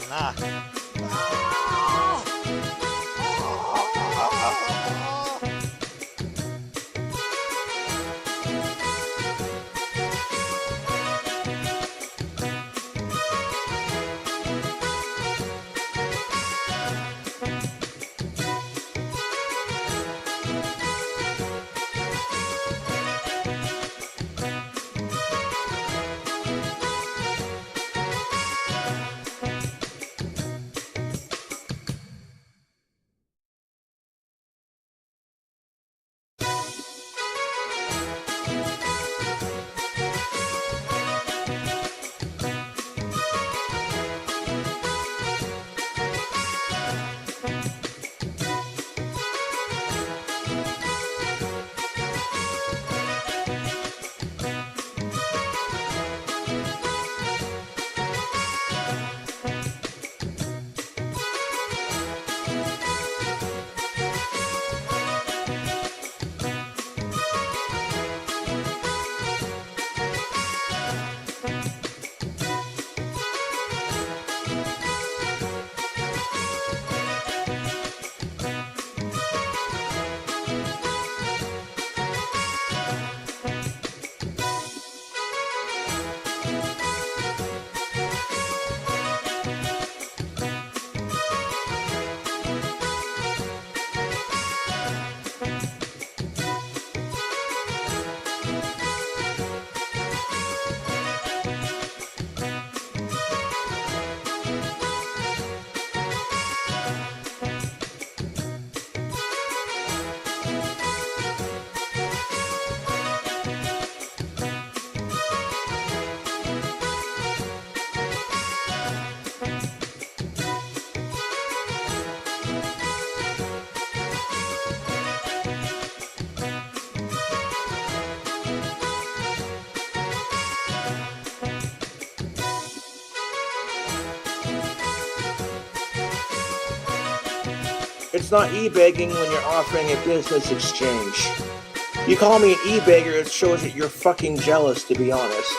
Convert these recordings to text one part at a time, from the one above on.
nah. It's not e-begging when you're offering a business exchange. You call me an e-beggar, it shows that you're fucking jealous, to be honest.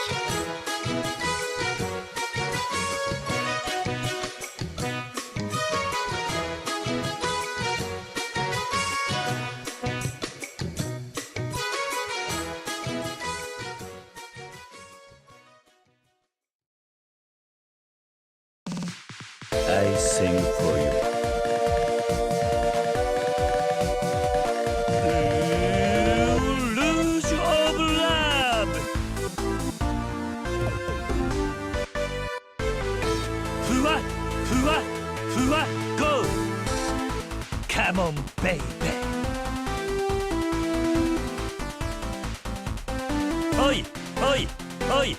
I sing for you. Lose of love. Fua, fua, fua, go. Come on, baby. Oi, oi, oi.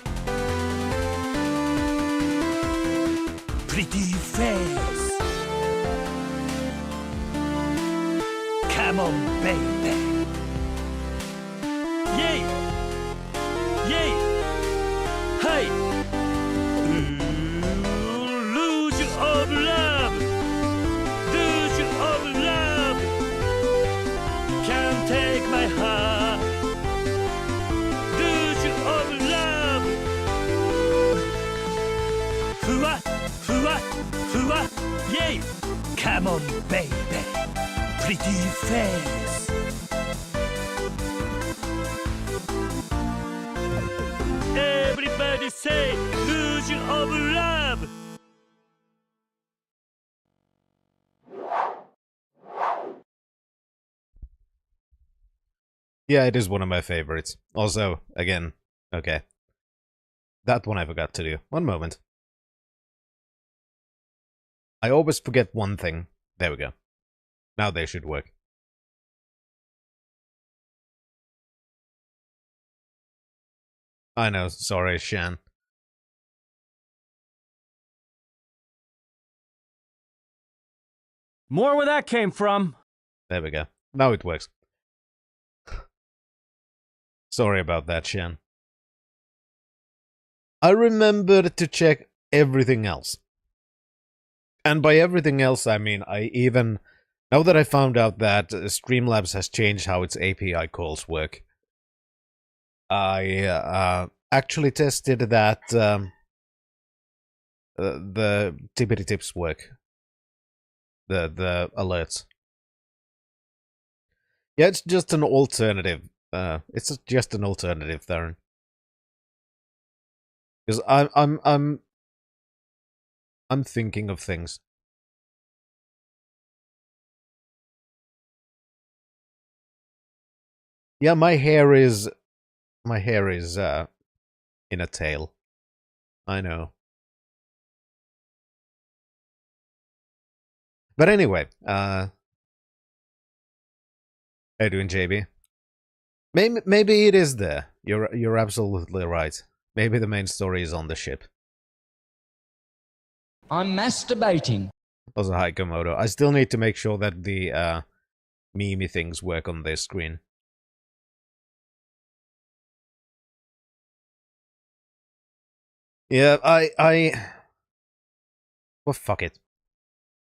Pretty face. Come on, baby. Yay! Yay! Hey! Lose of love. Lose of love. Can't take my heart. Lose of love. Fua, fua, fua, yay! Come on, baby, pretty face. Everybody say, lose of love. Yeah, it is one of my favorites. Also, again, okay. That one I forgot to do. One moment. I always forget one thing. There we go. Now they should work. I know, sorry, Shan. More where that came from. There we go. Now it works. Sorry about that, Shan. I remembered to check everything else. And by everything else, I mean, I even... Now that I found out that Streamlabs has changed how its API calls work, I actually tested that the tippity tips work. The alerts. Yeah, it's just an alternative. It's just an alternative, Theron. Because I'm thinking of things. Yeah, my hair is in a tail. I know. But anyway, how you doing, JB? Maybe it is there. You're absolutely right. Maybe the main story is on the ship. I'm masturbating. Also, hi Komodo. I still need to make sure that the meme things work on this screen. Yeah, well, fuck it.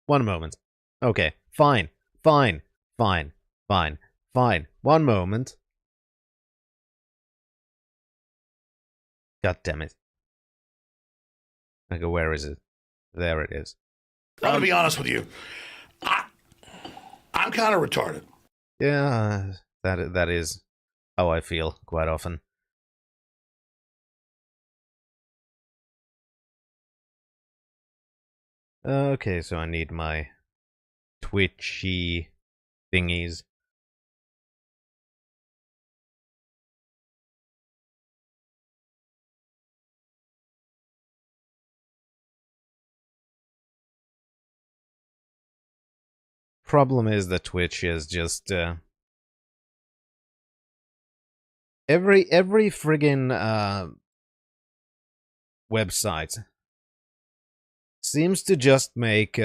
One moment. Okay, fine. One moment. God damn it. Okay, where is it? There it is. I'm gonna be honest with you. I'm kind of retarded. Yeah, that is how I feel quite often. Okay, so I need my twitchy thingies. Problem is that Twitch is just every friggin' website seems to just make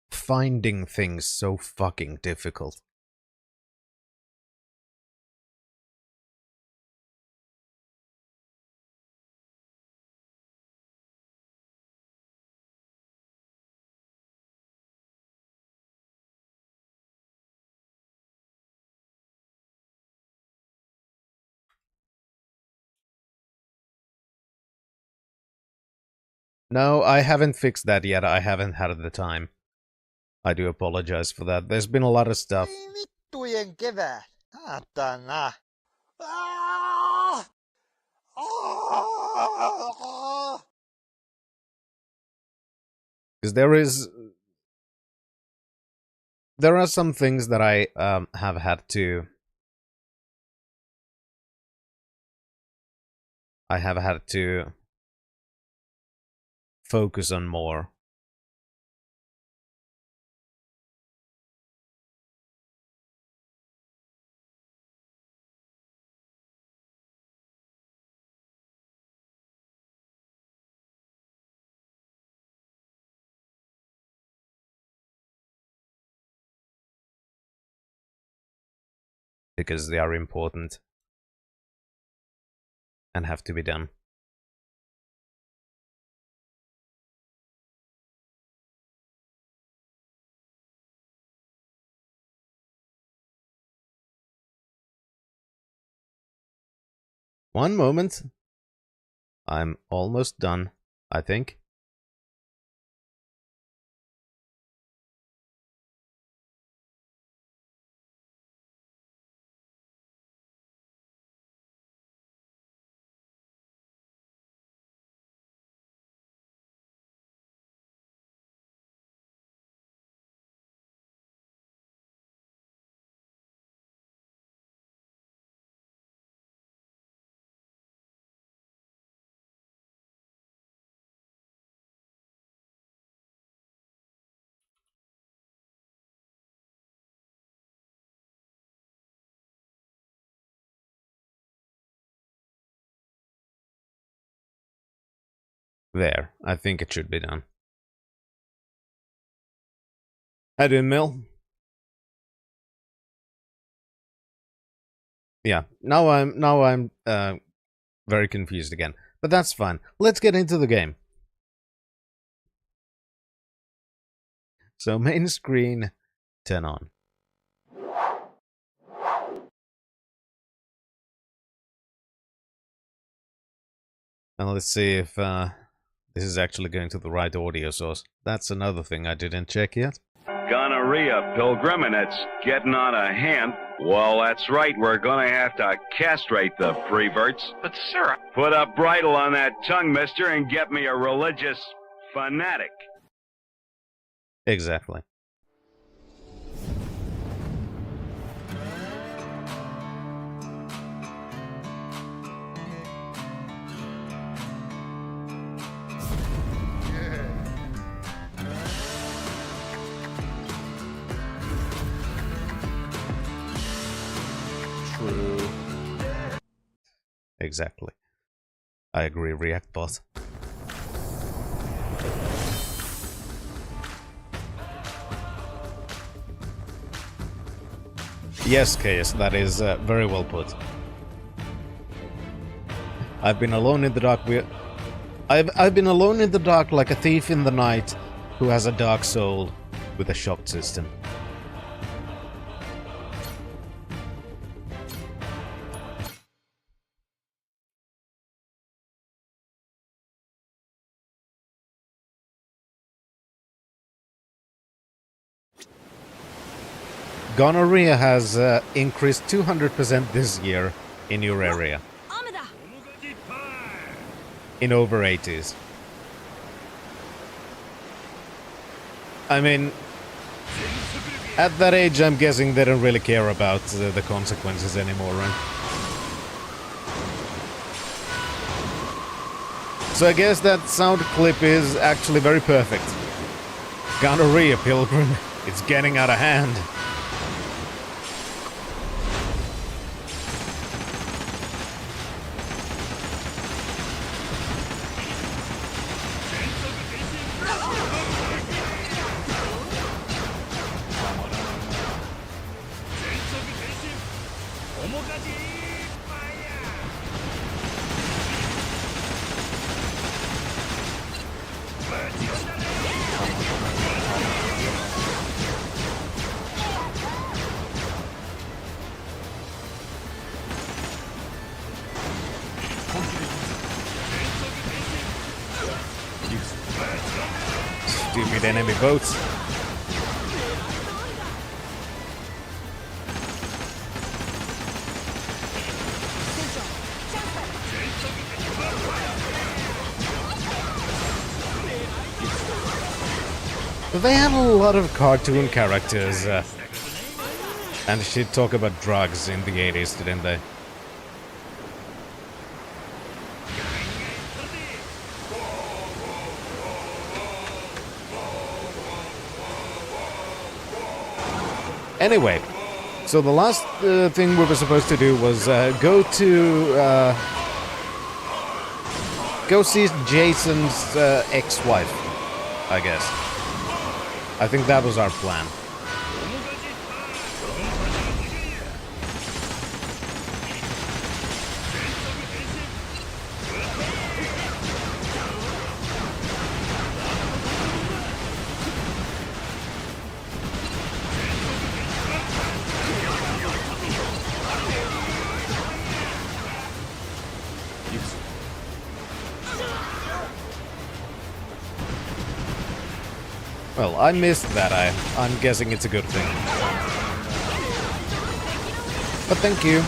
finding things so fucking difficult. No, I haven't fixed that yet. I haven't had the time. I do apologize for that. There's been a lot of stuff. Vittujen kevät. Saatana. Because there are some things that I have had to focus on more. Because they are important and have to be done. One moment. I'm almost done, I think. There, I think it should be done. How doing, Mill? Yeah, now I'm very confused again. But that's fine. Let's get into the game. So main screen, turn on. And let's see if this is actually going to the right audio source. That's another thing I didn't check yet. Gonorrhea, Pilgrim, and it's getting out of hand. Well, that's right. We're gonna have to castrate the preverts. But, sir, Put a bridle on that tongue, mister, and get me a religious fanatic. Exactly. True. Exactly. I agree, React bot. Yes, Case, that is very well put. I've been alone in the dark. I've been alone in the dark like a thief in the night who has a dark soul with a shock system. Gonorrhea has increased 200% this year in your area. In over 80s. I mean, at that age, I'm guessing they don't really care about the consequences anymore, right? So I guess that sound clip is actually very perfect. Gonorrhea, Pilgrim. It's getting out of hand. Stupid enemy boats. They had a lot of cartoon characters, and she'd talk about drugs in the 80s, didn't they? Anyway, so the last thing we were supposed to do was go see Jason's ex-wife, I guess. I think that was our plan. Well, I missed that. I'm guessing it's a good thing. But thank you.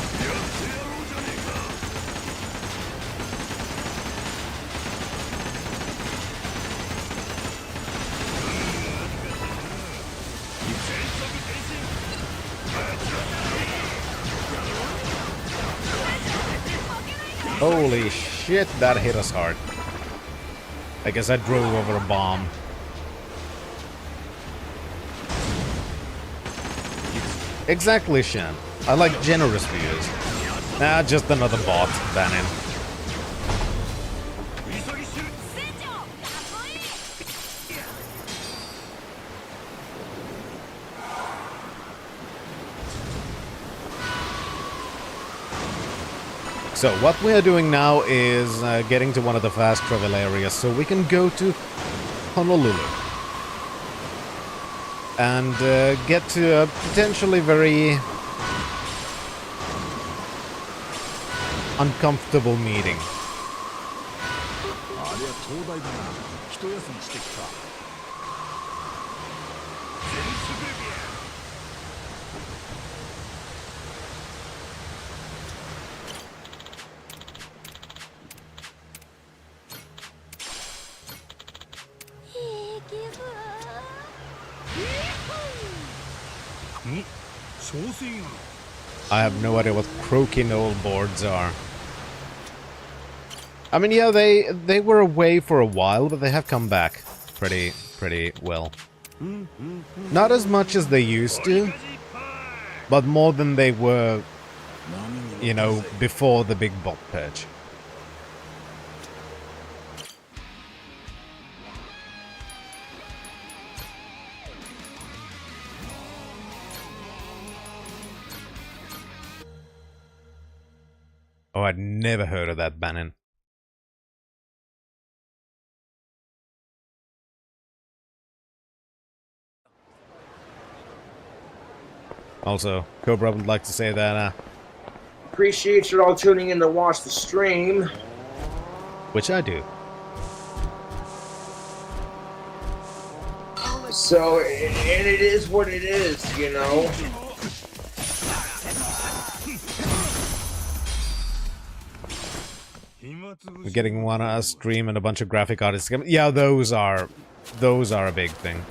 Holy shit, that hit us hard. I guess I drove over a bomb. Exactly, Shan. I like generous views. Ah, just another bot, Bannon. So, what we are doing now is getting to one of the fast travel areas so we can go to Honolulu. And get to a potentially very uncomfortable meeting. 東大だな。一休みしてきた。I have no idea what croaky knoll boards are. I mean, yeah, they were away for a while, but they have come back pretty well. Not as much as they used to, but more than they were, you know, before the big bot patch. Oh, I'd never heard of that banning. Also, Cobra would like to say that, Appreciate you all tuning in to watch the stream. which I do. So, and it is what it is, you know? We're getting one a stream and a bunch of graphic artists. Yeah, those are a big thing.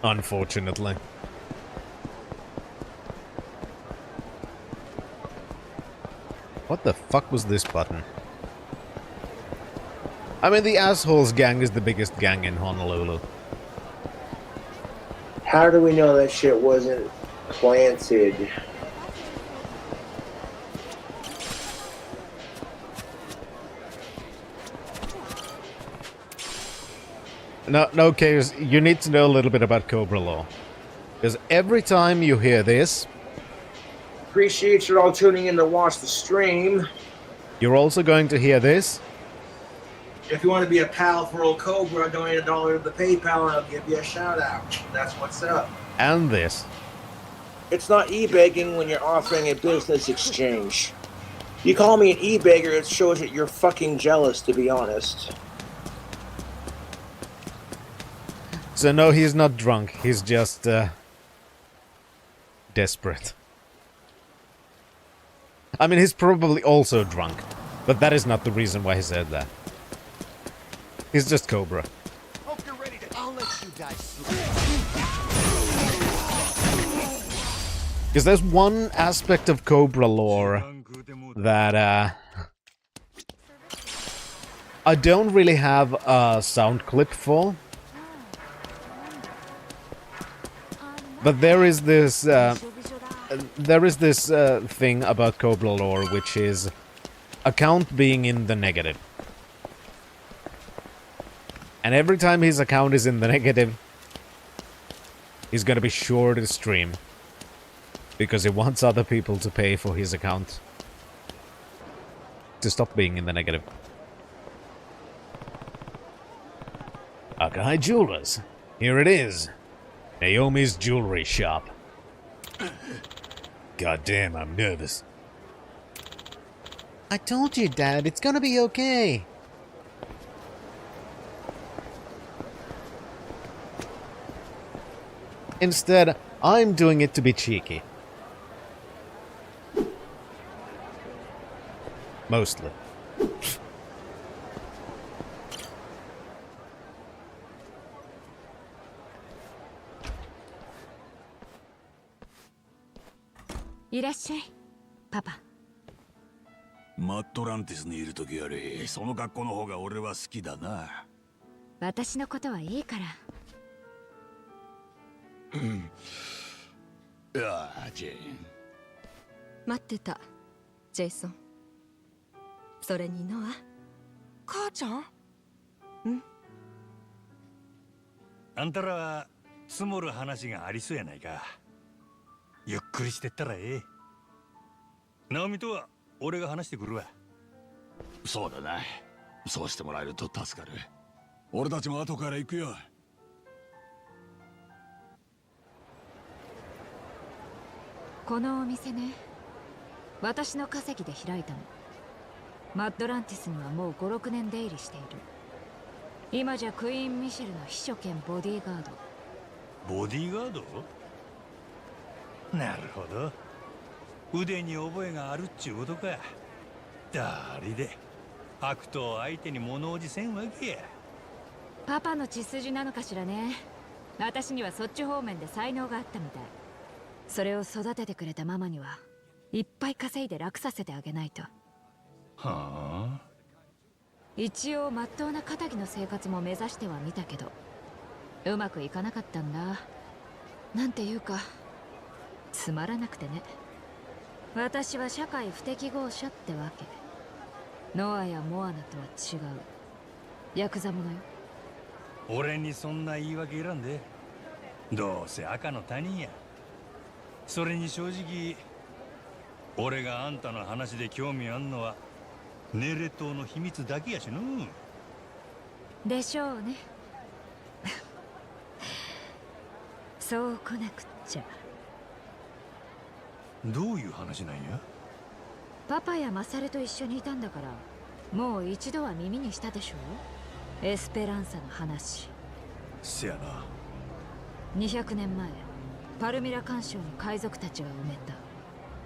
Unfortunately. What the fuck was this button? I mean, the Assholes gang is the biggest gang in Honolulu. How do we know that shit wasn't planted? No, Chaos, you need to know a little bit about Cobra Law. Because every time you hear this... Appreciate you all tuning in to watch the stream. You're also going to hear this. If you want to be a pal for old Cobra, donate $1 to the PayPal and I'll give you a shout out. That's what's up. And this. It's not e-begging when you're offering a business exchange. You call me an e-beggar, it shows that you're fucking jealous, to be honest. So no, he's not drunk. He's just, desperate. I mean, he's probably also drunk. But that is not the reason why he said that. He's just Cobra. Hope you're ready to. I'll let you guys sleep. Because there's one aspect of Cobra lore that, I don't really have a sound clip for. But there is this thing about Cobra lore, which is account being in the negative. And every time his account is in the negative, he's gonna be sure to stream. Because he wants other people to pay for his account. To stop being in the negative. Akai Jewelers. Here it is. Naomi's jewelry shop. God damn, I'm nervous. I told you, Dad, it's gonna be okay. Instead, I'm doing it to be cheeky. Mostly. Papa. マットランティスにいる時よりその学校の方が俺は好きだな。私のことはいいから。いやあ、ジェーン。待ってた、ジェイソン。それにノア。母ちゃん？うん。あんたらは積もる話がありそうやないか。ゆっくりしてったらええ。ナオミとは俺が話してくるわ。そうだな。そうしてもらえると助かる。俺たちも後から行くよ。このお店ね、私の稼ぎで開いたの。マッドランティスにはもう5、6年出入りしている。今じゃクイーン・ミシェルの秘書兼ボディーガード。ボディーガード？なるほど。腕に覚えがあるっちゅうことか。だりで悪党相手に物おじせんわけや。パパの血筋なのかしらね。私にはそっち方面で才能があったみたい。それを育ててくれたママにはいっぱい稼いで楽させてあげないと。はあ。一応まっとうな仇の生活も目指してはみたけど、うまくいかなかったんだ。なんていうかつまらなくてね。私は社会不適合者ってわけ。ノアやモアナとは違うヤクザ者よ。俺にそんな言い訳いらんで。どうせ赤の他人や。それに正直俺があんたの話で興味あんのはネレ島の秘密だけやしの。でしょうね。そう来なくっちゃ。どういう話なんや？パパやマサルと一緒にいたんだから、もう一度は耳にしたでしょう。エスペランサの話。せやな。200年前パルミラ環礁に海賊たちが埋めた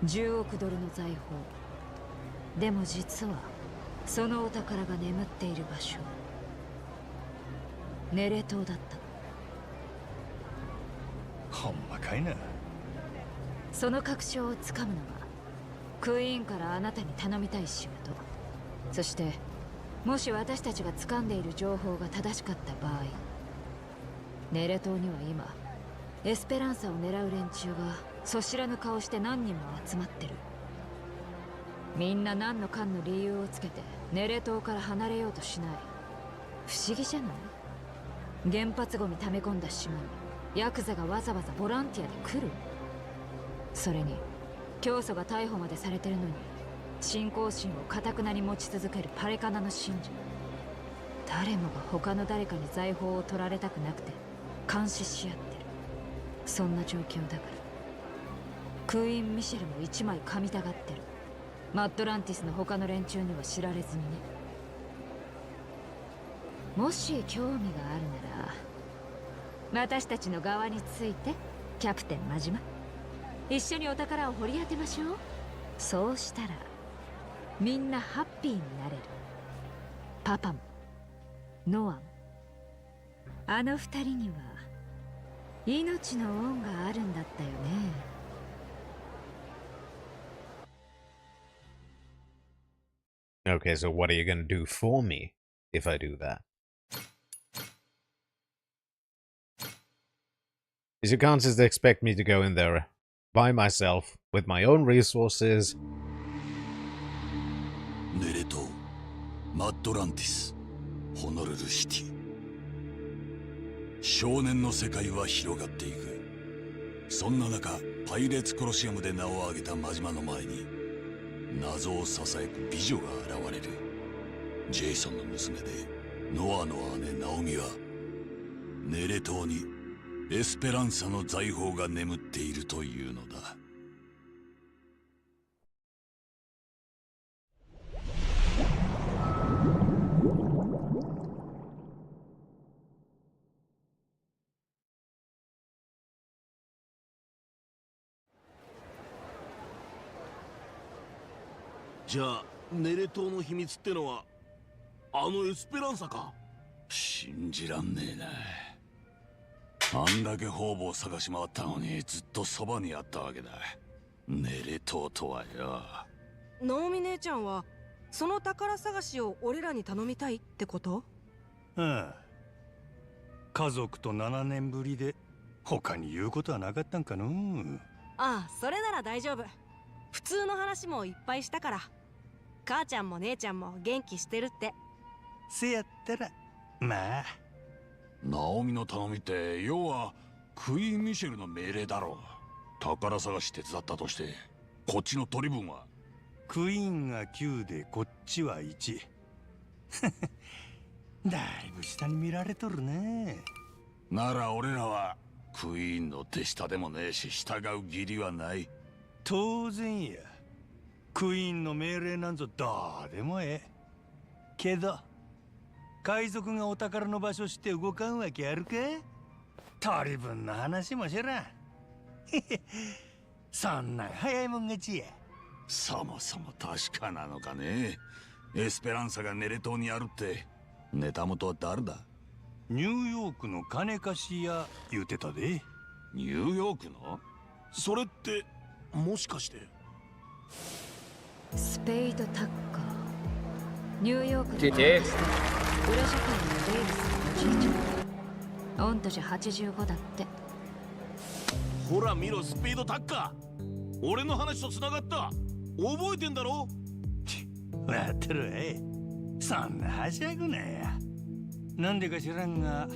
10億ドルの財宝。でも実はそのお宝が眠っている場所、ネレ島だった。ほんまかいな。その確証をつかむのはクイーンからあなたに頼みたい仕事。そしてもし私たちが掴んでいる情報が正しかった場合、ネレ島には今エスペランサを狙う連中がそしらぬ顔して何人も集まってる。みんな何のかんの理由をつけてネレ島から離れようとしない。不思議じゃない？原発ゴミ溜め込んだ島にヤクザがわざわざボランティアで来る。それに教祖が逮捕までされてるのに信仰心を頑なに持ち続けるパレカナの信者。誰もが他の誰かに財宝を取られたくなくて監視し合ってる。そんな状況だからクイーン・ミシェルも一枚噛みたがってる。マッドランティスの他の連中には知られずにね。もし興味があるなら私たちの側について、キャプテン真島。一緒にお宝を掘り当てましょう。そうしたらみんなハッピーになれる。パパもノアも。あの二人には命の恩があるんだったよね。Okay, so what are you gonna do for me if I do that? Is your conscience expect me to go in there by myself with my own resources? ネレ島、マッドランティス、ホノルルシティ。少年の世界は広がっていく。そんな中、パイレーツコロシアムで名を挙げた真島の前に謎をささやく美女が現れる。ジェイソンの娘でノアの姉ナオミはネレ島にエスペランサの財宝が眠っているというのだ。じゃあネレ島の秘密ってのはあのエスペランサか？信じらんねえな。あんだけ方々探し回ったのにずっとそばにあったわけだ。ネレ島とはよ。ナオミ姉ちゃんはその宝探しを俺らに頼みたいってこと？ああ。家族と7年ぶりで他に言うことはなかったんかの。ああ、それなら大丈夫。普通の話もいっぱいしたから。母ちゃんも姉ちゃんも元気してるって。せやったらまあ。ナオミの頼みって要はクイーン・ミシェルの命令だろう。宝探し手伝ったとしてこっちの取り分は？クイーンが9でこっちは1。だいぶ下に見られとるね。なら俺らはクイーンの手下でもねえし従う義理はない。当然や。クイーンの命令なんぞどうでもええ。けど海賊がお宝の場所知って動かんわけあるか？取り分の話も知らん。そんなん早いもん勝ちや。そもそも確かなのかね。エスペランサがネレ島にあるってネタ元は誰だ？ニューヨークの金貸し屋言うてたで。ニューヨークの？それってもしかしてスペイドタッカー、ニューヨークのて裏社会のデイビスのおじいちゃん。御年85だって。ほら見ろ、スピードタッカー。俺の話と繋がった。覚えてんだろ？わってるわい。そんなはしゃぐなや。なんでか知らんが、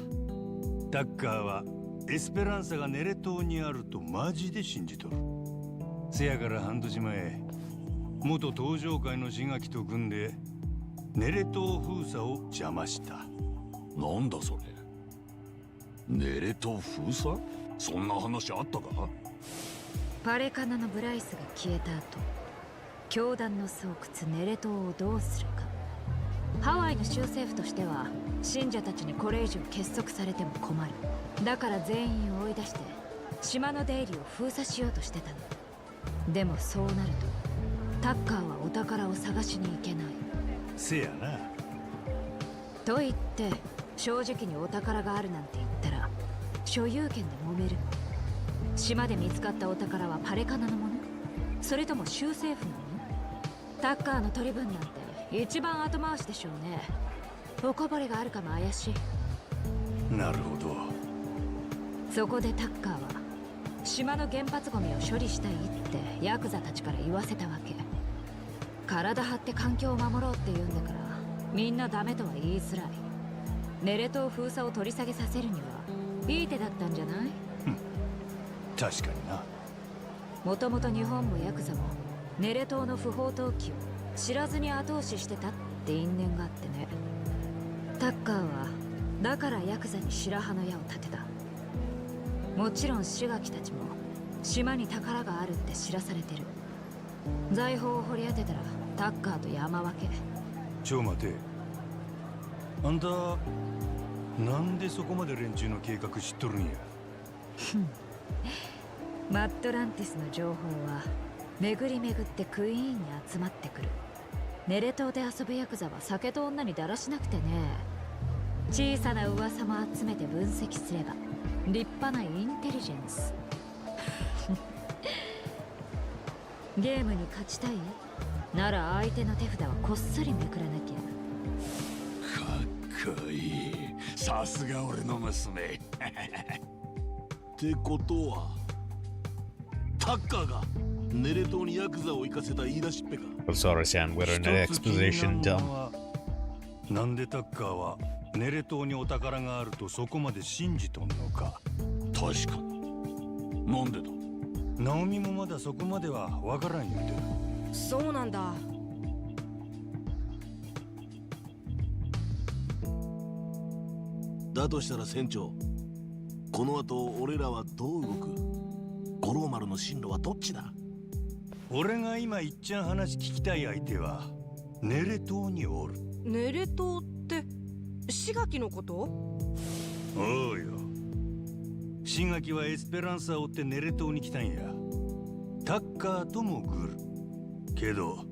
タッカーはエスペランサがネレ島にあるとマジで信じとる。せやから半年前、元登場会の志垣と組んでネレ島封鎖を邪魔した。なんだそれ。ネレ島封鎖？そんな話あったか？パレカナのブライスが消えた後、教団の巣窟ネレ島をどうするか。ハワイの州政府としては信者たちにこれ以上結束されても困る。だから全員を追い出して島の出入りを封鎖しようとしてたの。でもそうなるとタッカーはお宝を探しに行けない。せやな。と言って正直にお宝があるなんて言ったら所有権で揉める。島で見つかったお宝はパレカナのもの？それとも州政府のもの？タッカーの取り分なんて一番後回しでしょうね。おこぼれがあるかも怪しい。なるほど。そこでタッカーは島の原発ゴミを処理したいってヤクザたちから言わせたわけ。体張って環境を守ろうって言うんだからみんなダメとは言いづらい。ネレ島封鎖を取り下げさせるにはいい手だったんじゃない？確かにな。もともと日本もヤクザもネレ島の不法投棄を知らずに後押ししてたって因縁があってね。タッカーはだからヤクザに白羽の矢を立てた。もちろん志垣たちも島に宝があるって知らされてる。財宝を掘り当てたらタッカーと山分け。ちょ待て。あんたなんでそこまで連中の計画知っとるんや？マットランティスの情報は巡り巡ってクイーンに集まってくる。ネレ島で遊ぶヤクザは酒と女にだらしなくてね。小さな噂も集めて分析すれば立派なインテリジェンス。ゲームに勝ちたい？なら相手の手札はこっそりめくらなきゃ。かっこいい。さすが俺の娘。ってことはタッカーがネレ島にヤクザを行かせた言い出しっぺか。 Sorry, San, we're in an exposition dump. なんでタッカーはネレ島にお宝があるとそこまで信じとんのか。確かに。なんでだ？ナオミもまだそこまではわからん言うてる。そうなんだ。だとしたら船長、この後俺らはどう動く？五郎丸の進路はどっちだ？俺が今いっちゃん話聞きたい相手はネレ島におる。ネレ島って志垣のこと？おうよ。志垣はエスペランサを追ってネレ島に来たんや。タッカーともグル。けど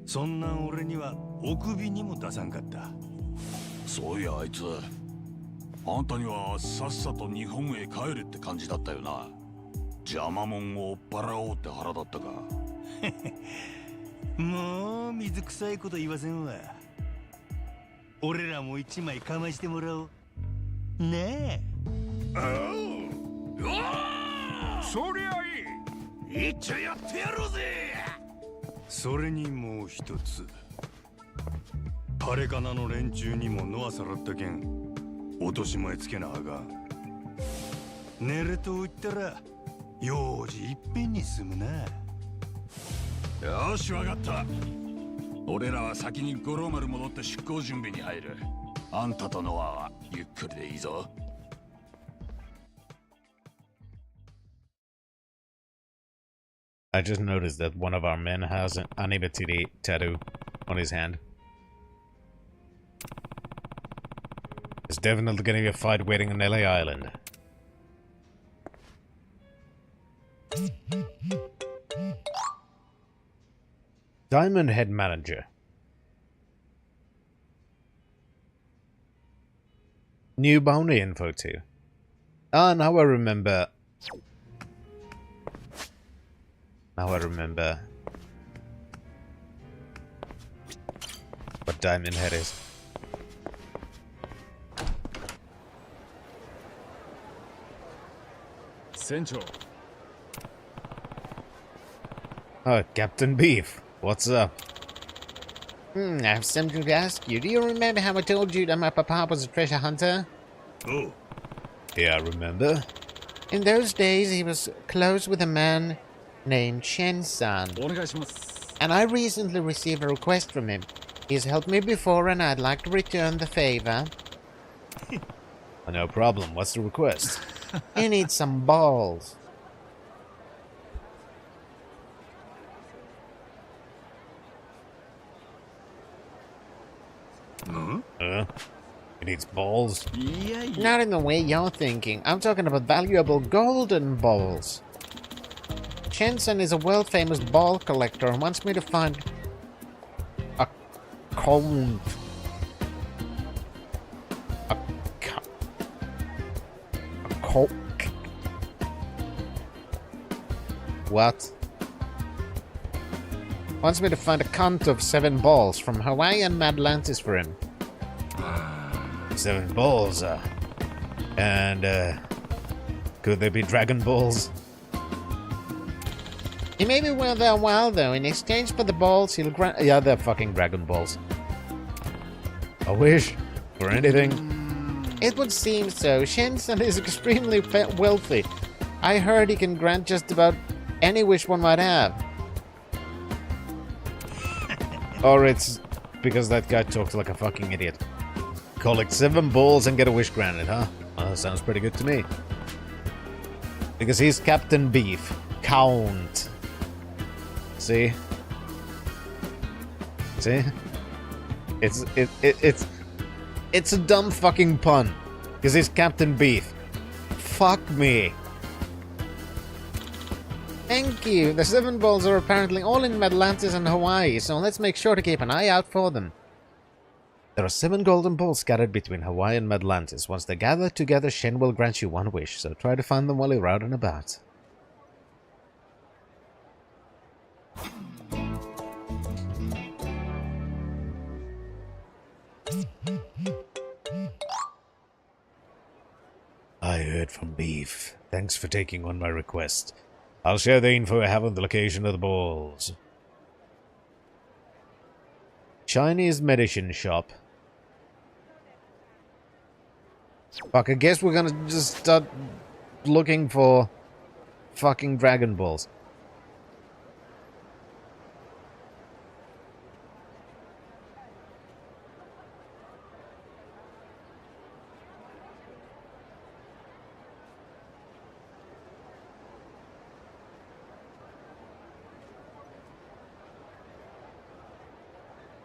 そんなん俺にはお首にも出さんかった。そういやあいつ、あんたにはさっさと日本へ帰れって感じだったよな。邪魔者を追っ払おうって腹だったか。もう水臭いこと言わせんわ。俺らも一枚かましてもらおう。ねえ。うわー、そりゃいい。一応やってやろうぜ。それにもう一つ。パレカナの連中にもノアさらったけん落とし前つけなあかん。ネレ島行ったら用事いっぺんに済むな。よしわかった。俺らは先に五郎丸戻って出航準備に入る。あんたとノアはゆっくりでいいぞ。I just noticed that one of our men has an anime titty tattoo on his hand. There's definitely gonna be a fight waiting on LA Island. Diamond Head Manager. New bounty info too. Ah, now I remember. Now I remember what Diamond Head is. Central. Oh, Captain Beef. What's up? I have something to ask you. Do you remember how I told you that my papa was a treasure hunter? Oh. Yeah, I remember. In those days, he was close with a man named Shen-san. And I recently received a request from him. He's helped me before and I'd like to return the favor. No problem. What's the request? He needs some balls. He needs balls? Not in the way you're thinking. I'm talking about valuable golden balls. Shenson is a world-famous ball collector and wants me to find a count. What? Wants me to find a count of 7 balls from Hawaii and Atlantis for him. 7 balls, and, could they be Dragon Balls? He may be worth their while, though. In exchange for the balls, he'll grant... Yeah, they're fucking Dragon Balls. A wish? For anything? It would seem so. Shenson is extremely wealthy. I heard he can grant just about any wish one might have. Or it's because that guy talks like a fucking idiot. Collect 7 balls and get a wish granted, huh? Well, that sounds pretty good to me. Because he's Captain Beef. Count. See? See? It's a dumb fucking pun. Because he's Captain Beef. Fuck me. Thank you. The 7 balls are apparently all in Atlantis and Hawaii, so let's make sure to keep an eye out for them. There are 7 golden balls scattered between Hawaii and Atlantis. Once they gather together, Shen will grant you 1 wish, so try to find them while you're out and about. I heard from Beef. Thanks for taking on my request. I'll share the info I have on the location of the balls. Chinese medicine shop. Fuck, I guess we're gonna just start looking for fucking Dragon Balls.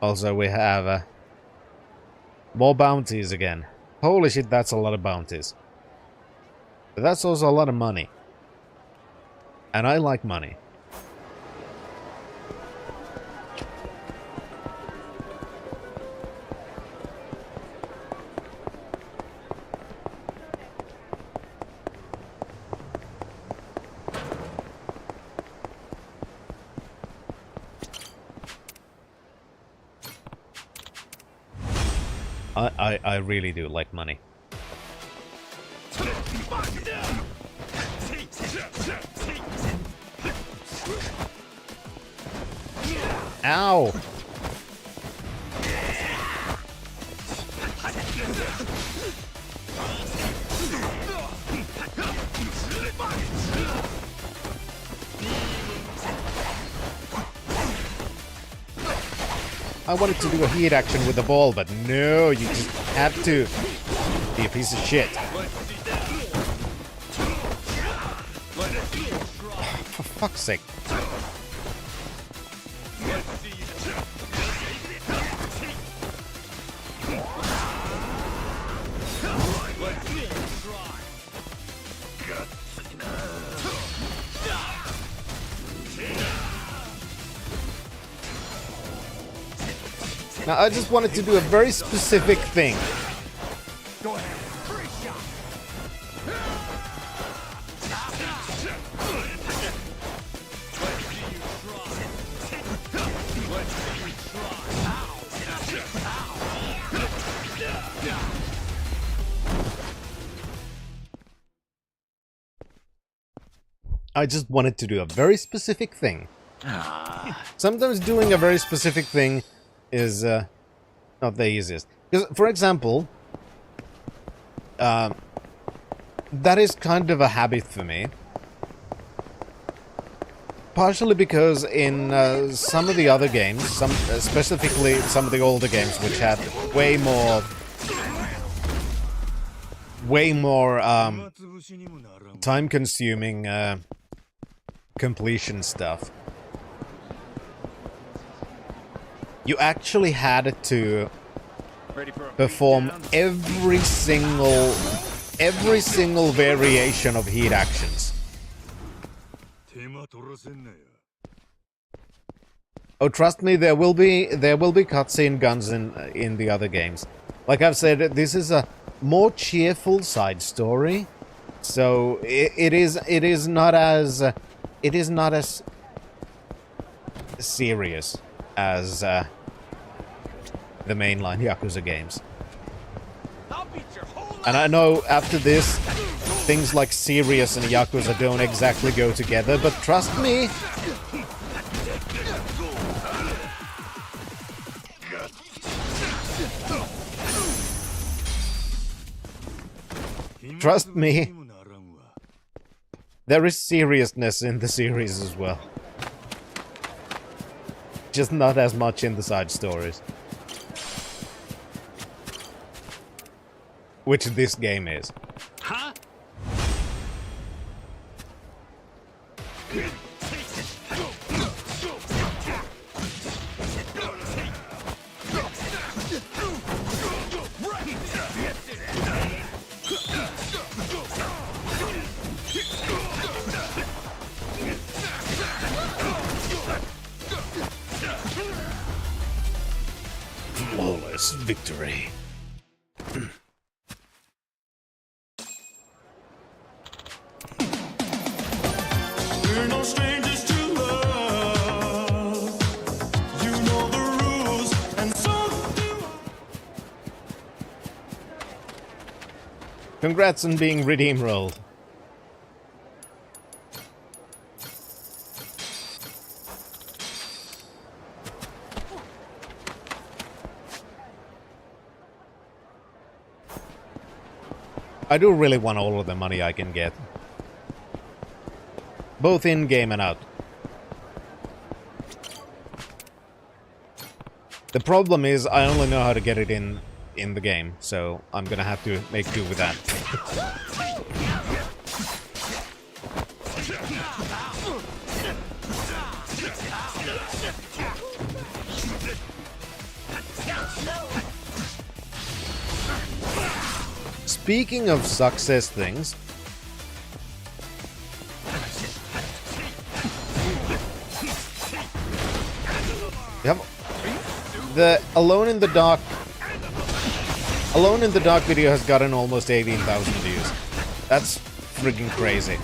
Also, we have more bounties again. Holy shit, that's a lot of bounties. But that's also a lot of money. And I like money. I really do like money. Ow! I wanted to do a heat action with the ball, but no, you just have to be a piece of shit. For fuck's sake. Now, I just wanted to do a very specific thing. Go ahead. I just wanted to do a very specific thing. Sometimes doing a very specific thing is not the easiest. Because, for example, that is kind of a habit for me. Partially because in some of the other games, specifically some of the older games, which had way more time-consuming completion stuff, you actually had to perform every single variation of heat actions. Oh, trust me, there will be cutscene guns in the other games. Like I've said, this is a more cheerful side story, so it is not as serious as the mainline Yakuza games. And I know after this, things like serious and Yakuza don't exactly go together, but trust me, there is seriousness in the series as well. Just not as much in the side stories. Which this game is. Huh? Flawless victory. We're no strangers to love. You know the rules, and so do I. Congrats on being redeem rolled. I do really want all of the money I can get. Both in-game and out. The problem is, I only know how to get it in the game, so I'm gonna have to make do with that. Speaking of success things, yep, the Alone in the Dark video has gotten almost 18,000 views. That's freaking crazy.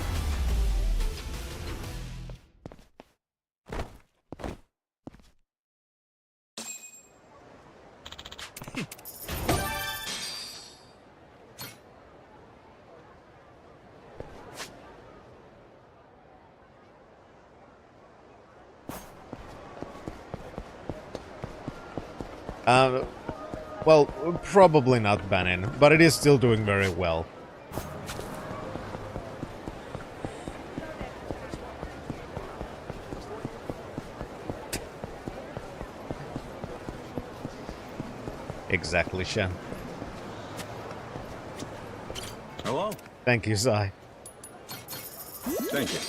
Well, probably not banning, but it is still doing very well. Exactly, Shen. Hello? Thank you, Sai. Thank you.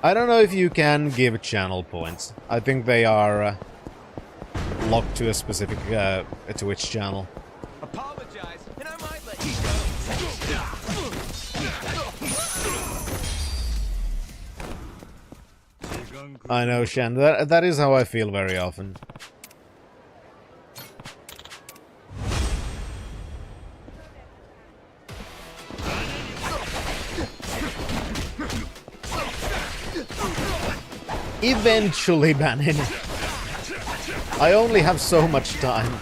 I don't know if you can give channel points. I think they are locked to a specific Twitch channel. Apologize, and I might let you go. I know, Shan. That is how I feel very often. Eventually, Bannon. I only have so much time.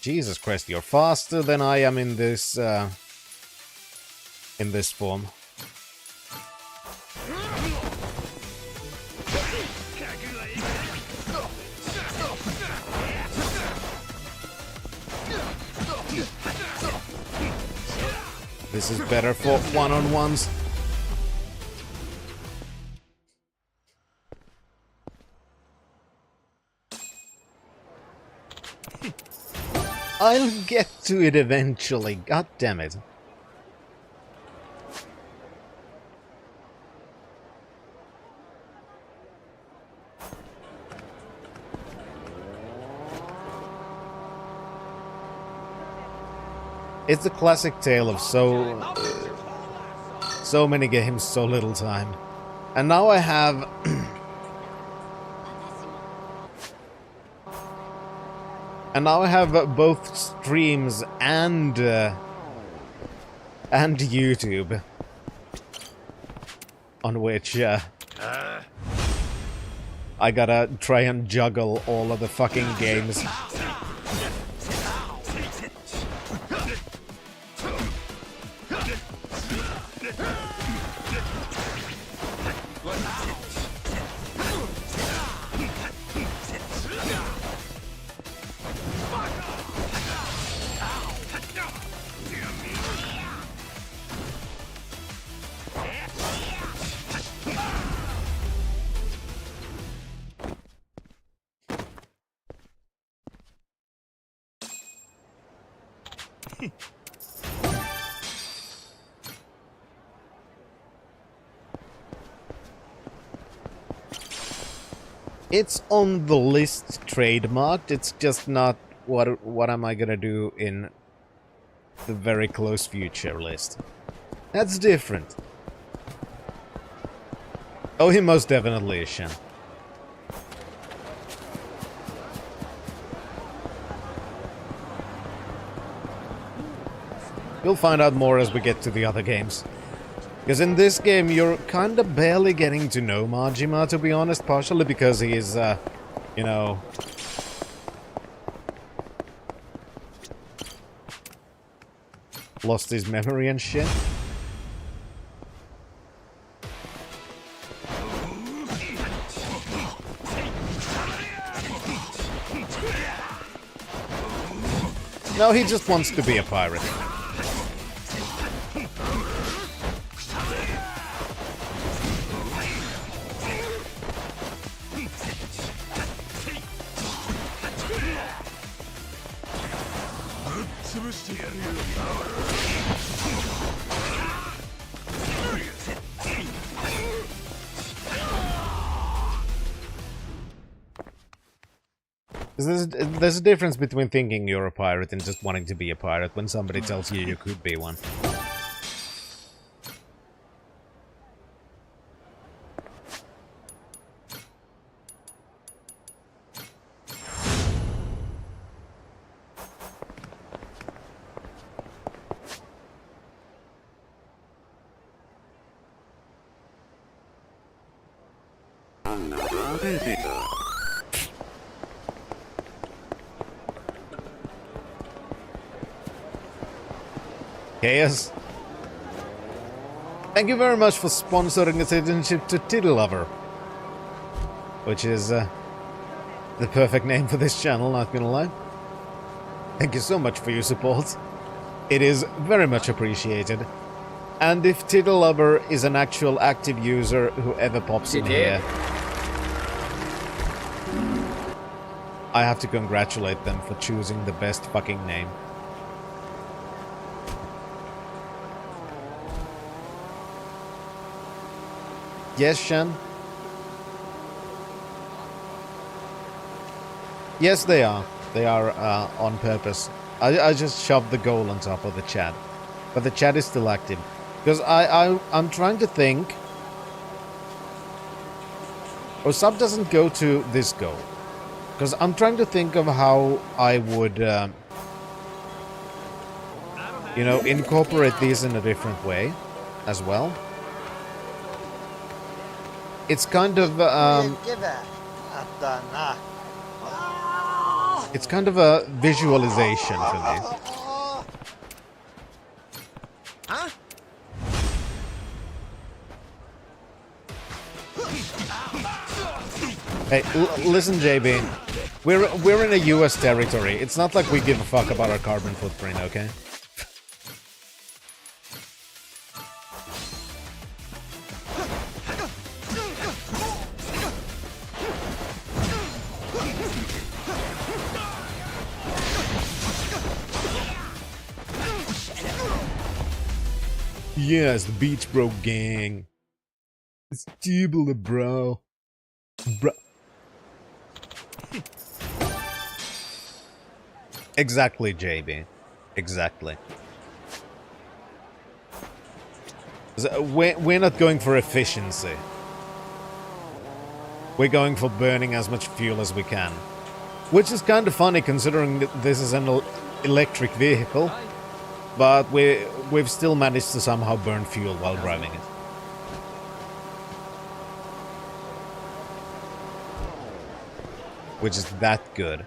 Jesus Christ, you're faster than I am in this form. This is better for one-on-ones. I'll get to it eventually, god damn it. It's a classic tale of so many games, so little time. And now I have and now I have both streams and YouTube on which I gotta try and juggle all of the fucking games. It's on the list trademarked, it's just not what am I gonna do in the very close future list. That's different. Oh, he most definitely is, Shen. You'll find out more as we get to the other games. Because in this game, you're kinda barely getting to know Majima, to be honest, partially because he is, you know... lost his memory and shit. No, he just wants to be a pirate. There's a difference between thinking you're a pirate and just wanting to be a pirate when somebody tells you you could be one. Chaos. Thank you very much for sponsoring a citizenship to Titty Lover. Which is the perfect name for this channel, not gonna lie. Thank you so much for your support. It is very much appreciated. And if Tittle Lover is an actual active user who ever pops in here, I have to congratulate them for choosing the best fucking name. Yes, Shen? Yes, they are. They are on purpose. I just shoved the goal on top of the chat. But the chat is still active. Because I'm trying to think... Oh, sub doesn't go to this goal. Because I'm trying to think of how I would... you know, incorporate these in a different way as well. It's kind of... it's kind of a visualization for me. Hey, listen, JB. We're in a US territory. It's not like we give a fuck about our carbon footprint, okay? Yes, the Beach Bro gang. It's Jubile, bro. Bro. Exactly, JB. Exactly. We're not going for efficiency. We're going for burning as much fuel as we can. Which is kind of funny considering that this is an electric vehicle. But we've still managed to somehow burn fuel while driving it. Which is that good.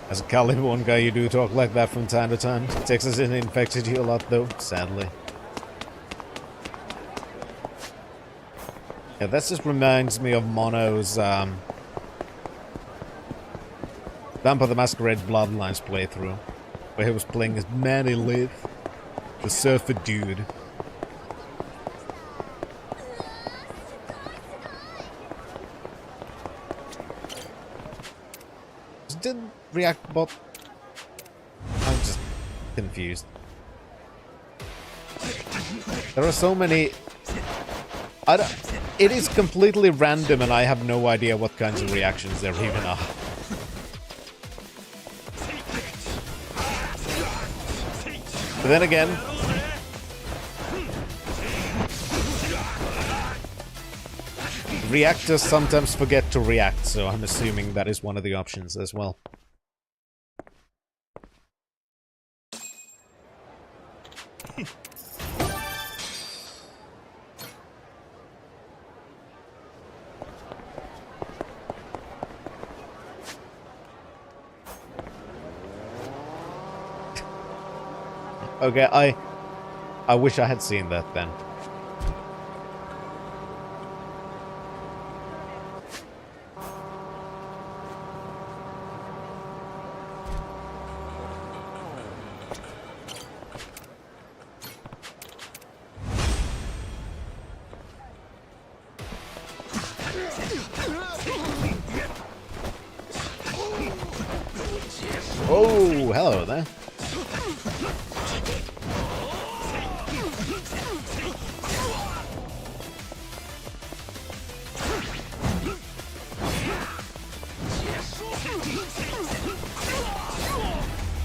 As a Californ guy, you do talk like that from time to time. Texas has infected you a lot, though, sadly. Yeah, that just reminds me of Mono's, Vampire the Masquerade Bloodlines playthrough, where he was playing as Manny Lith, the surfer dude. Didn't react bot. I'm just confused. There are so many. It is completely random, and I have no idea what kinds of reactions there even are. But then again, reactors sometimes forget to react, so I'm assuming that is one of the options as well. Okay, I wish I had seen that then. Oh, hello there.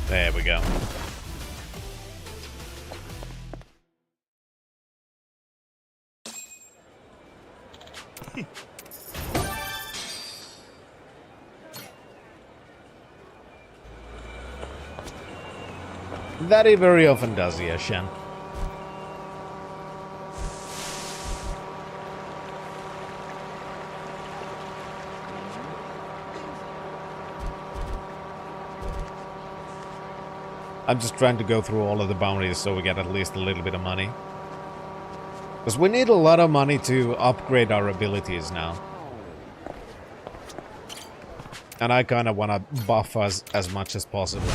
There we go. That he very often does, yeah, Shen. I'm just trying to go through all of the bounties so we get at least a little bit of money. Because we need a lot of money to upgrade our abilities now. And I kind of want to buff us as much as possible.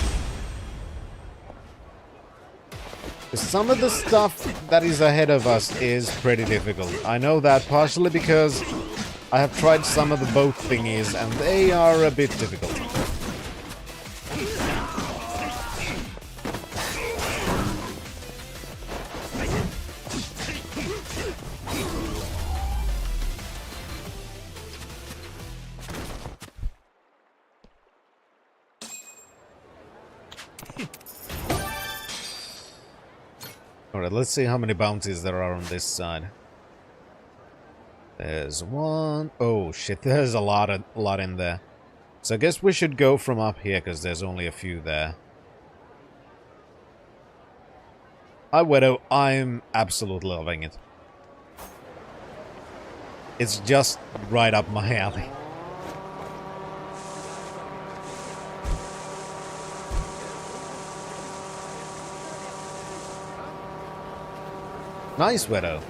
Some of the stuff that is ahead of us is pretty difficult. I know that partially because I have tried some of the boat thingies and they are a bit difficult. Alright, let's see how many bounties there are on this side. There's one. Oh shit, there's a lot in there. So I guess we should go from up here because there's only a few there. Hi Widow, I'm absolutely loving it. It's just right up my alley. Nice Widow.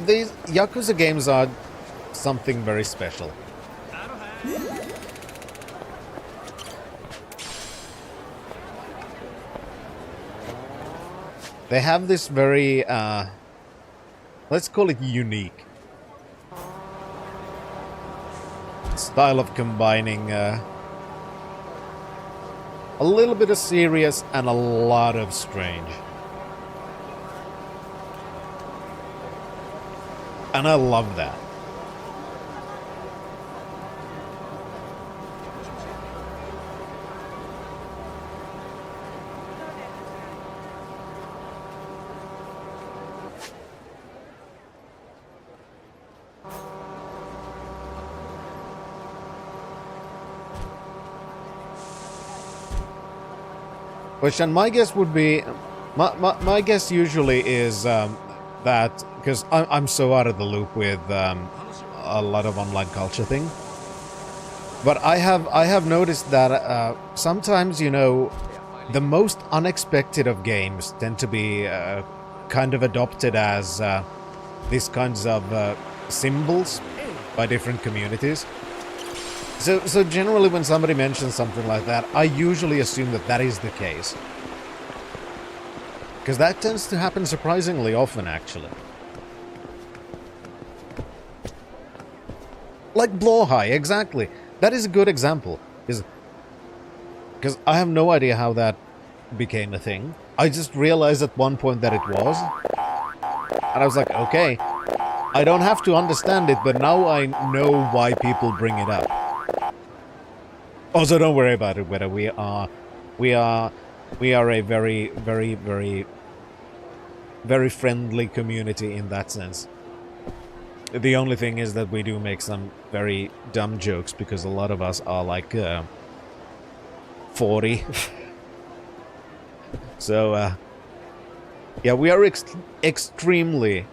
These Yakuza games are something very special. They have this very, let's call it unique style of combining a little bit of serious and a lot of strange. And I love that. Which, and my guess would be, my guess usually is that, because I'm so out of the loop with a lot of online culture thing, but I have noticed that sometimes, you know, the most unexpected of games tend to be kind of adopted as these kinds of symbols by different communities. So generally when somebody mentions something like that, I usually assume that that is the case. Because that tends to happen surprisingly often, actually. Like Blowhigh, exactly. That is a good example. Because I have no idea how that became a thing. I just realized at one point that it was. And I was like, okay, I don't have to understand it, but now I know why people bring it up. Also, don't worry about it, whether we are a very, very, very, very friendly community in that sense. The only thing is that we do make some very dumb jokes because a lot of us are like 40. So, yeah, we are extremely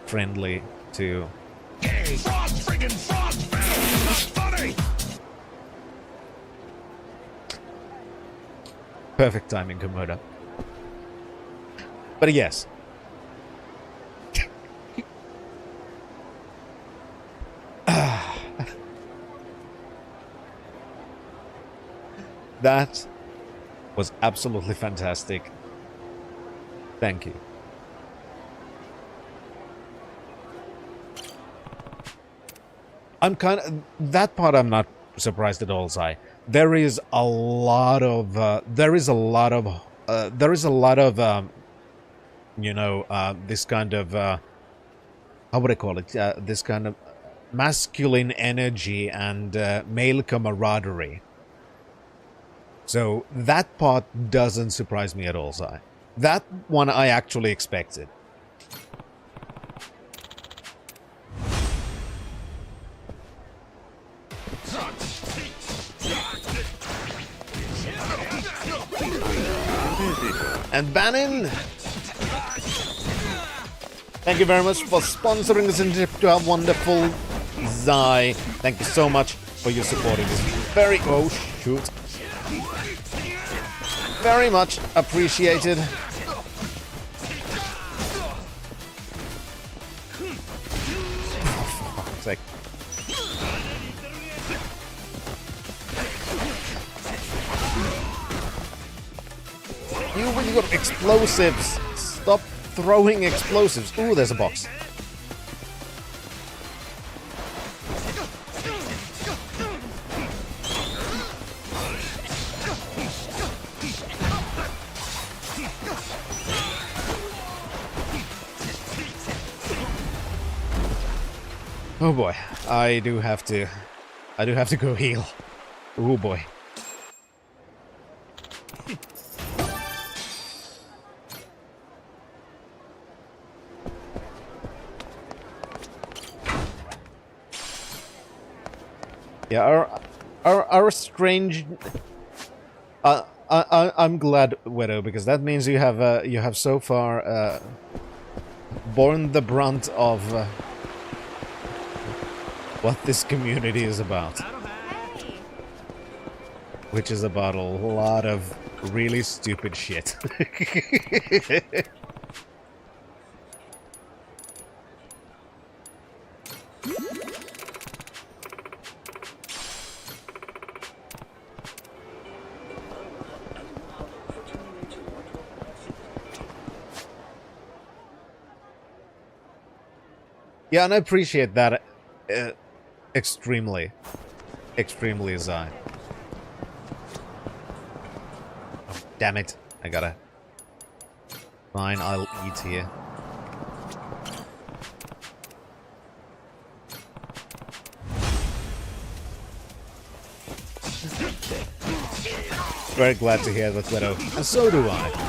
friendly to... Hey, frost friggin' frost, man! Not funny! Perfect timing, Komodo. But yes. That was absolutely fantastic. Thank you. I'm kind of... That part I'm not surprised at all, Sai. There is a lot of... you know, this kind of... how would I call it? This kind of masculine energy and male camaraderie. So that part doesn't surprise me at all, Sai. That one I actually expected. And Bannon! Thank you very much for sponsoring this initiative to our wonderful Zai. Thank you so much for your support. It is very... Oh, shoot. Very much appreciated. For fuck's sake. You got explosives. Stop throwing explosives. Ooh, there's a box. Oh boy, I do have to go heal. Oh boy. Yeah, our strange. I'm glad, Widow, because that means you have so far borne the brunt of what this community is about, which is about a lot of really stupid shit. Yeah, and I appreciate that extremely, Zai. Oh, damn it. I gotta... Fine, I'll eat here. Very glad to hear that, Widow. And so do I.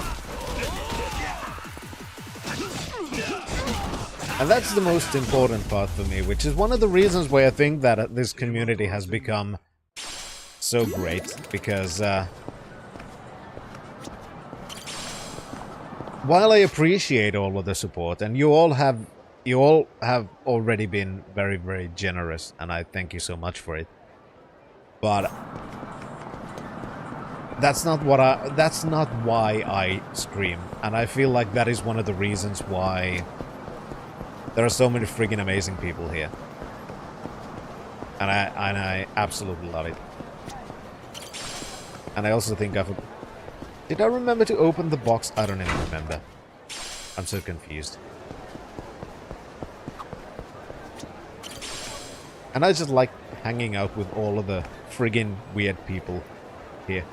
And that's the most important part for me, which is one of the reasons why I think that this community has become so great, because while I appreciate all of the support, and you all have already been very, very generous, and I thank you so much for it, but that's not why I stream, and I feel like that is one of the reasons why there are so many friggin' amazing people here. And I absolutely love it. And I also think did I remember to open the box? I don't even remember. I'm so confused. And I just like hanging out with all of the friggin' weird people here.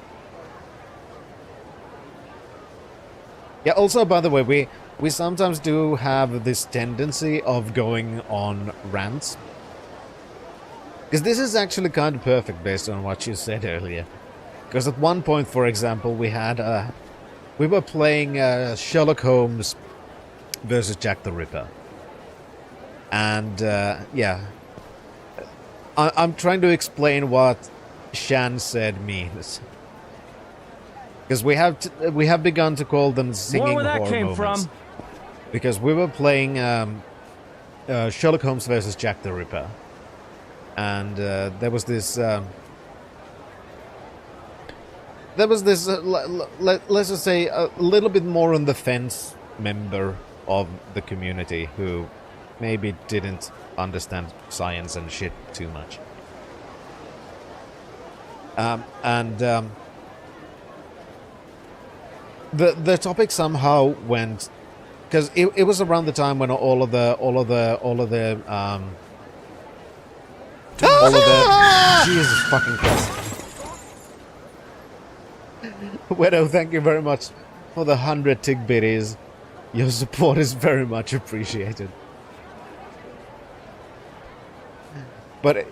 Yeah, also, by the way, we sometimes do have this tendency of going on rants. Because this is actually kind of perfect based on what you said earlier. Because at one point, for example, we were playing Sherlock Holmes versus Jack the Ripper. And, yeah. I'm trying to explain what Shan said means. Because we have begun to call them singing where that horror came moments. from. Because we were playing Sherlock Holmes versus Jack the Ripper. And there was this... let's just say, a little bit more on the fence member of the community who maybe didn't understand science and shit too much. The topic somehow went, because it was around the time when all of the Jesus fucking Christ. Widow, thank you very much for the 100 tick biddies. Your support is very much appreciated. But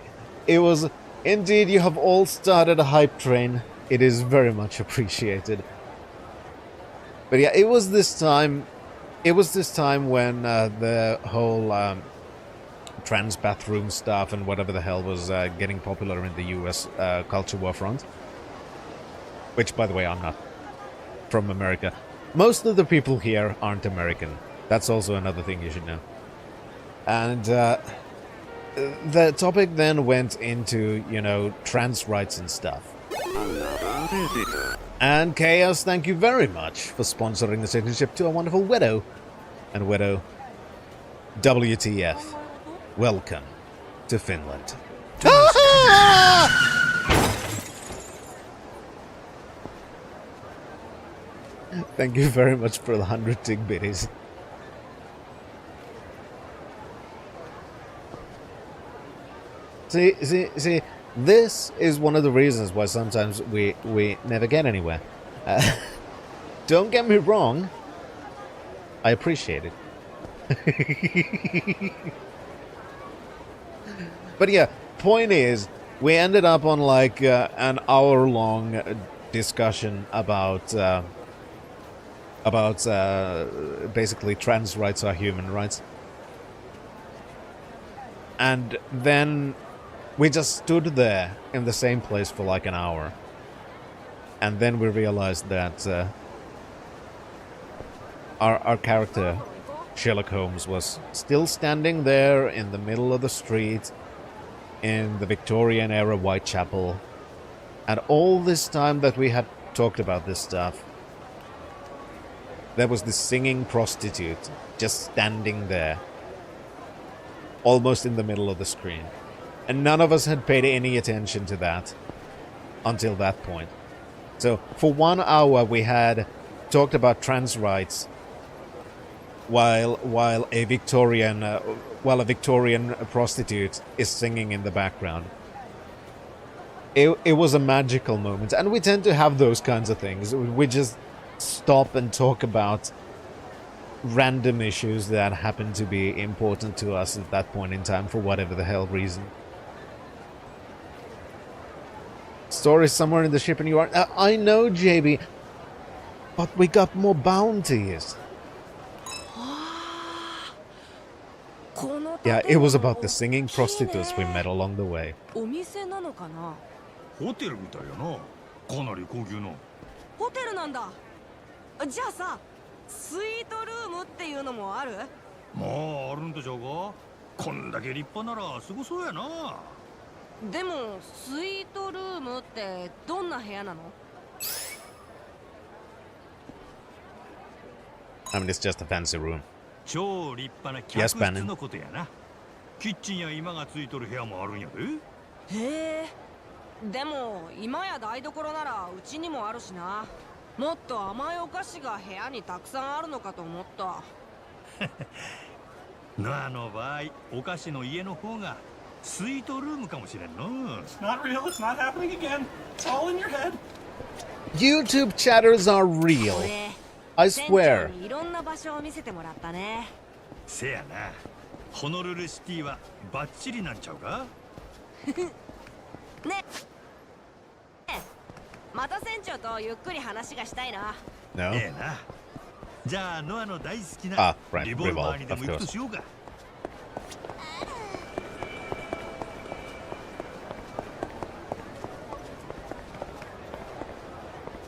it was indeed, you have all started a hype train. It is very much appreciated. But yeah, it was this time when the whole trans bathroom stuff and whatever the hell was getting popular in the US culture war front. Which, by the way, I'm not from America. Most of the people here aren't American. That's also another thing you should know. And the topic then went into, you know, trans rights and stuff. And Chaos, thank you very much for sponsoring the citizenship to a wonderful widow. And widow, WTF, welcome to Finland. Thank you very much for the 100 tick biddies. See, this is one of the reasons why sometimes we never get anywhere. Don't get me wrong, I appreciate it. But yeah, point is, we ended up on like an hour-long discussion about basically trans rights are human rights. And then we just stood there in the same place for like an hour. And then we realized that our character, Sherlock Holmes, was still standing there in the middle of the street in the Victorian-era Whitechapel. And all this time that we had talked about this stuff, there was this singing prostitute just standing there, almost in the middle of the screen. And none of us had paid any attention to that until that point. So for 1 hour we had talked about trans rights while a Victorian prostitute is singing in the background. It was a magical moment, and we tend to have those kinds of things. We just stop and talk about random issues that happen to be important to us at that point in time for whatever the hell reason. Stories somewhere in the ship and you are... I know, JB, but we got more bounties. Yeah, it was about the singing prostitutes we met along the way. ホテルみたいやな。かなり高級の。ホテルなんだ。じゃあさ、スイートルームっていうのもある？まああるんとちゃうか。こんだけ立派ならすごそうやな。でもスイートルームってどんな部屋なの？ I mean, it's just a fancy room. 超立派な客室のことやな。キッチンや今がついとる部屋もあるんやで。へえ。でも今や台所ならうちにもあるしな。もっと甘いお菓子が部屋にたくさんあるのかと思った。ノアの場合、お菓子の家の方がスイートルームかもしれんの。It's not real, it's not happening again. It's all in your head. YouTube chatters are real. I swear. いろんな場所を見せてもらったね。せやな。ホノルルシティはバッチリなんちゃうか？ね。また船長とゆっくり話がしたいな。No. ええな。じゃあノアの大好きなリボルバーにでも行くとしようか。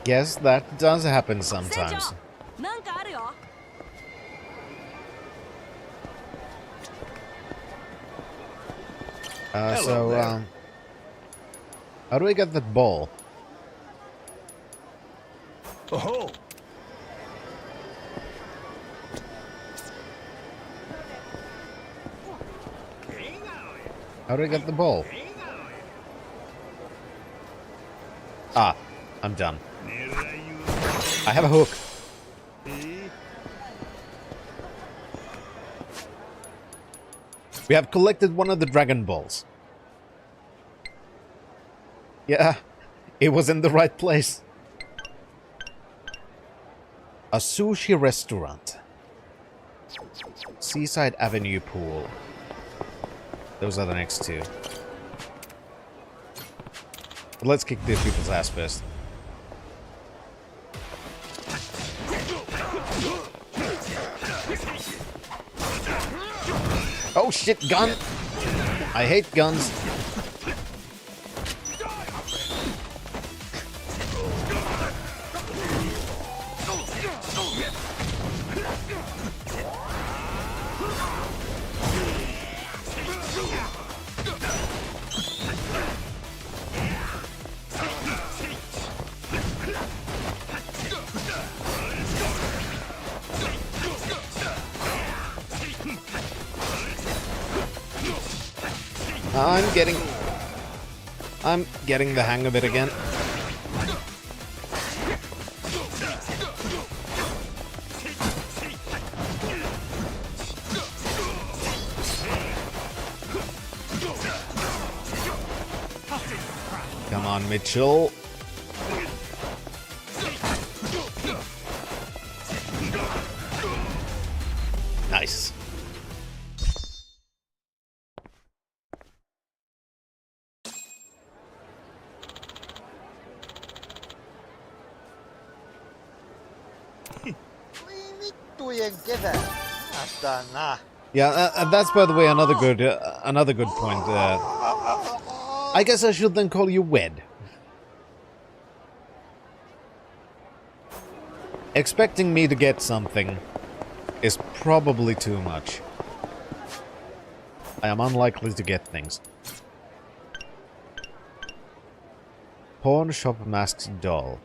Yes, that does happen sometimes. なんかあるよ。How do I get that ball? Oh. How do I get the ball? Ah, I'm done. I have a hook. We have collected one of the Dragon Balls. Yeah, it was in the right place. A sushi restaurant. Seaside Avenue Pool. Those are the next two. But let's kick these people's ass first. Oh shit, gun! I hate guns. I'm getting the hang of it again. Come on, Mitchell. Nice. Yeah, that's by the way another good point. I guess I should then call you Wed. Expecting me to get something is probably too much. I am unlikely to get things. Pawn shop masked doll.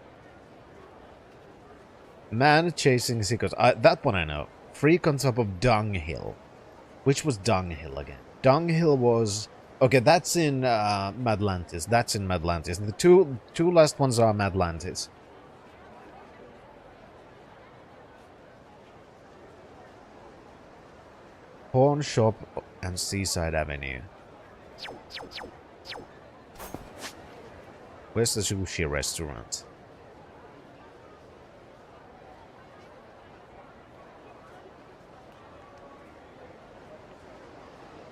Man chasing seekers. That one I know. Freak on top of Dunghill. Which was Dunghill again? Dunghill was... Okay, that's in Madlantis. That's in Madlantis. The two last ones are Madlantis. Pawn shop and Seaside Avenue. Where's the sushi restaurant?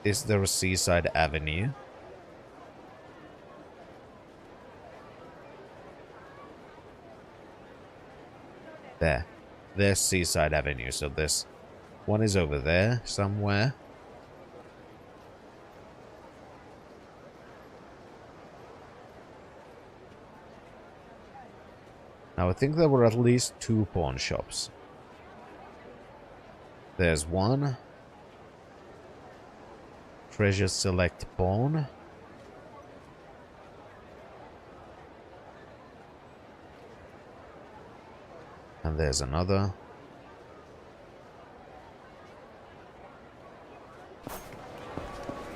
Is there a Seaside Avenue? There. There's Seaside Avenue, so this one is over there somewhere. Now I think there were at least 2 pawn shops. There's one. Treasure Select Pawn. And there's another.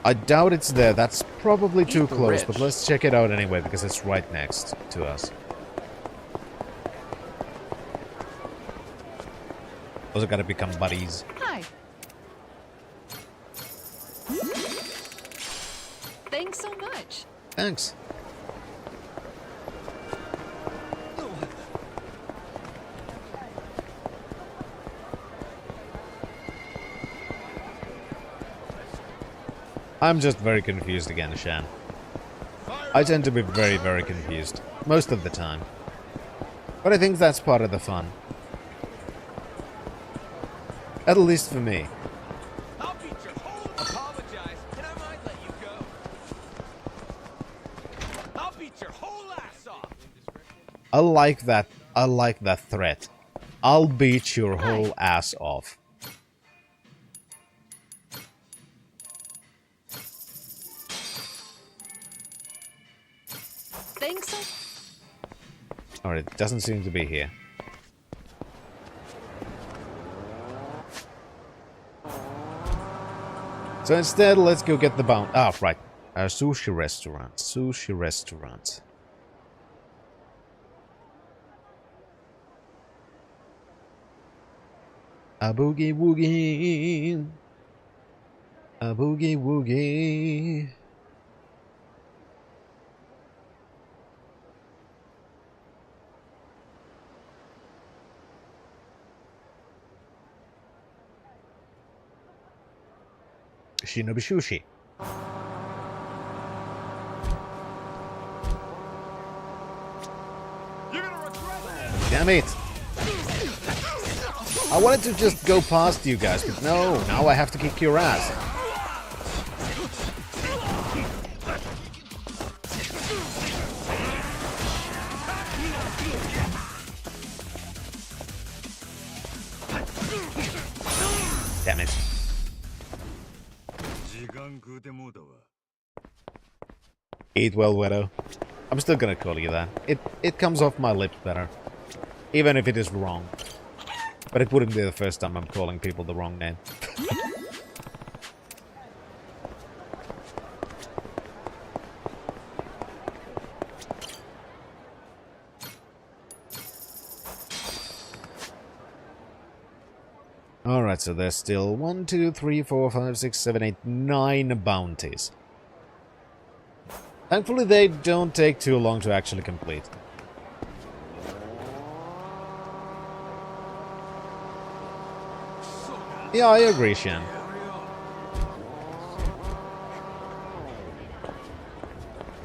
I doubt it's there. That's probably too close, but let's check it out anyway, because it's right next to us. Also gotta become buddies. Hi. Thanks so much. Thanks. I'm just very confused again, Shan. I tend to be very, very confused. Most of the time. But I think that's part of the fun. At least for me. I'll beat your whole apologize, and I might let you go. I'll beat your whole ass off. I like that. I like that threat. I'll beat your whole ass off. Think so? Alright, it doesn't seem to be here. So instead, let's go get the bounty. Ah, right. A sushi restaurant. Sushi restaurant. A boogie woogie. A boogie woogie. Shinobi Sushi. Damn it! I wanted to just go past you guys, but no, now I have to kick your ass. Damn it. Eat well, Widow. I'm still gonna call you that. It comes off my lips better. Even if it is wrong. But it wouldn't be the first time I'm calling people the wrong name. Alright, so there's still 1, 2, 3, 4, 5, 6, 7, 8, 9 bounties. Thankfully they don't take too long to actually complete. Yeah, I agree, Shan.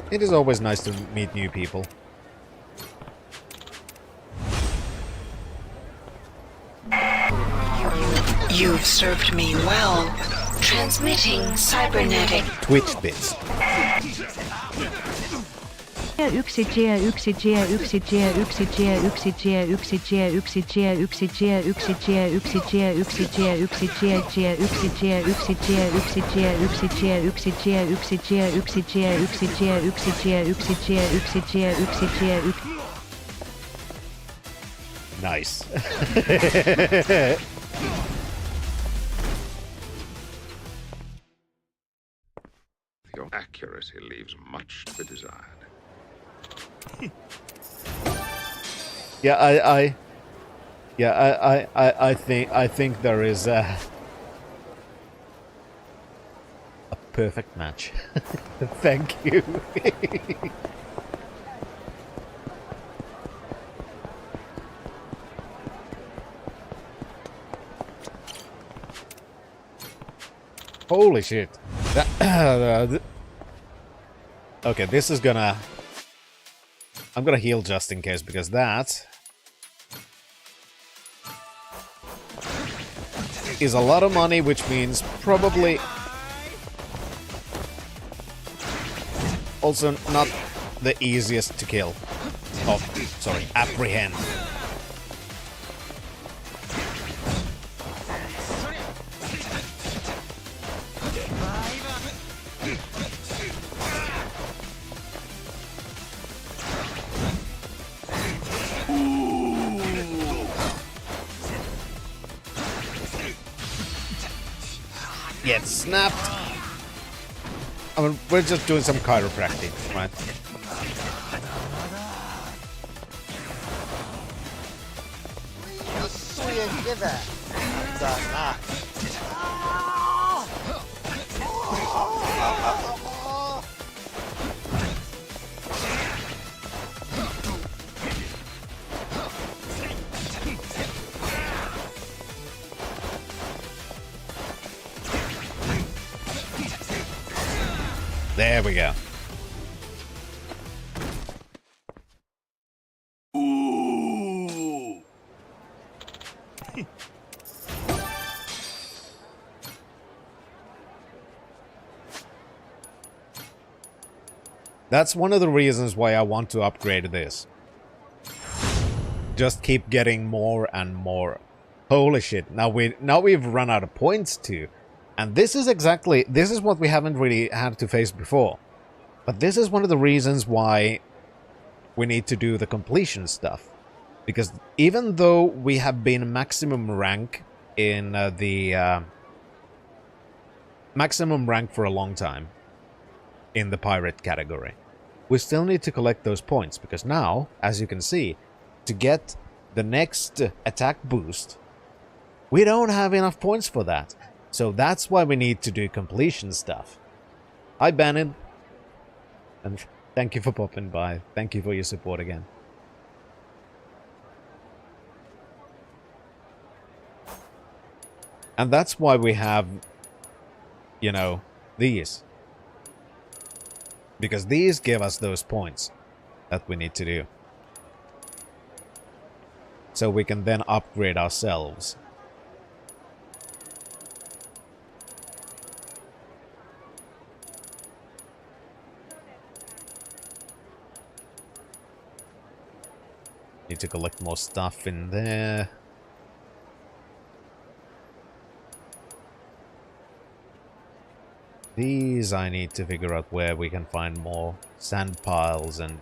It is always nice to meet new people. You've served me well. Transmitting cybernetic. Twitch bits. Nice. Your accuracy leaves much to be desired. Yeah, I think there is a perfect match. Thank you. Holy shit. Okay, this is gonna... I'm gonna heal just in case, because that is a lot of money, which means probably also not the easiest to kill. Oh, sorry, apprehend. Get snapped. I mean, we're just doing some chiropractic, right? There we go. Ooh. That's one of the reasons why I want to upgrade this. Just keep getting more and more. Holy shit, now we've run out of points too. And this is what we haven't really had to face before. But this is one of the reasons why we need to do the completion stuff. Because even though we have been maximum rank in maximum rank for a long time in the pirate category, we still need to collect those points. Because now, as you can see, to get the next attack boost, we don't have enough points for that. So that's why we need to do completion stuff. Hi, Bannon. And thank you for popping by. Thank you for your support again. And that's why we have, you know, these. Because these give us those points that we need to do. So we can then upgrade ourselves. Need to collect more stuff in there. These I need to figure out where we can find more sand piles and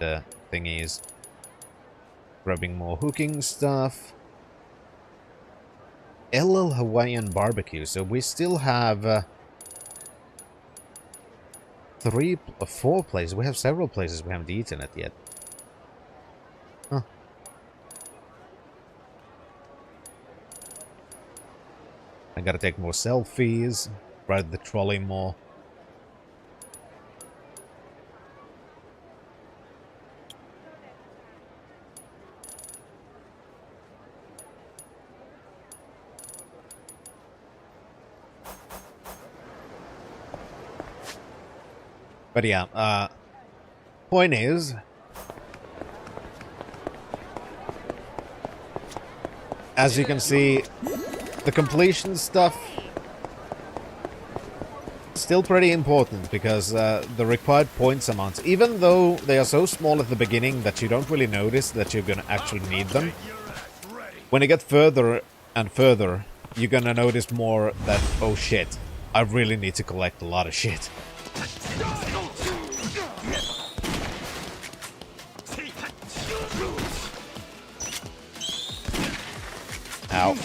thingies. Grabbing more hooking stuff. LL Hawaiian barbecue. So we still have 4 places. We have several places we haven't eaten it yet. Huh. I gotta take more selfies, ride the trolley more. But yeah, point is, as you can see, the completion stuff still pretty important because the required points amounts, even though they are so small at the beginning that you don't really notice that you're gonna actually need them, when you get further and further, you're gonna notice more that, oh shit, I really need to collect a lot of shit. Ow.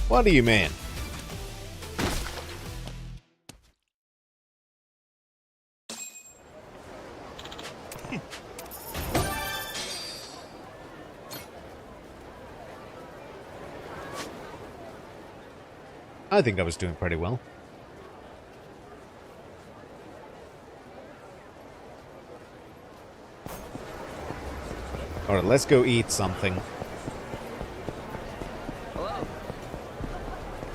What do you mean? I think I was doing pretty well. Alright, let's go eat something.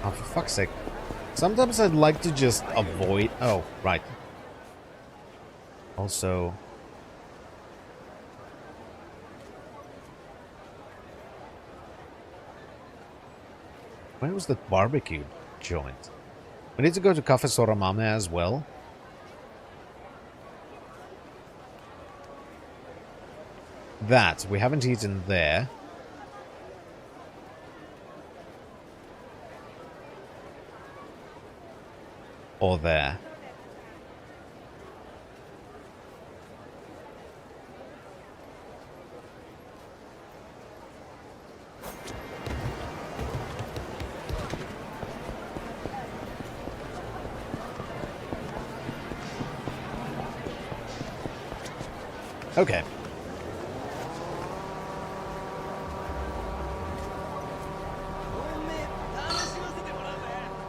Oh, for fuck's sake. Sometimes I'd like to just avoid... Oh, right. Also... Where was the barbecue joint? We need to go to Cafe Soramame as well. That, we haven't eaten there. Or there. Okay.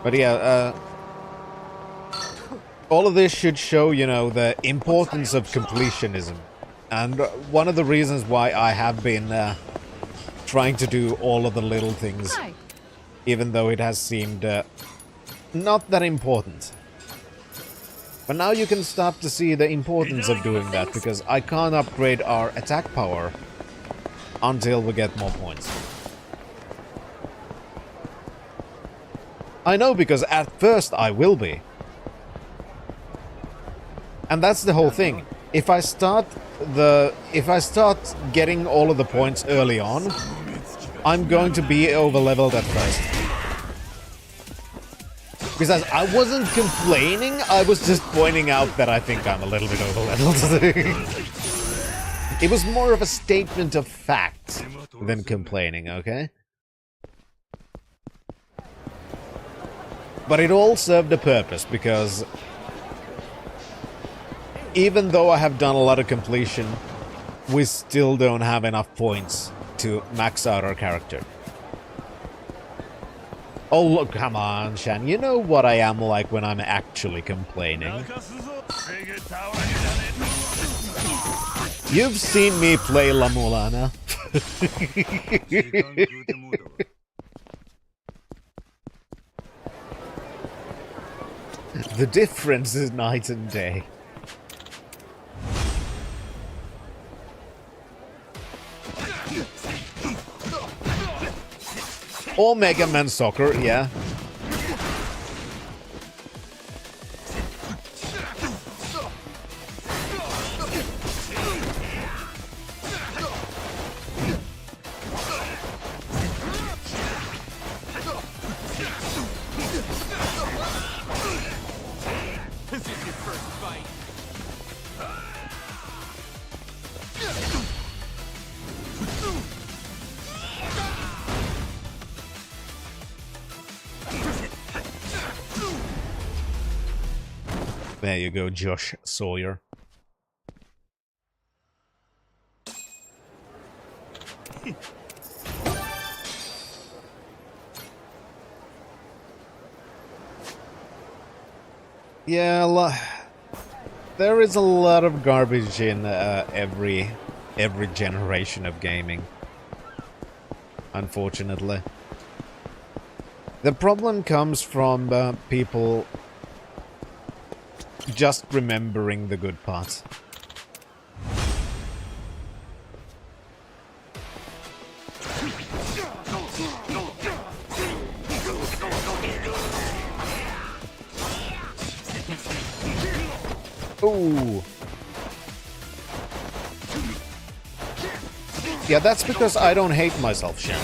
But yeah, all of this should show, you know, the importance of completionism. And one of the reasons why I have been trying to do all of the little things, even though it has seemed not that important. But now you can start to see the importance of doing that, because I can't upgrade our attack power until we get more points. I know, because at first I will be. And that's the whole thing. If I start getting all of the points early on, I'm going to be over-leveled at first. Because I wasn't complaining, I was just pointing out that I think I'm a little bit over-leveled. It was more of a statement of fact than complaining, okay? But it all served a purpose, because even though I have done a lot of completion, we still don't have enough points to max out our character. Oh, look, come on, Shan. You know what I am like when I'm actually complaining. You've seen me play La Mulana. The difference is night and day. Or Mega Man Soccer, yeah. This is your first fight. There you go, Josh Sawyer. Yeah, there is a lot of garbage in every generation of gaming. Unfortunately. The problem comes from people just remembering the good parts. Ooh. Yeah, that's because I don't hate myself, Shen.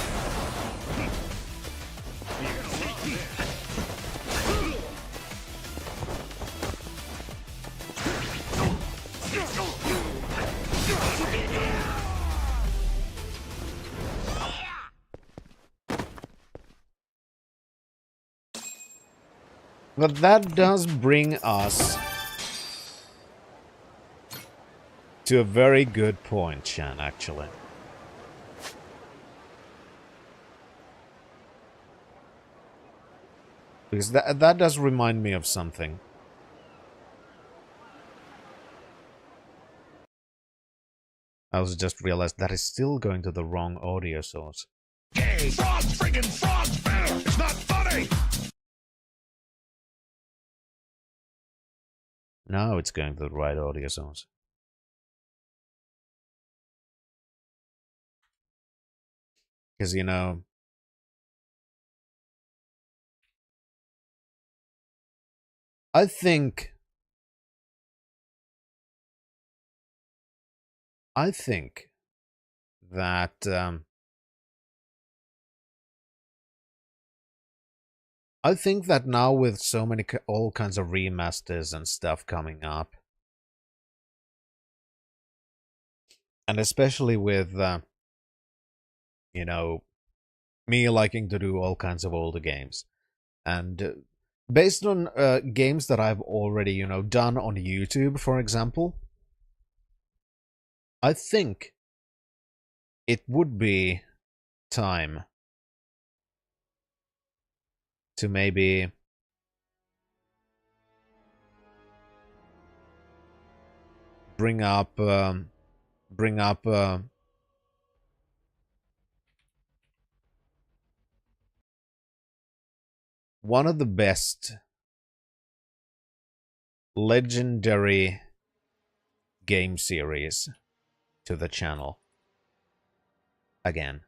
But that does bring us to a very good point, Shan, actually. Because that does remind me of something. I was just realized that is still going to the wrong audio source. Hey, frost friggin' frost bear! It's not funny! Now it's going to the right audio source. Because, you know, I think that I think that now with so many all kinds of remasters and stuff coming up, and especially with you know, me liking to do all kinds of older games, and based on games that I've already, you know, done on YouTube, for example, I think it would be time to maybe bring up one of the best legendary game series to the channel again.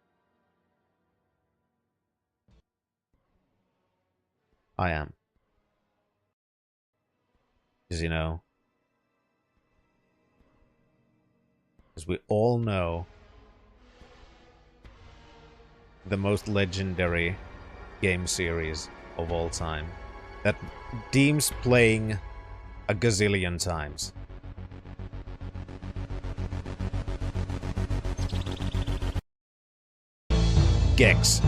I am. Because, you know, as we all know, the most legendary game series of all time that deems playing a gazillion times. Gex.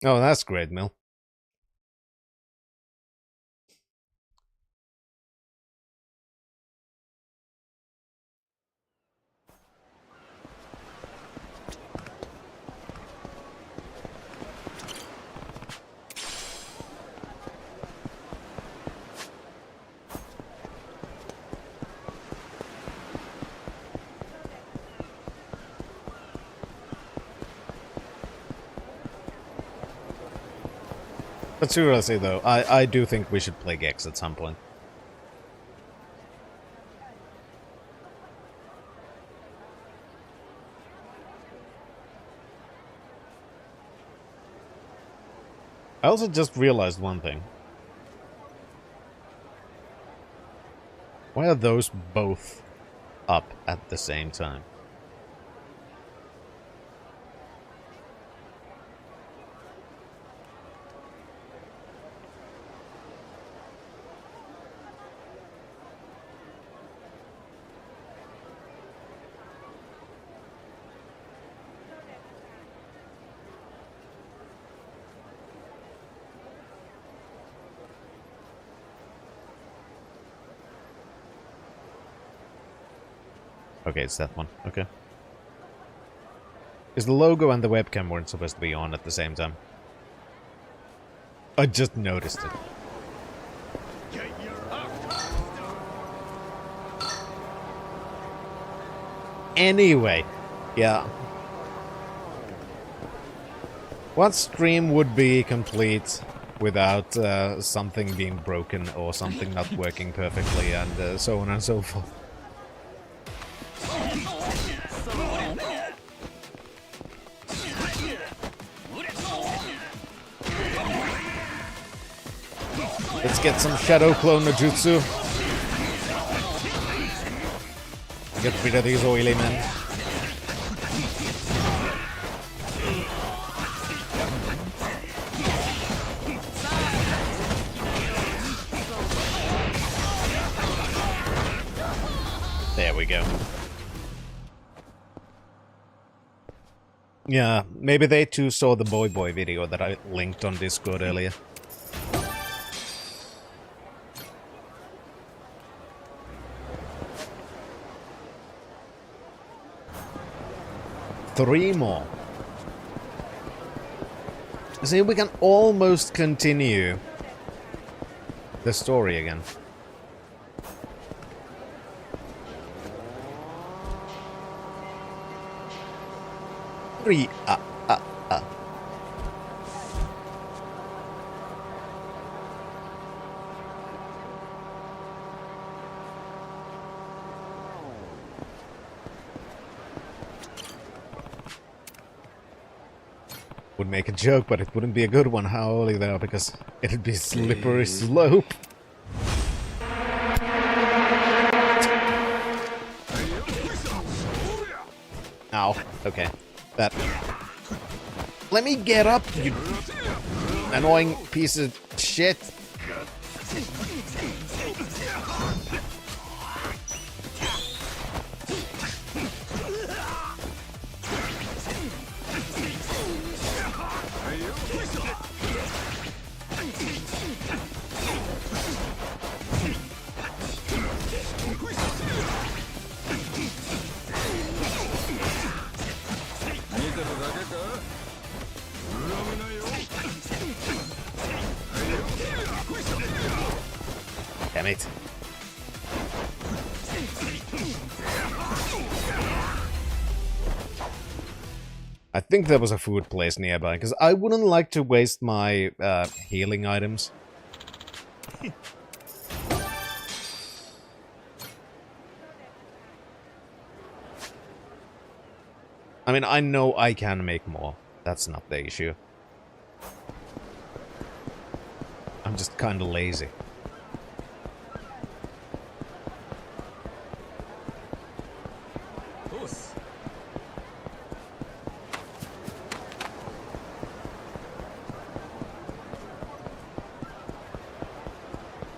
Oh, that's great, Mill. But seriously though, I do think we should play Gex at some point. I also just realized one thing. Why are those both up at the same time? Okay, it's that one. Okay. Is the logo and the webcam weren't supposed to be on at the same time? I just noticed it. Anyway, yeah. What stream would be complete without something being broken or something not working perfectly and so on and so forth? Let's get some Shadow Clone no Jutsu. Get rid of these oily men. There we go. Yeah, maybe they too saw the Boy Boy video that I linked on Discord earlier. Three more. See, we can almost continue the story again. Three. Would make a joke, but it wouldn't be a good one. How early there, because it'd be slippery slope. Ow. Okay. That. Let me get up, you annoying piece of shit. Damn it. I think there was a food place nearby, because I wouldn't like to waste my healing items. I mean, I know I can make more. That's not the issue. I'm just kinda lazy.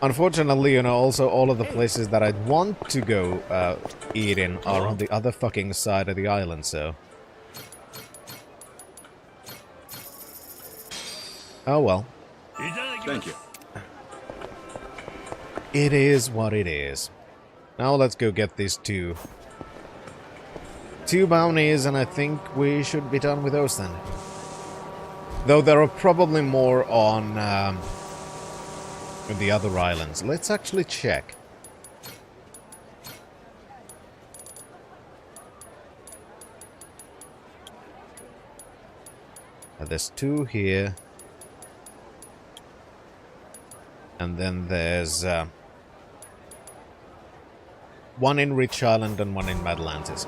Unfortunately, you know, also all of the places that I'd want to go eat in are on the other fucking side of the island, so... Oh well. Thank you. It is what it is. Now let's go get these two bounties, and I think we should be done with those then. Though there are probably more on the other islands. Let's actually check. There's two here. And then there's one in Rich Island and one in Madlantis.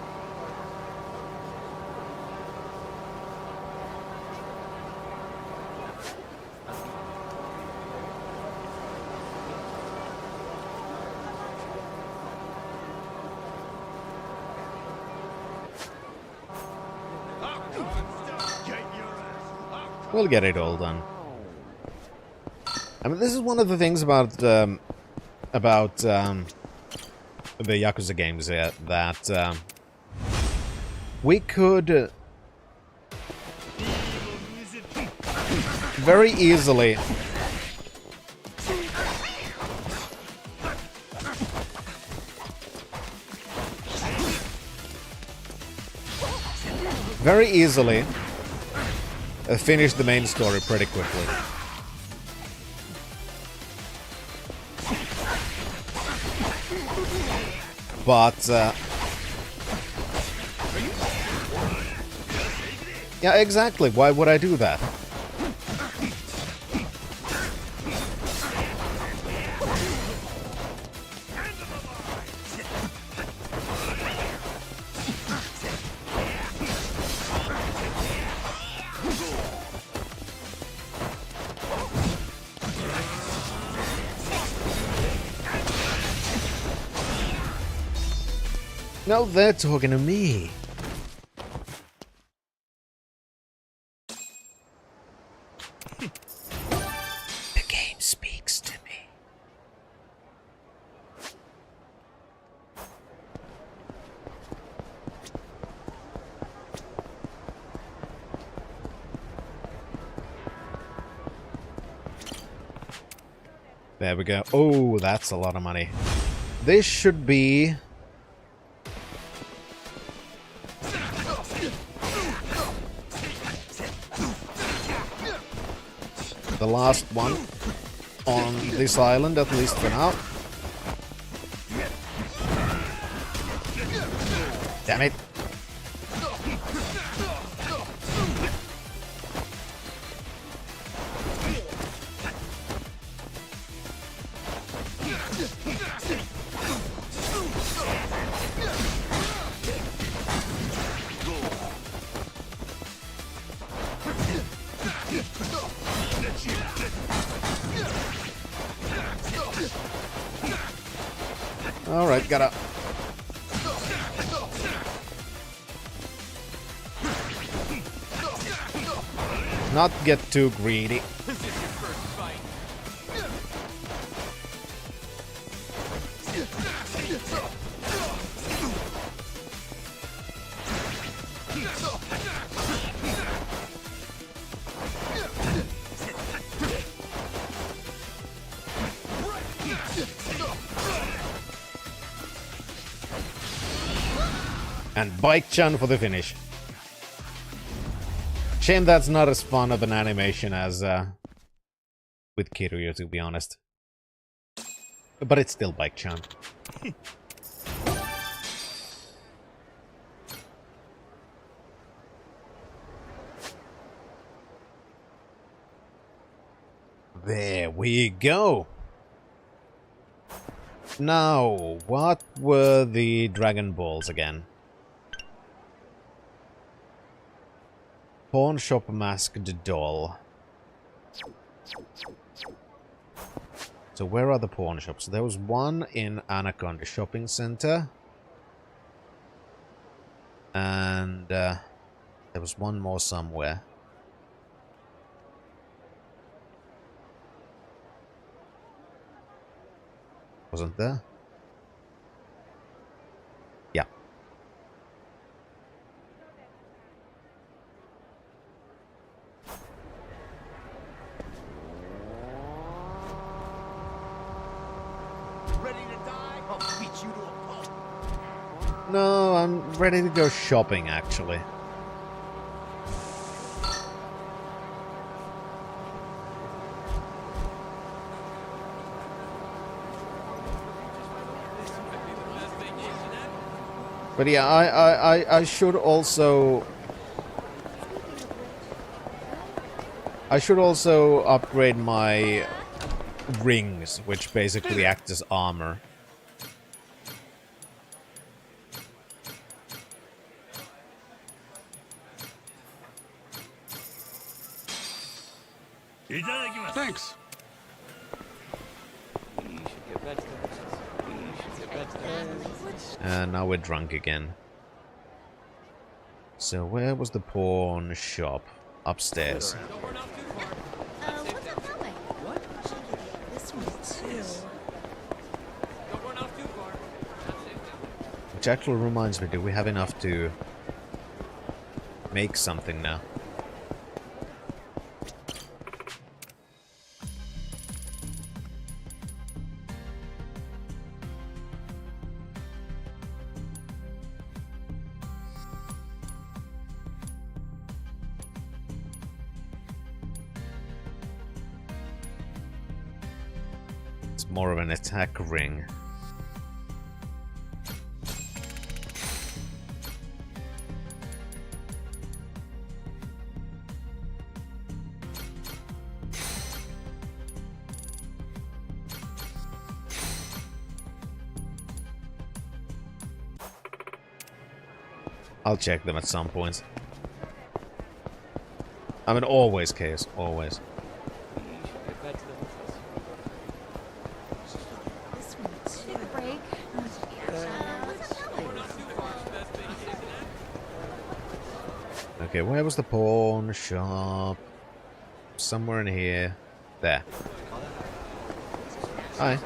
We'll get it all done. I mean, this is one of the things about the Yakuza games here, that we could very easily finish the main story pretty quickly. But, yeah, exactly. Why would I do that? No, they're talking to me. The game speaks to me. There we go. Oh, that's a lot of money. This should be... the last one on this island, at least for now. Damn it. Alright, gotta... not get too greedy. And Bike-chan for the finish. Shame that's not as fun of an animation as with Kiryu, to be honest. But it's still Bike-chan. There we go. Now, what were the Dragon Balls again? Pawn shop masked doll. So where are the pawn shops? There was one in Anaconda Shopping Center. And there was one more somewhere. Wasn't there? Yeah. Ready to die? I'll beat you to a pulp. No, I'm ready to go shopping, actually. But yeah, I should also... I should also upgrade my rings, which basically act as armor. Thanks. And now we're drunk again. So where was the pawn shop? Upstairs. What's up that way? What? This one too. Which actually reminds me, do we have enough to make something now? It's more of an attack ring. I'll check them at some point. I mean, always, Case. Always. Okay, where was the pawn shop? Somewhere in here. There. Hi.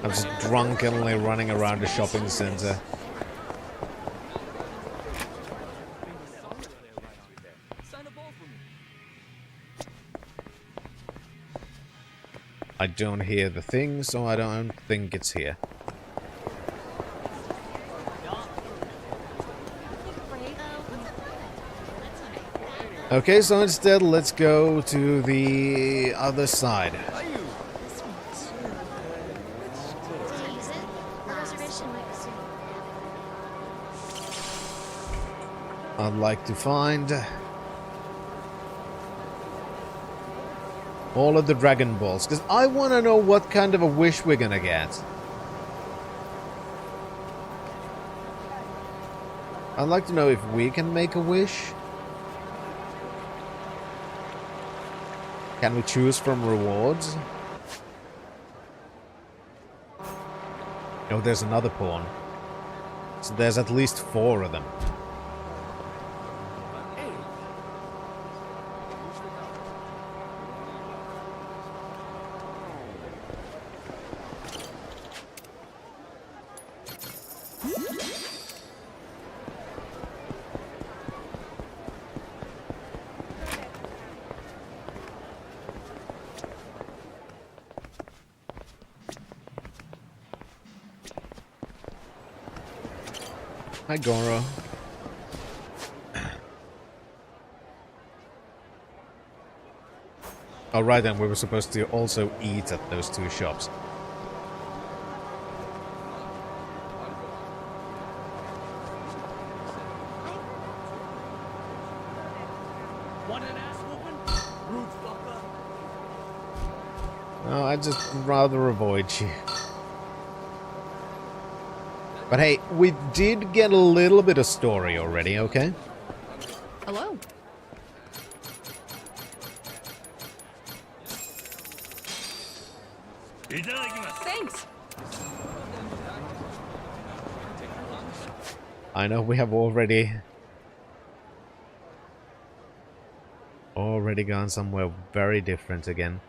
I'm just drunkenly running around the shopping center. I don't hear the thing, so I don't think it's here. Okay, so instead, let's go to the other side. I'd like to find all of the Dragon Balls, because I want to know what kind of a wish we're gonna get. I'd like to know if we can make a wish. Can we choose from rewards? Oh, there's another pawn. So there's at least 4 of them. Hi, Goro. Oh, right then, we were supposed to also eat at those 2 shops. Oh, I'd just rather avoid you. But hey, we did get a little bit of story already, okay? Hello. Thanks. I know we have already gone somewhere very different again.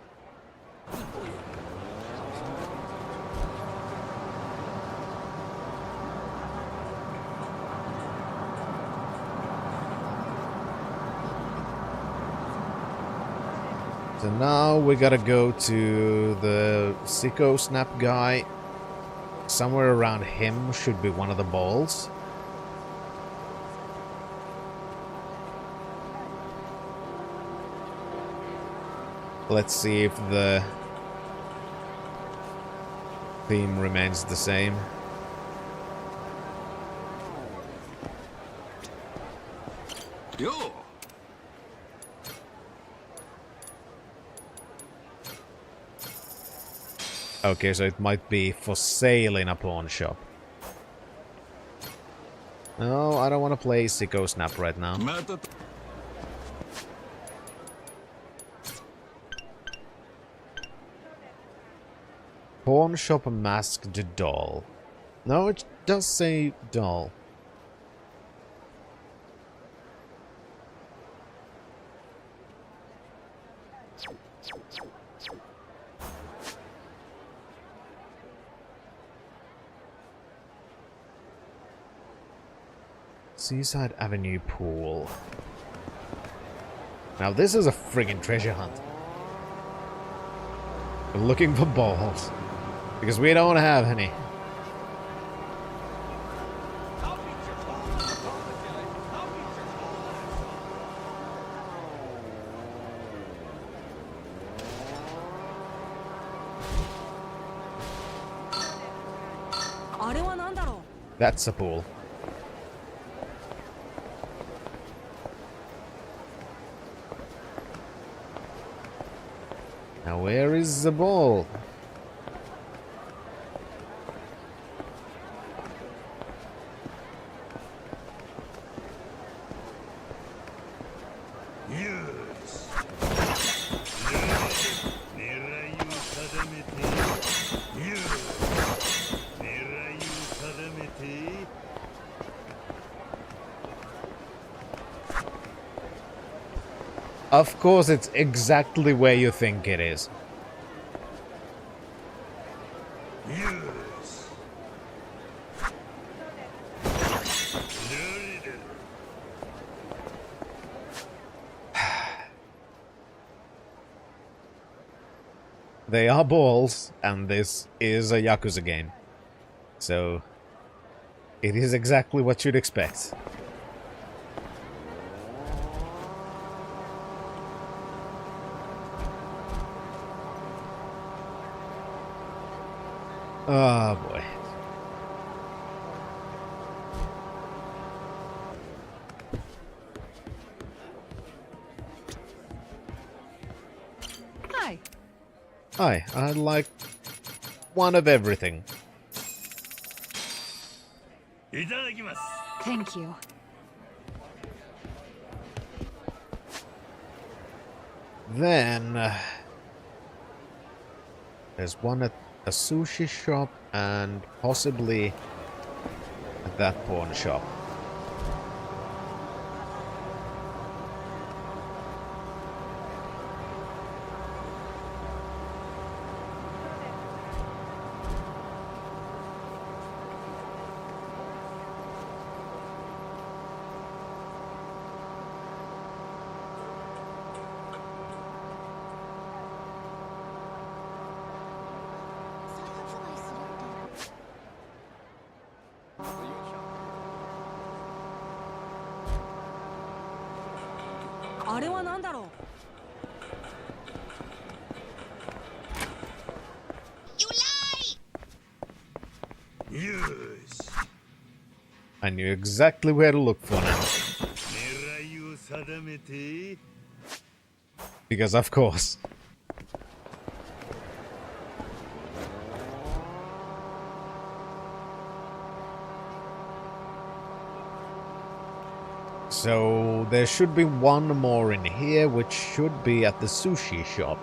So now we gotta go to the Sicko Snap guy. Somewhere around him should be one of the balls. Let's see if the theme remains the same. Yo! Okay, so it might be for sale in a pawn shop. No, I don't want to play Sicko Snap right now. Pawn shop masked doll. No, it does say doll. Seaside Avenue Pool. Now this is a friggin' treasure hunt. We're looking for balls. Because we don't have any. That's a pool. Now where is the ball? Of course, it's exactly where you think it is. Yes. They are balls, and this is a Yakuza game. So, it is exactly what you'd expect. Oh boy. Hi. Hi, I'd like one of everything. Thank you. Then there's one at a sushi shop and possibly at that pawn shop. Yes. I knew exactly where to look for now. Because of course. So there should be one more in here, which should be at the sushi shop.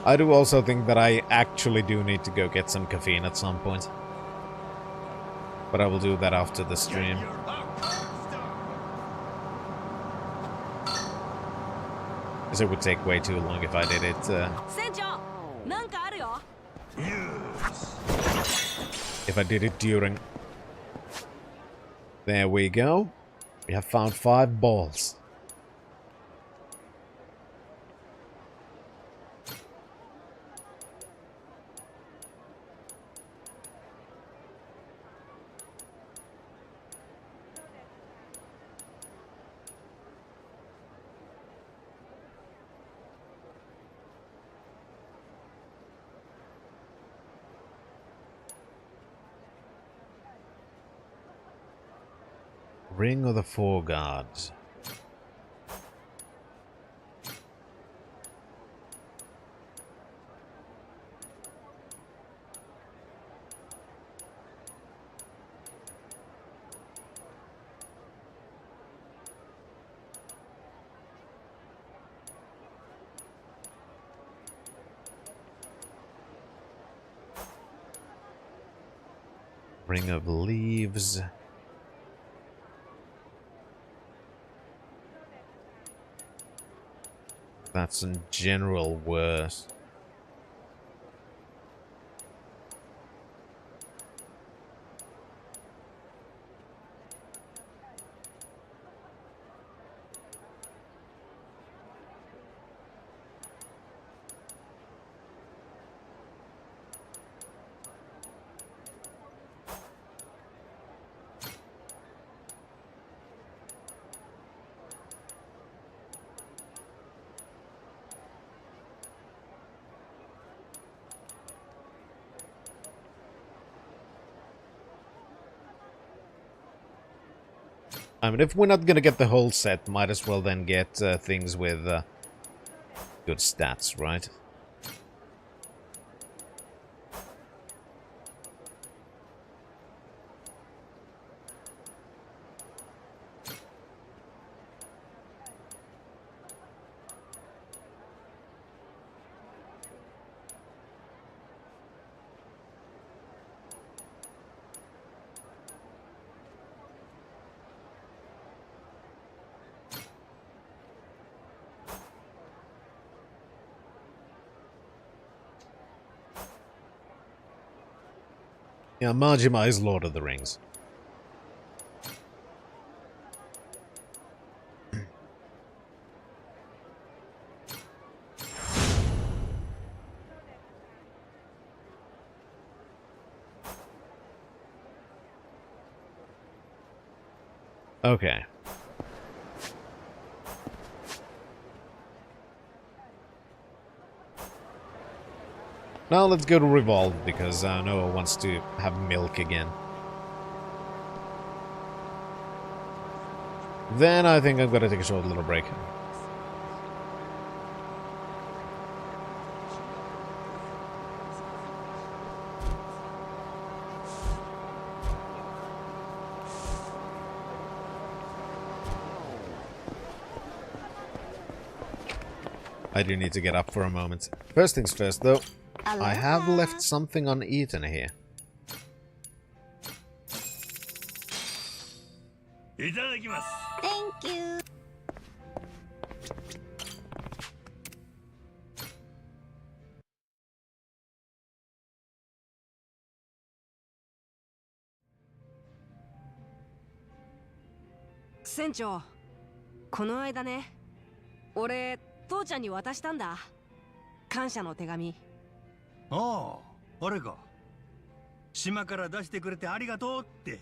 I do also think that I actually do need to go get some caffeine at some point. But I will do that after the stream. Because it would take way too long if I did it. 船長なんかあるよ If I did it during. There we go. We have found 5 balls. Ring of the Four Gods. Ring of Leaves. That's in general worse. I mean, if we're not gonna get the whole set, might as well then get things with good stats, right? Yeah, Majima is Lord of the Rings. Okay. Now let's go to Revolve, because Noah wants to have milk again. Then I think I'm gonna take a short little break. I do need to get up for a moment. First things first, though. I have left something uneaten here. Thank you. Sencho, この間ね、俺父ちゃんに渡したんだ。感謝の手紙。ああ、あれか。島から出してくれてありがとうって。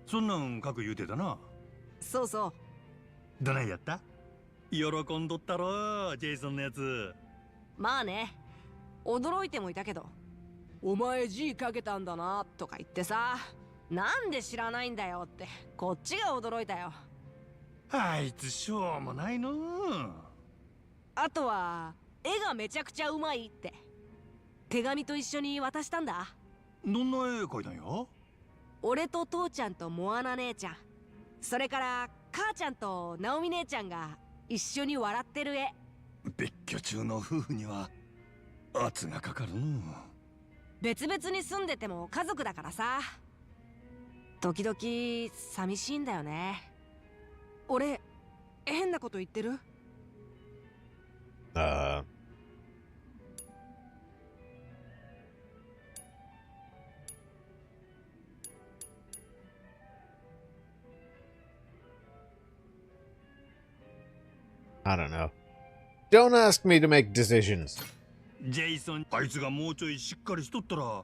そんなん書く言うてたな。そうそう。どないやった？喜んどったろ、ジェイソンのやつ。まあね、驚いてもいたけど、お前字かけたんだなとか言ってさ、なんで知らないんだよってこっちが驚いたよ。あいつしょうもないの。あとは絵がめちゃくちゃうまいって手紙と一緒に渡したんだ。どんな絵描いたんよ？俺と父ちゃんとモアナ姉ちゃん、それから母ちゃんとナオミ姉ちゃんが一緒に笑ってる絵。別居中の夫婦には圧がかかるの。別々に住んでても家族だからさ、時々寂しいんだよね。俺変なこと言ってる？ I don't know. Don't ask me to make decisions. ジェイソン、あいつがもうちょいしっかりしとったら、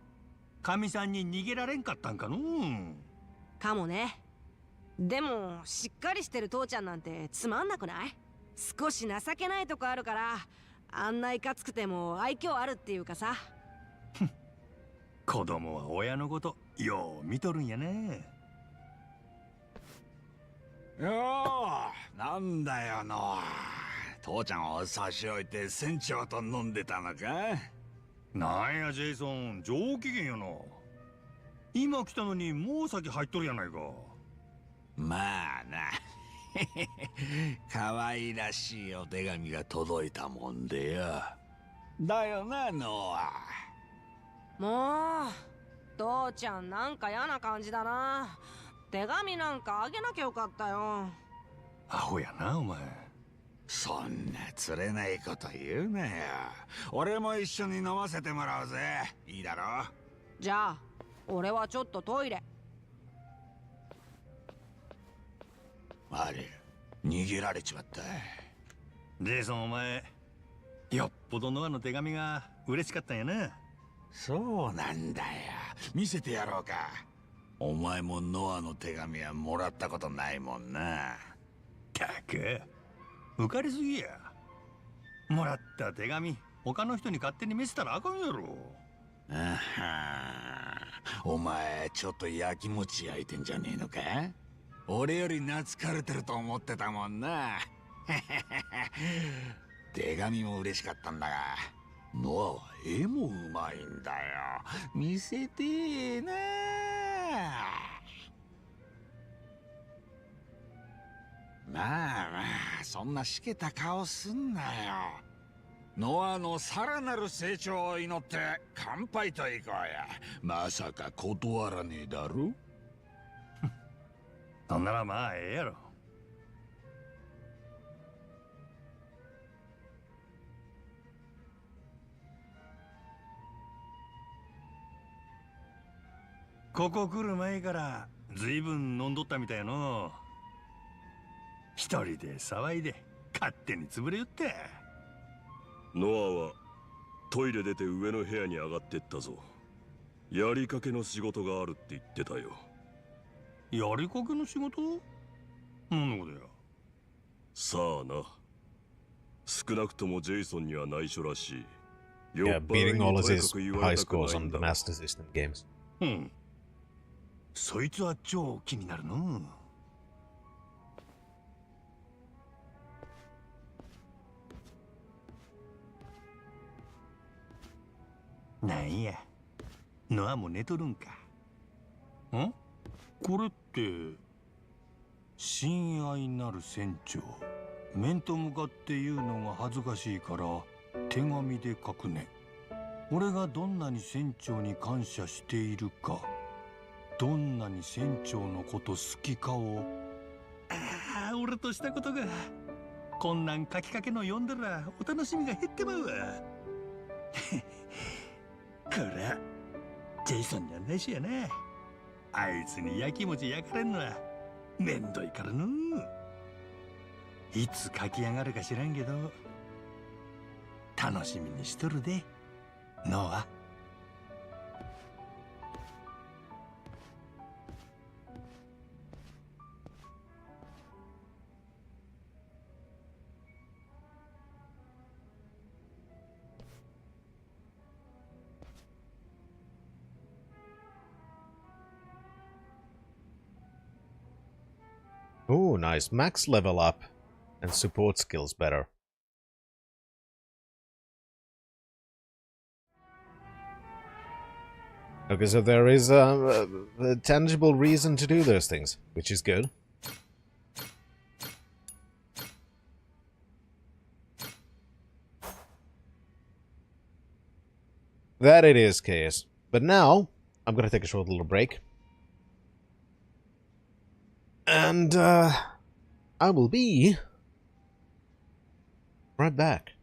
神さんに逃げられんかったんかのかもね。でもしっかりしてる父ちゃんなんてつまんなくない？少し情けないとこあるから、あんないかつくても愛嬌あるっていうかさ。子供は親のことよう見とるんやね。よう、なんだよの。父ちゃんを差し置いて船長と飲んでたのか？なんやジェイソン、上機嫌やな。今来たのにもう先入っとるやないか。まあな。可愛らしいお手紙が届いたもんでよ。だよな、ノア。もう父ちゃんなんか嫌な感じだな。手紙なんかあげなきゃよかったよ。アホやなお前。そんな釣れないこと言うなよ。俺も一緒に飲ませてもらうぜ。いいだろ？じゃあ俺はちょっとトイレ。あれ、逃げられちまった。ジェイソンお前、よっぽどノアの手紙が嬉しかったんやな。そうなんだよ。見せてやろうか。お前もノアの手紙はもらったことないもんな。たく、浮かれすぎや。もらった手紙、他の人に勝手に見せたらあかんやろ。あはお前、ちょっとやきもち焼いてんじゃねえのか？俺より懐かれてると思ってたもんな。手紙も嬉しかったんだが、ノアは絵もうまいんだよ。見せてえな。まあまあ、そんなしけた顔すんなよ。ノアのさらなる成長を祈って乾杯といこうや。まさか断らねえだろ？そんならまあええやろ。ここ来る前からずいぶん飲んどったみたいやの。一人で騒いで勝手に潰れよって。ノアはトイレ出て上の部屋に上がってったぞ。やりかけの仕事があるって言ってたよ。やりかけの仕事？何のことや？さあな。少なくともジェイソンには内緒らしい。Yeah, beating all of his high scores on the Master System games. うん。そいつは超気になるの。なんや、ノアも寝とるんか。ん？これって親愛なる船長、面と向かって言うのが恥ずかしいから手紙で書くね。俺がどんなに船長に感謝しているか、どんなに船長のこと好きかを。ああ、俺としたことが。こんなん書きかけの読んだらお楽しみが減ってまうわ。こら、ジェイソンには内緒やな。あいつにやきもち焼かれんのはめんどいからの。いつ書き上がるか知らんけど、楽しみにしとるで、ノア。Oh, nice. Max level up and support skills better. Okay, so there is a tangible reason to do those things, which is good. That it is, Chaos. But now, I'm gonna take a short little break. And, I will be right back.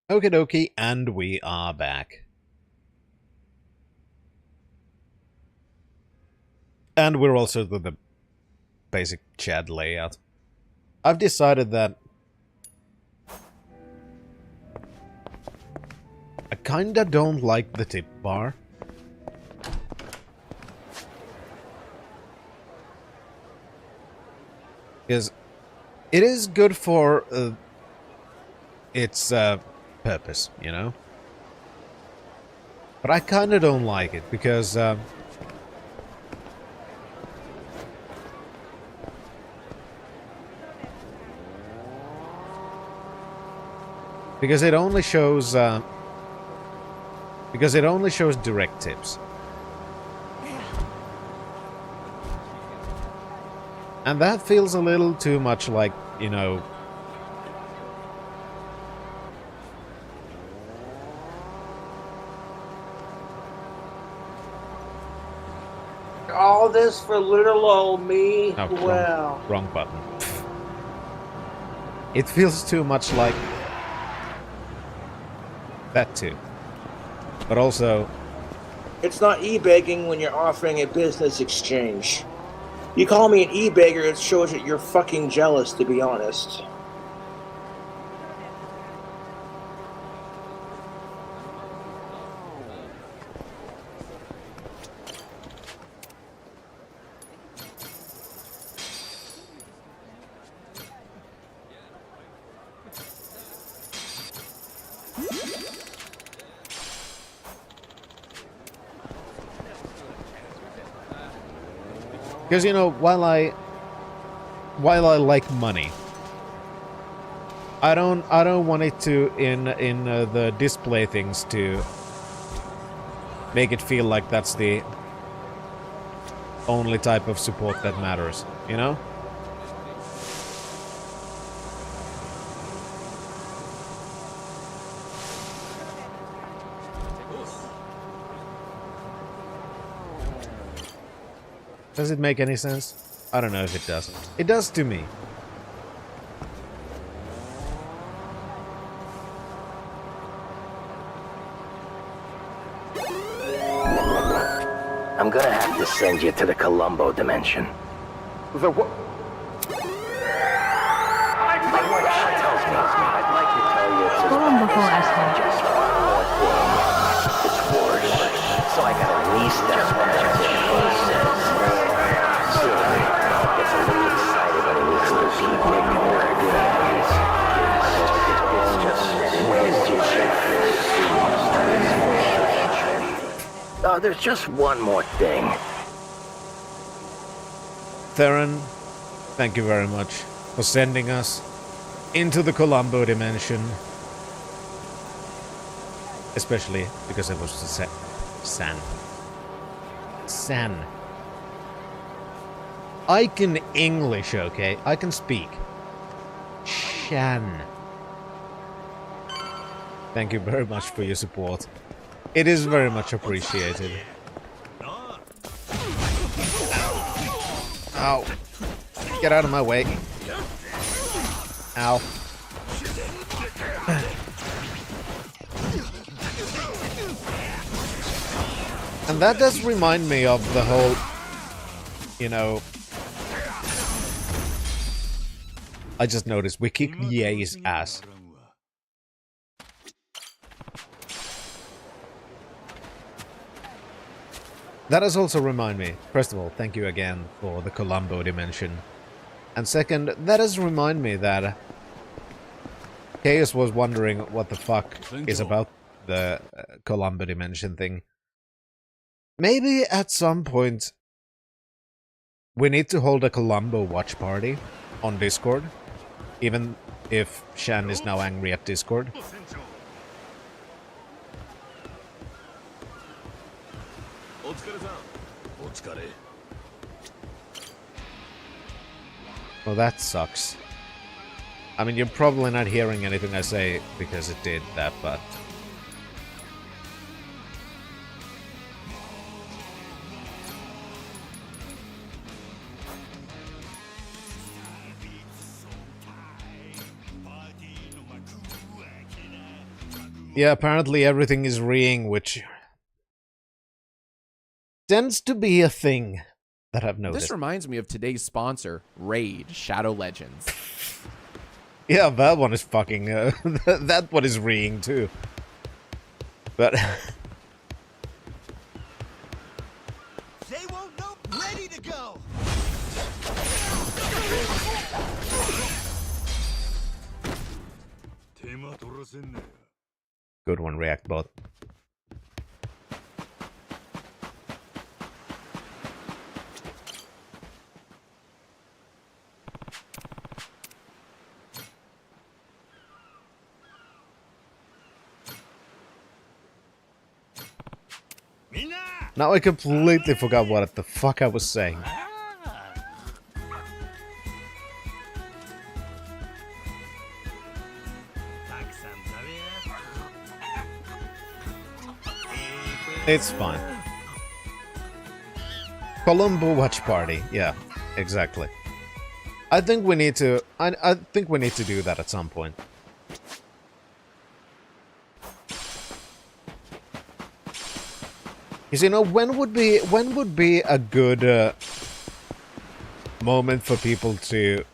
Okie dokie, and we are back. And we're also to the basic chat layout. I've decided that I kinda don't like the tip bar. Because it is good for its purpose, you know? But I kinda don't like it, because it only shows direct tips. And that feels a little too much like, you know, All this for little old me? oh, Well. wrong button. It feels too much like that too. But also, It's not e-begging when you're offering a business exchange. You call me an e-beggar, it shows that you're fucking jealous, to be honest. because you know, while I like money, I don't want it to in the display things to make it feel like that's the only type of support that matters, you know? Does it make any sense? I don't know if it does. It does to me. I'm gonna have to send you to the Columbo dimension. The what? My wife, she tells me I'd like to tell you it's just one more thing. It's worse. So I gotta restart that. Gets a little excited when he meets new people. It's just where's your Oh, there's just one more thing. Theron, thank you very much for sending us into the Columbo dimension. Especially because it was San. I can English, okay? I can speak. Shan. Thank you very much for your support. It is very much appreciated. Ow. Get out of my way. Ow. And that does remind me of the whole, you know... I just noticed we kicked EA's ass. That does also remind me, first of all, thank you again for the Columbo dimension. And second, that does remind me that Chaos was wondering what the fuck is about the Columbo dimension thing. Maybe at some point we need to hold a Columbo watch party on Discord, even if Shan is now angry at Discord. Well, that sucks. I mean, you're probably not hearing anything I say because it did that, but... Yeah, apparently everything is reeing, which tends to be a thing that I've noticed. This reminds me of today's sponsor, Raid Shadow Legends. Yeah, that one is fucking... that one is reeing too. But... They won't know. Ready to go. Good one, React Bot. Now I completely forgot what the fuck I was saying. It's fine. Columbo watch party. Yeah, exactly. I think we need to. I think we need to do that at some point. Because, you know, when would be a good moment for people to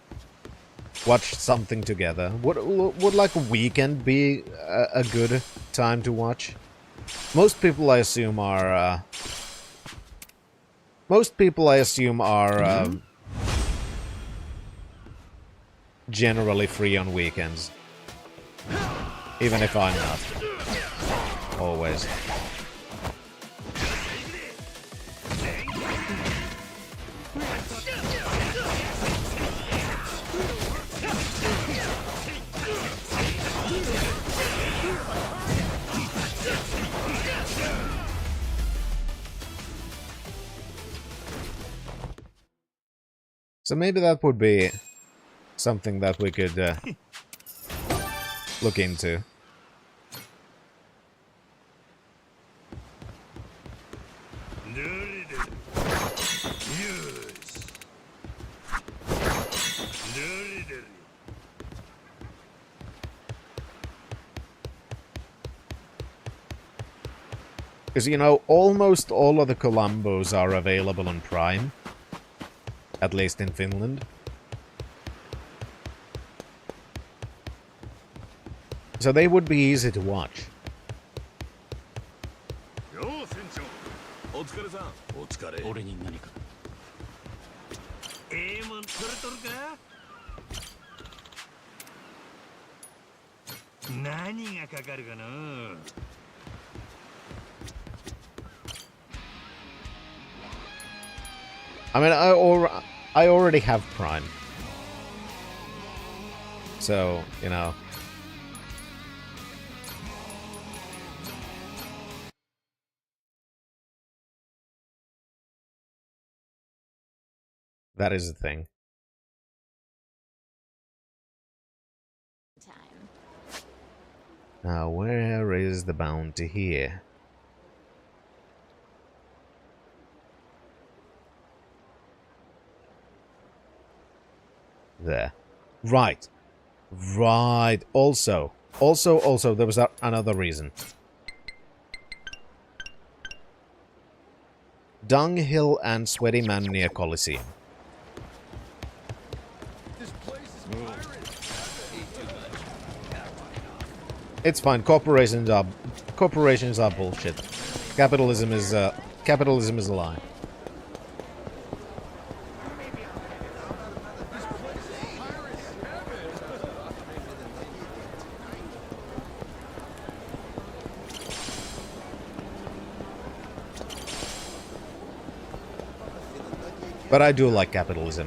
watch something together? Would like a weekend be a good time to watch? Most people, I assume, are generally free on weekends, even if I'm not always. So maybe that would be something that we could look into. Because, you know, almost all of the Columbos are available on Prime. At least in Finland. So they would be easy to watch. I mean, I already have Prime. So, you know. That is the thing. Now, where is the bounty here? there. Right. Right. Also, there was another reason. Dunghill and Sweaty Man near Coliseum. It's fine. Corporations are bullshit. Capitalism is a lie. But I do like capitalism.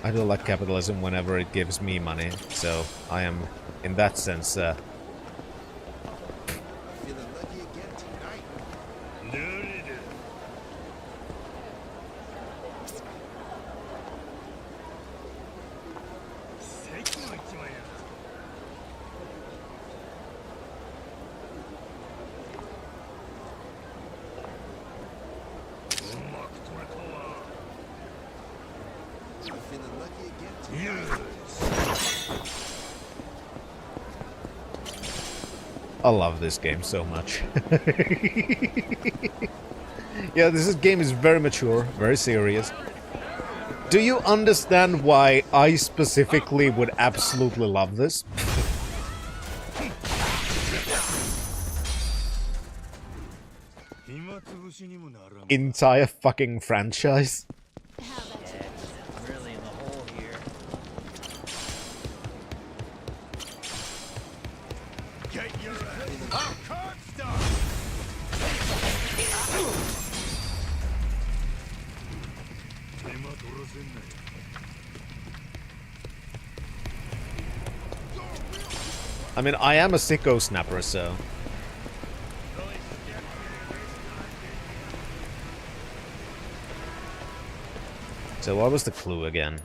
I do like capitalism whenever it gives me money, so I am, in that sense, I love this game so much. Yeah, this game is very mature, very serious. Do you understand why I specifically would absolutely love this? Entire fucking franchise? Really in the hole here. Get your I mean, I am a sicko snapper, so... So what was the clue again?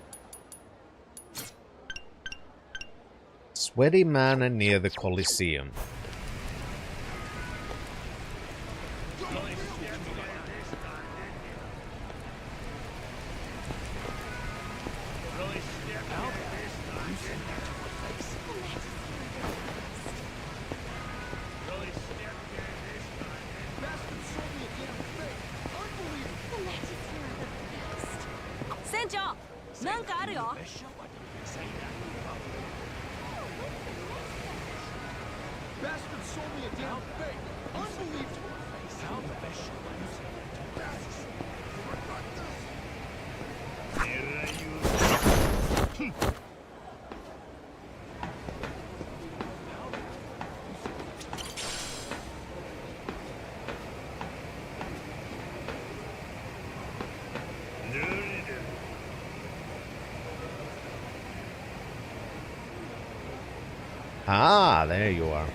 Sweaty Man near the Coliseum. Ah, there you are.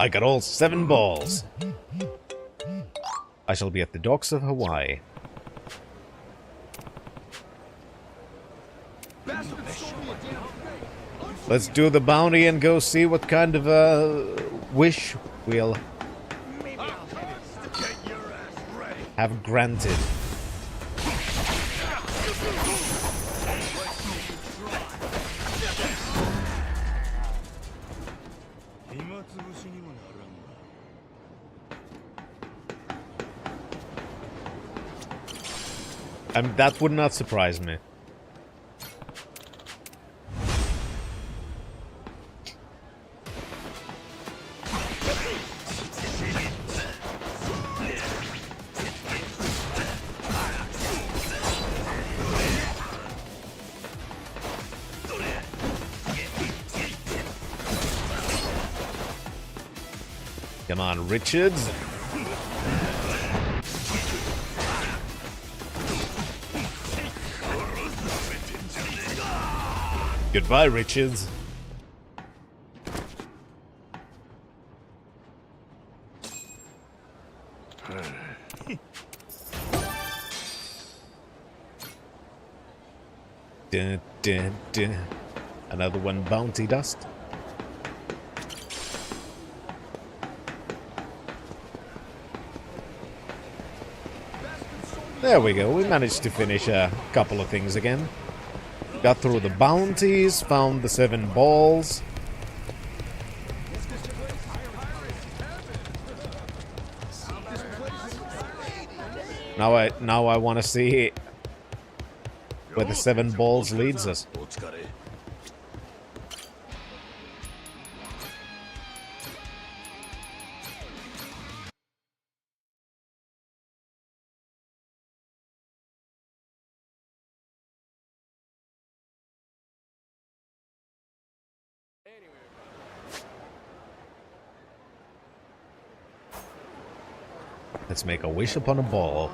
I got all 7 balls. I shall be at the docks of Hawaii. Let's do the bounty and go see what kind of a wish we'll have granted. That would not surprise me. Come on, Richards. Goodbye, Richards. Dun, dun, dun. Another one bounty dust. There we go, we managed to finish a couple of things again. Got through the bounties, found the 7 balls. Now I want to see where the 7 balls leads us. Let's make a wish upon a ball.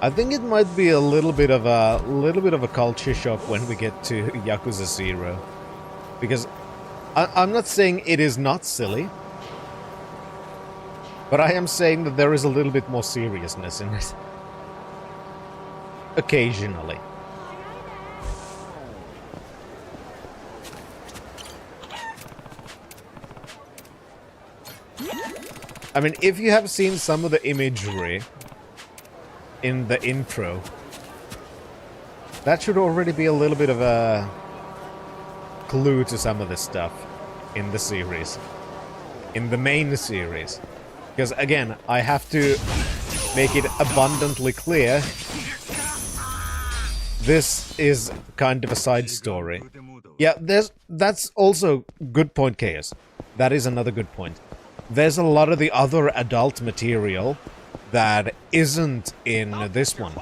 I think it might be a little bit of a culture shock when we get to Yakuza 0. Because I'm not saying it is not silly, but I am saying that there is a little bit more seriousness in it. Occasionally. I mean, if you have seen some of the imagery in the intro, that should already be a little bit of a clue to some of the stuff in the series. In the main series. Because again, I have to make it abundantly clear, this is kind of a side story. Yeah, that's also good point, Chaos. That is another good point. There's a lot of the other adult material that isn't in this one.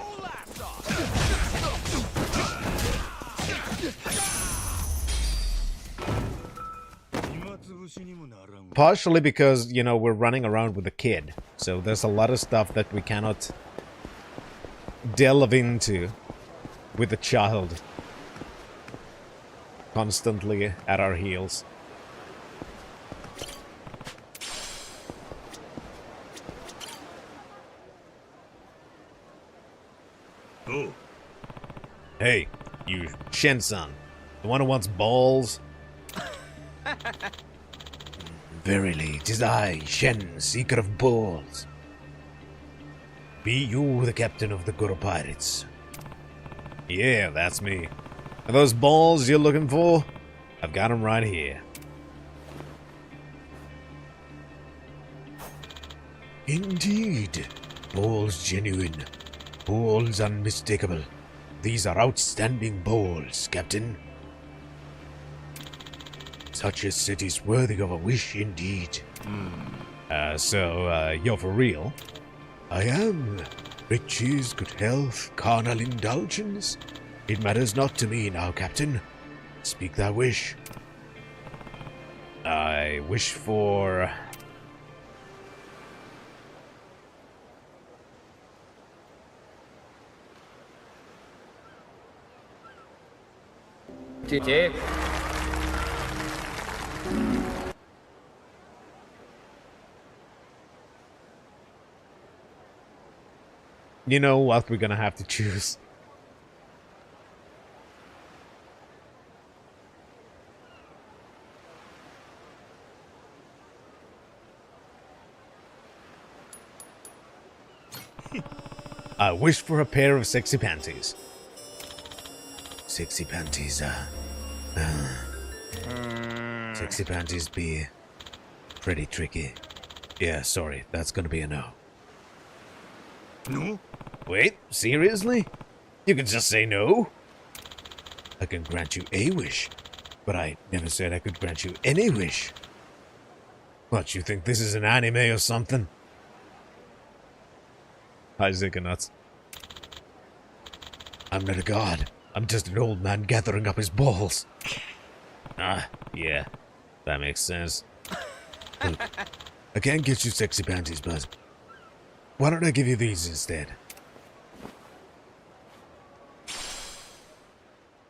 Partially because, you know, we're running around with a kid. So there's a lot of stuff that we cannot delve into with a child constantly at our heels. Oh. Hey, you Shen-san. The one who wants balls? Verily, 'tis I, Shen, seeker of balls. Be you the captain of the Guru Pirates? Yeah, that's me. Are those balls you're looking for? I've got them right here. Indeed. Balls genuine. Balls unmistakable. These are outstanding balls, Captain. Such a city's worthy of a wish indeed. So, you're for real? I am. Riches, good health, carnal indulgence. It matters not to me now, Captain. Speak thy wish. I wish for... You know what we're gonna have to choose. I wish for a pair of sexy panties. Sexy panties, sexy panties be pretty tricky. Yeah, sorry, that's gonna be a no. No? Wait, seriously? You can just say no? I can grant you a wish, but I never said I could grant you any wish. What, you think this is an anime or something? Hi, Ziggunuts. I'm not a god. I'm just an old man gathering up his balls. Ah, yeah. That makes sense. Look, I can't get you sexy panties, but why don't I give you these instead?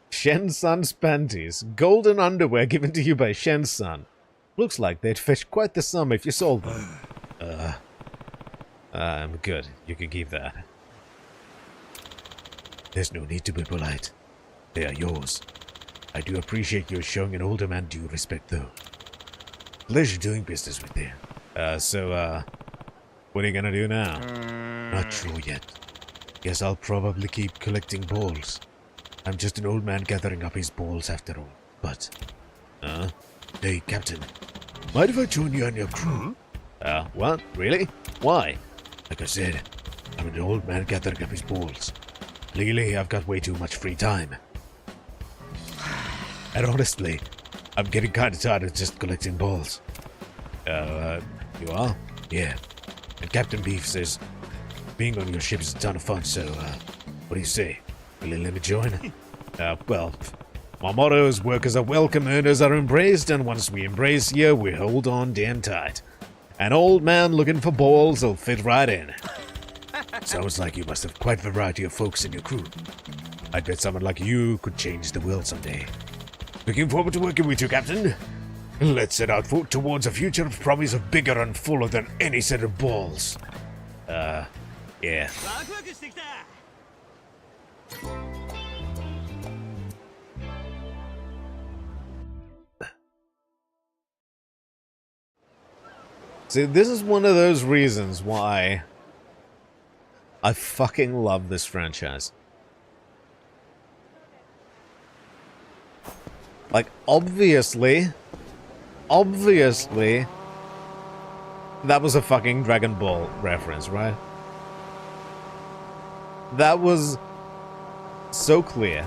Shen-san's panties. Golden underwear given to you by Shen-san. Looks like they'd fetch quite the sum if you sold them. I'm good. You can keep that. There's no need to be polite. They are yours. I do appreciate your showing an older man due respect, though. Pleasure doing business with you. What are you gonna do now? Not sure yet. Guess I'll probably keep collecting balls. I'm just an old man gathering up his balls after all. But, hey, Captain. Mind if I join you on your crew? What? Really? Why? Like I said, I'm an old man gathering up his balls. Clearly, I've got way too much free time. And honestly, I'm getting kinda tired of just collecting balls. You are? Yeah. And Captain Beef says being on your ship is a ton of fun, so, what do you say? Will you let me join? Well, my motto is workers are welcome, earners are embraced, and once we embrace you, we hold on damn tight. An old man looking for balls will fit right in. Sounds like you must have quite a variety of folks in your crew. I bet someone like you could change the world someday. Looking forward to working with you, Captain. Let's set out towards a future of promise of bigger and fuller than any set of balls. Yeah. See, this is one of those reasons why I fucking love this franchise. Like, obviously, that was a fucking Dragon Ball reference, right? That was so clear.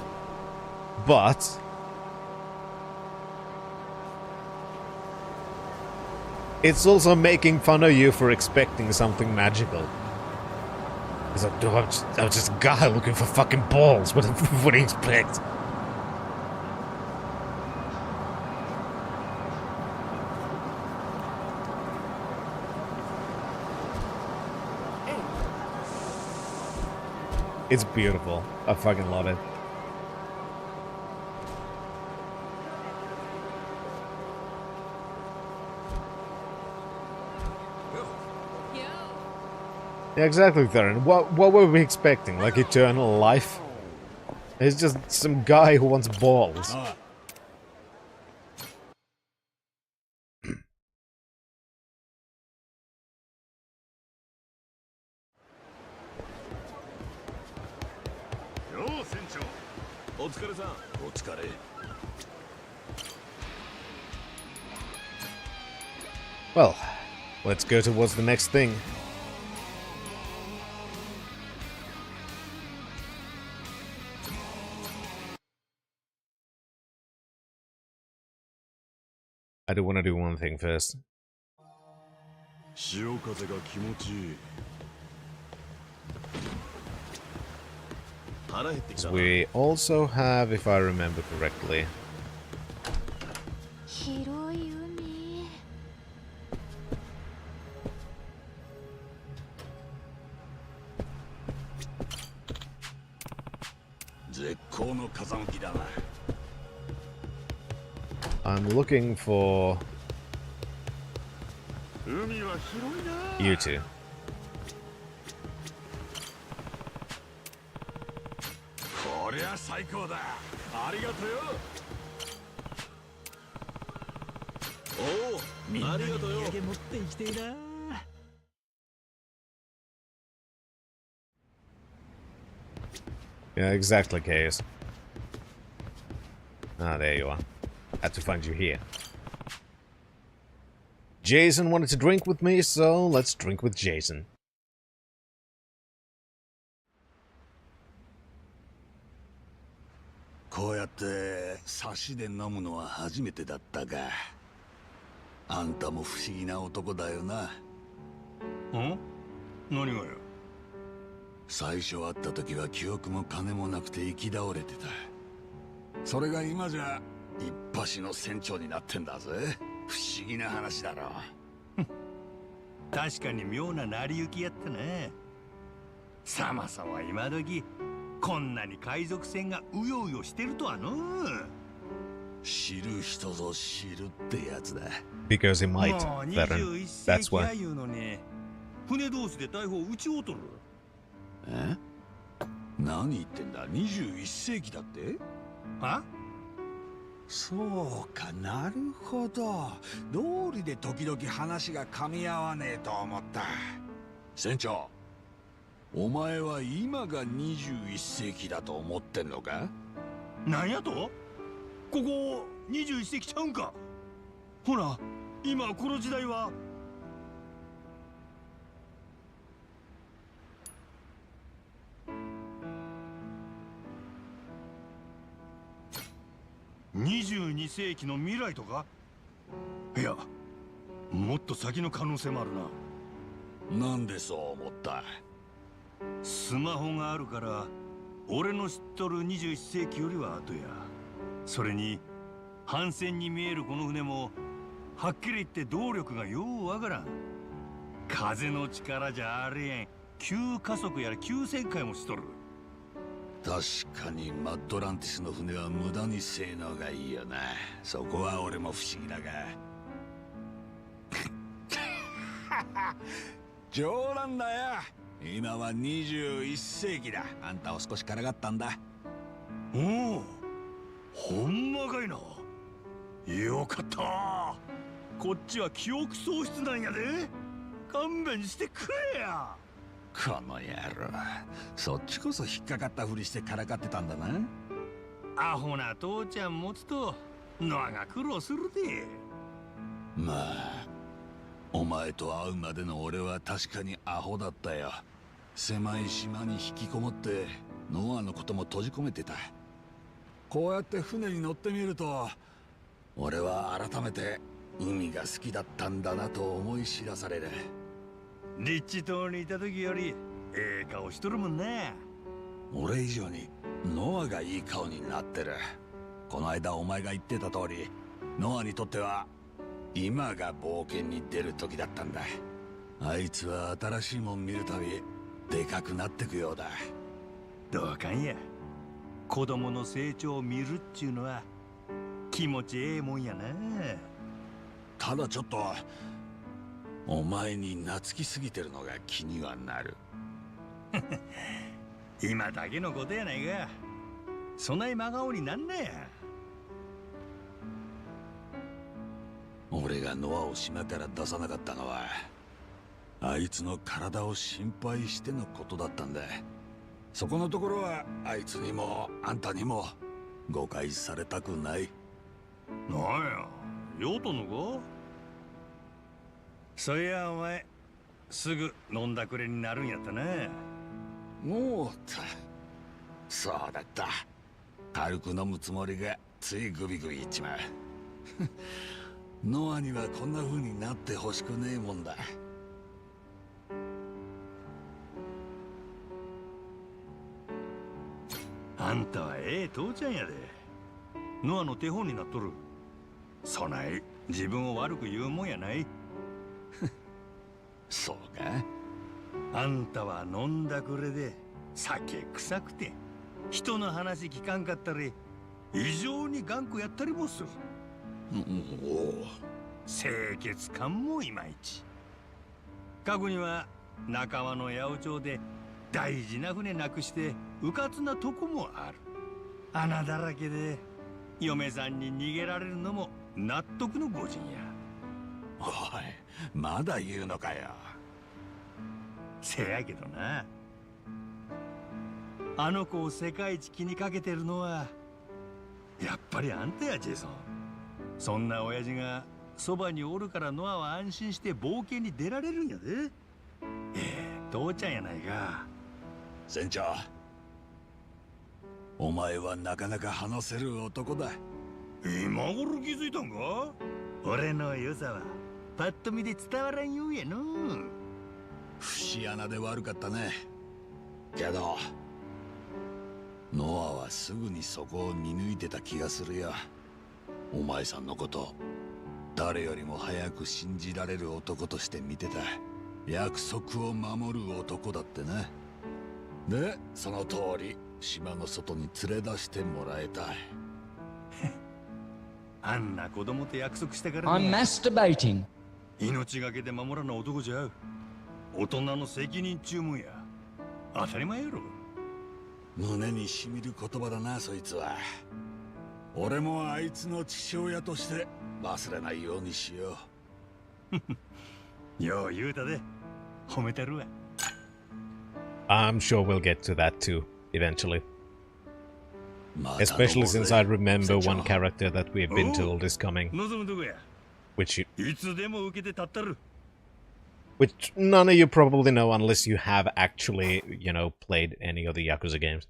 But it's also making fun of you for expecting something magical. It's like, no, I'm just a guy looking for fucking balls. What do you expect? It's beautiful. I fucking love it. Yeah, exactly, Theron. What were we expecting? Like eternal life? It's just some guy who wants balls. Well, let's go towards the next thing. I do want to do one thing first. So we also have, if I remember correctly, I'm looking for you two. Yeah, exactly, Chaos. Ah, there you are. Had to find you here. Jason wanted to drink with me, so let's drink with Jason. あんたも不思議な男だよな。ん？何がよ。最初会った時は記憶も金もなくて行き倒れてた。それが今じゃ一発の船長になってんだぜ。不思議な話だろ。確かに妙な成り行きやったね。さまさま今時こんなに海賊船がうようよしてるとはの。知る人ぞ知るってやつだ。 Because he might, もう Theron. 21 That's 世紀や why. いうのに船同士で大砲撃ちおうとる。え？何言ってんだ。21世紀だって？は？そうか、なるほど。道理で時々話が噛み合わねえと思った。船長、お前は今が21世紀だと思ってんのか？なんやと？ここ21世紀ちゃうんか。ほら今この時代は。22世紀の未来とか？いや、もっと先の可能性もあるな。なんでそう思った？スマホがあるから俺の知っとる21世紀よりは後や。それに帆船に見えるこの船もはっきり言って動力がようわからん。風の力じゃありえん急加速やら急旋回もしとる。確かにマッドランティスの船は無駄に性能がいいよな。そこは俺も不思議だが。冗談だよ。今は21世紀だ。あんたを少しからがったんだ。おお、ほんまかいな。よかった。こっちは記憶喪失なんやで。勘弁してくれや。この野郎、そっちこそ引っかかったふりしてからかってたんだな。アホな父ちゃん持つとノアが苦労するで。まあお前と会うまでの俺は確かにアホだったよ。狭い島に引きこもってノアのことも閉じ込めてた。こうやって船に乗ってみると俺は改めて海が好きだったんだなと思い知らされる。リッチ島にいた時よりええ顔しとるもんね。俺以上にノアがいい顔になってる。この間お前が言ってた通り、ノアにとっては今が冒険に出る時だったんだ。あいつは新しいもん見るたびでかくなってくようだ。どうかんや。子供の成長を見るっちゅうのは気持ちええもんやな。ただちょっとお前に懐きすぎてるのが気にはなる。今だけのことやないが、そない真顔になんなや。俺がノアを島から出さなかったのはあいつの体を心配してのことだったんだ。そこのところはあいつにもあんたにも誤解されたくない。なんや、酔うとんのか？そりゃお前すぐ飲んだくれになるんやったな。もうそうだった。軽く飲むつもりがついグビグビいっちまう。ノアにはこんな風になってほしくねえもんだ。あんたはええ父ちゃんやで。ノアの手本になっとる。そない自分を悪く言うもんやない。そうか？あんたは飲んだくれで酒臭くて人の話聞かんかったり異常に頑固やったりもする。清潔感もいまいち。過去には仲間の八百長で大事な船なくしてうかつなとこもある。穴だらけで嫁さんに逃げられるのも納得の御仁や。おい、まだ言うのかよ。せやけどな、あの子を世界一気にかけてるのはやっぱりあんたや、ジェイソン。そんな親父がそばにおるからノアは安心して冒険に出られるんやで。父ちゃんやないか。船長、お前はなかなか話せる男だ。今頃気づいたんか？俺の良さはパッと見で伝わらんようやの。節穴で悪かったね。けどノアはすぐにそこを見抜いてた気がするよ。お前さんのこと誰よりも早く信じられる男として見てた。約束を守る男だってね。でその通り島の外に連れ出してもらえた。あんな子供と約束したから I'm ね。 masturbating. 命がけで守らな男じゃう。大人の責任注文や。当たり前やろ。胸にしみる言葉だな、そいつは。俺もあいつの父親として忘れないようにしよう。よう言うたで。褒めてるわ。I'm sure we'll get to that too, eventually. Especially since I remember one character that we've been told is coming. Which none of you probably know unless you have actually, you know, played any of the Yakuza games.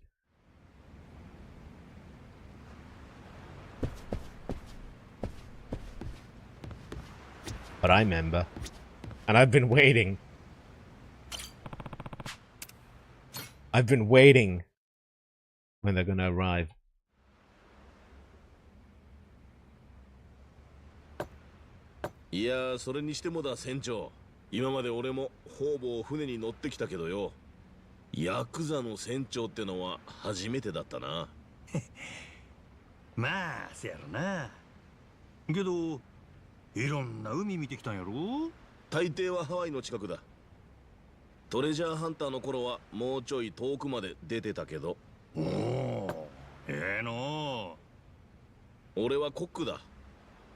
But I remember. And I've been waiting. I've been waiting when they're gonna arrive. Yeah, それにしてもだ船長。今まで俺も方々船に乗ってきたけどよ。ヤクザの船長ってのは初めてだったな。まあ、せやろな。けど、いろんな海見てきたんやろ？大抵はハワイの近くだ。トレジャーハンターの頃はもうちょい遠くまで出てたけど。おお、の俺はコックだ。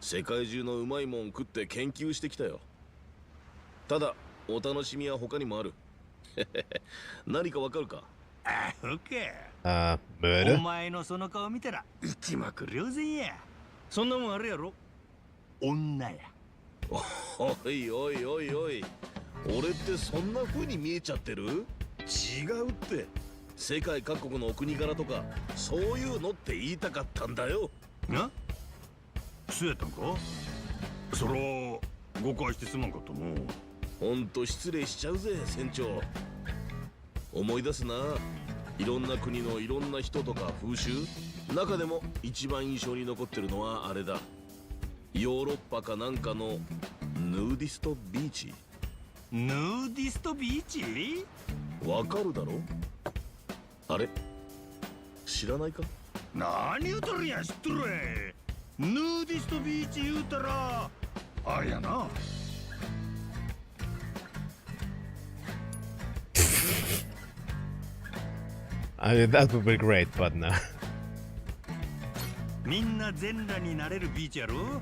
世界中のうまいもん食って研究してきたよ。ただお楽しみは他にもある。何かわかるか？あ、そうか。お前のその顔見たら一目瞭然や。そんなもんあるやろ？女や。おいおいおいおい。俺ってそんな風に見えちゃってる？違うって。世界各国のお国柄とかそういうのって言いたかったんだよ。な？そうやったんか？そら誤解してすまんかったの。ほんと失礼しちゃうぜ船長。思い出すな。いろんな国のいろんな人とか風習。中でも一番印象に残ってるのはあれだ。ヨーロッパかなんかのヌーディストビーチ。ヌーディストビーチ？わかるだろ？あれ知らないか？何言うとるんや、知っとるわ。ヌーディストビーチ言うたらあれやな。That would be great, but no. みんな全裸になれるビーチやろ。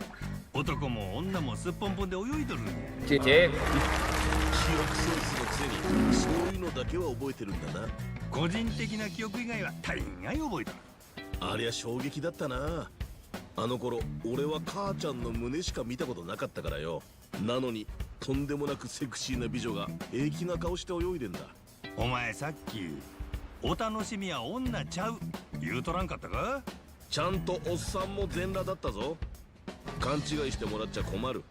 男も女もすっぽんぽんで泳いどるんや。記憶センスのくせにそういうのだけは覚えてるんだな。個人的な記憶以外は大概覚えとる。ありゃ衝撃だったな。あの頃俺は母ちゃんの胸しか見たことなかったからよ。なのにとんでもなくセクシーな美女が平気な顔して泳いでんだ。お前さっきお楽しみは女ちゃう言うとらんかったか？ちゃんとおっさんも全裸だったぞ。勘違いしてもらっちゃ困る。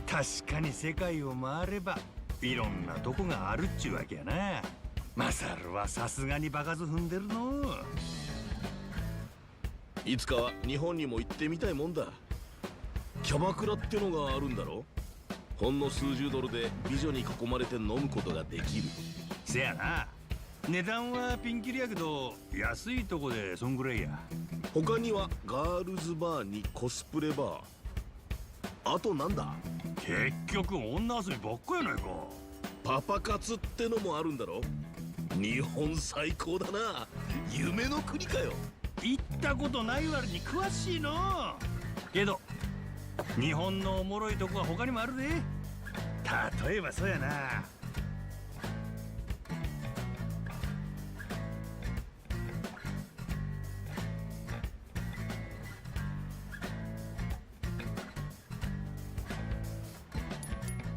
確かに世界を回ればいろんなとこがあるっちゅうわけやな。マサルはさすがに場数踏んでるの。いつかは日本にも行ってみたいもんだ。キャバクラってのがあるんだろ。ほんの数十ドルで美女に囲まれて飲むことができる。せやな。値段はピンキリやけど安いとこでそんぐらいや。他にはガールズバーにコスプレバー。あとなんだ？結局女遊びばっかやないか。パパ活ってのもあるんだろ。日本最高だな。夢の国かよ。行ったことない割に詳しいの。けど日本のおもろいとこは他にもあるで。例えばそうやな。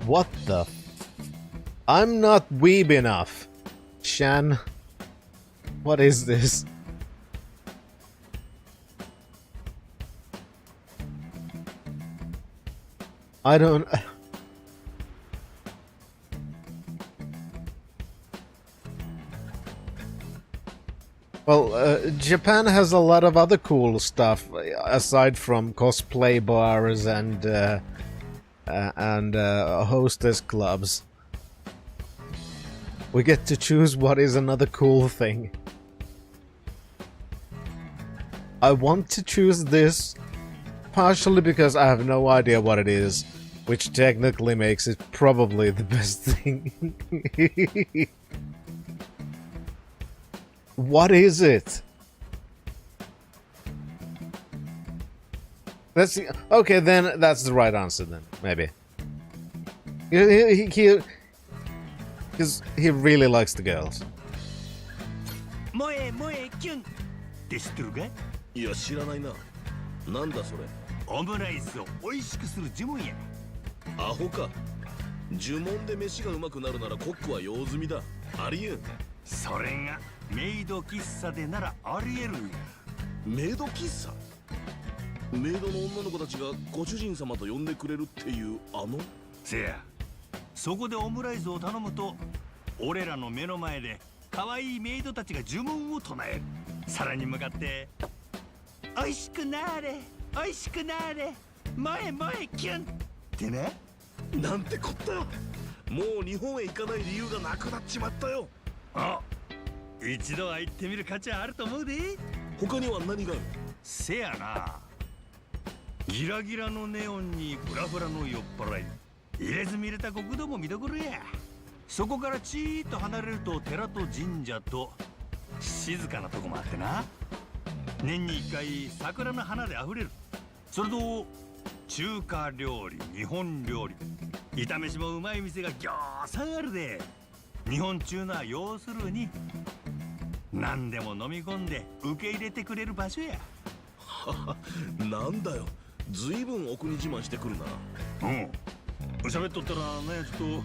What the? I'm not weeb enough. Shan. What is this? I don't... Well, Japan has a lot of other cool stuff aside from cosplay bars and hostess clubs. We get to choose what is another cool thing. I want to choose this partially because I have no idea what it is, which technically makes it probably the best thing. What is it? That's the, okay, then that's the right answer then, maybe. He really likes the girls. 萌え萌えキュンって知ってるか？いや知らないな。なんだそれ。オムライスを美味しくする呪文や。アホか。呪文で飯がうまくなるならコックは用済みだ。ありえん。それがメイド喫茶でならありえるんや。メイド喫茶？メイドの女の子たちがご主人様と呼んでくれるっていうあの？せや。そこでオムライスを頼むと、俺らの目の前で可愛いメイドたちが呪文を唱える。皿に向かって「おいしくなれおいしくなれ萌え萌えキュン」ってね。なんてこった。もう日本へ行かない理由がなくなっちまったよ。あ、一度は行ってみる価値はあると思うで。他には何がある？せやな。ギラギラのネオンにフラフラの酔っ払い、入れ墨入れた国土も見どころや。そこからちーっと離れると寺と神社と静かなとこもあってな。年に一回桜の花であふれる。それと中華料理、日本料理、炒飯もうまい店がぎょうさんあるで。日本中のは要するに何でも飲み込んで受け入れてくれる場所や。なんだよ、ずいぶんお国自慢してくるな。うん、喋っとったらね、ちょっと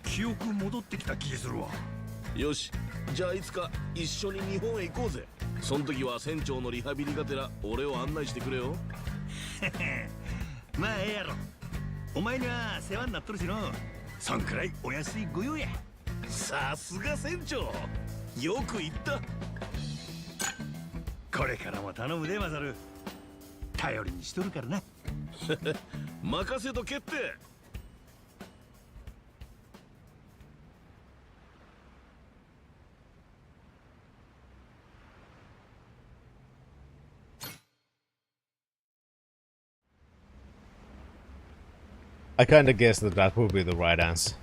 記憶戻ってきた気するわ。よし、じゃあいつか一緒に日本へ行こうぜ。そん時は船長のリハビリがてら俺を案内してくれよ。まあええやろ。お前には世話になっとるしの。そんくらいお安いご用や。さすが船長、よく言った。これからも頼むでマサル。頼りにしとるからな。任せとけって。I kinda guessed that that would be the right answer.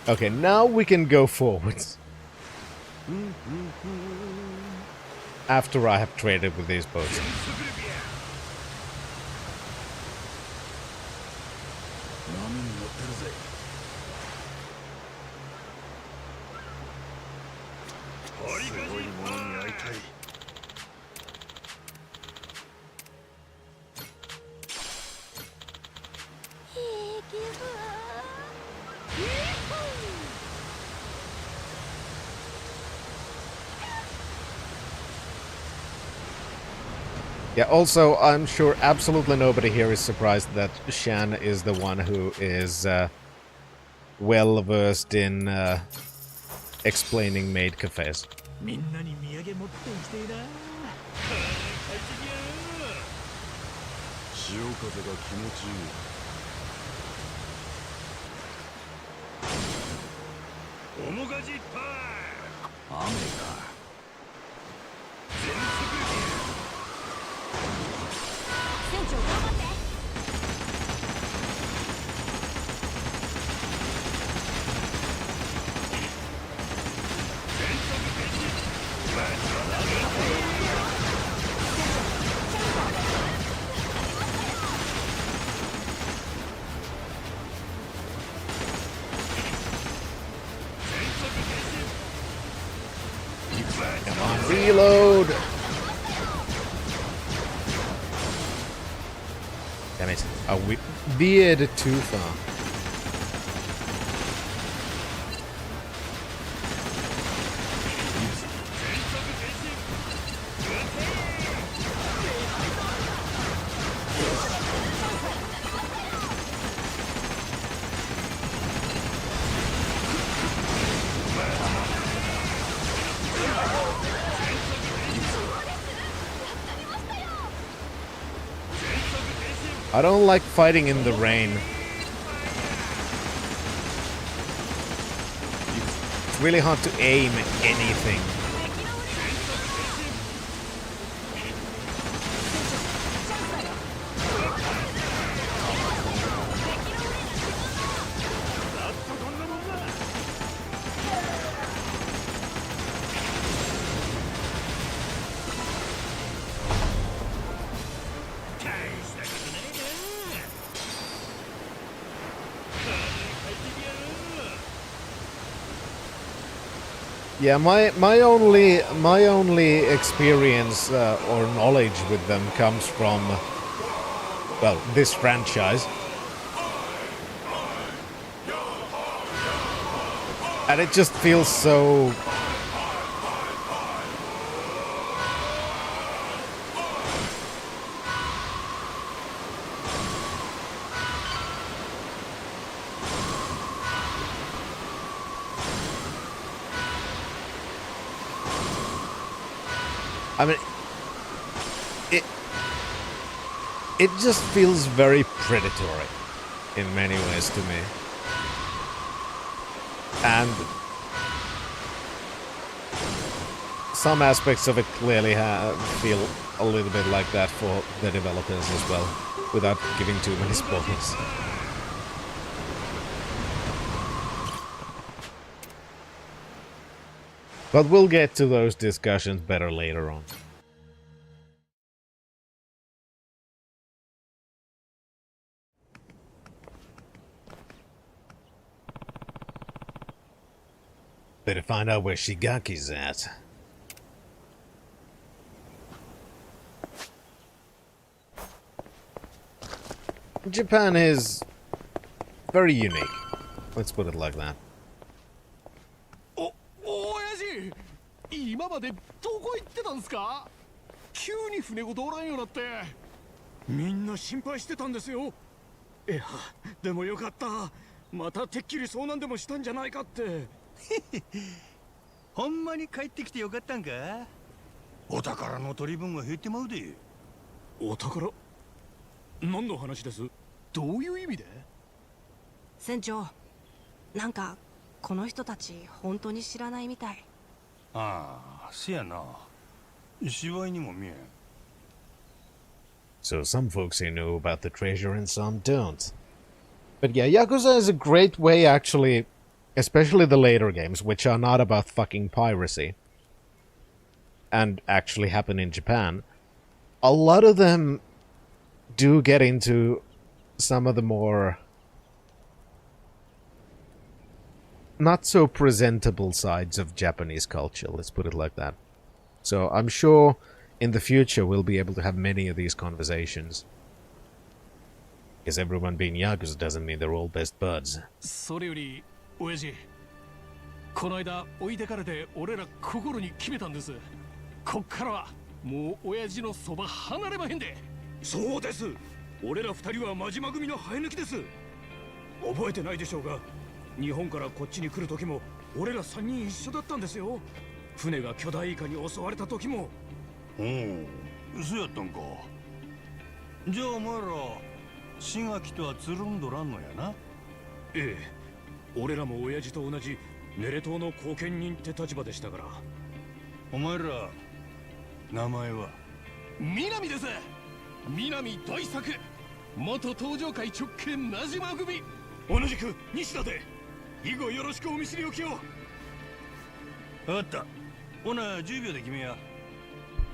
Okay, now we can go forwards. After I have traded with these boats. Yeah, also, I'm sure absolutely nobody here is surprised that Shan is the one who is well versed in explaining maid cafes. Come on, reload! Damn it. Are we veered too far? I don't like fighting in the rain. It's really hard to aim anything. Yeah, my only experience or knowledge with them comes from, well, this franchise. And it just feels so... I mean, it just feels very predatory in many ways to me. And some aspects of it clearly feel a little bit like that for the developers as well, without giving too many spoilers. But we'll get to those discussions better later on. Better find out where Shigaki's at. Japan is very unique. Let's put it like that. 今までどこ行ってたんすか？急に船ごとおらんようになってみんな心配してたんですよ。いやでもよかった。またてっきり遭難でもしたんじゃないかって。ほんまに帰ってきてよかったんか？お宝の取り分が減ってまうで。お宝？何の話です？どういう意味で？船長、なんかこの人たち本当に知らないみたい。ああ、せやな。芝居にも見えん。 So some folks here know about the treasure and some don't. But yeah, Yakuza is a great way actually, especially the later games, which are not about fucking piracy, and actually happen in Japan. A lot of them do get into some of the more not so presentable sides of Japanese culture, let's put it like that. So I'm sure in the future we'll be able to have many of these conversations. Because everyone being Yakuza doesn't mean they're all best buds. それより親父、この間置いてかれて俺ら心に決めたんです。こっからはもう親父のそば離れまへんで。そうです。俺ら二人は真島組の生え抜きです。覚えてないでしょうが、日本からこっちに来る時も俺ら3人一緒だったんですよ。船が巨大イカに襲われた時も。おお、そうやったんか。じゃあお前ら志垣とはつるんどらんのやな。ええ、俺らも親父と同じネレ島の後見人って立場でしたから。お前ら名前は？南です。南大作、元登場会直系名島組。同じく西田で。以後よろしくお見知りおきを。分かった。ほな10秒で決めや。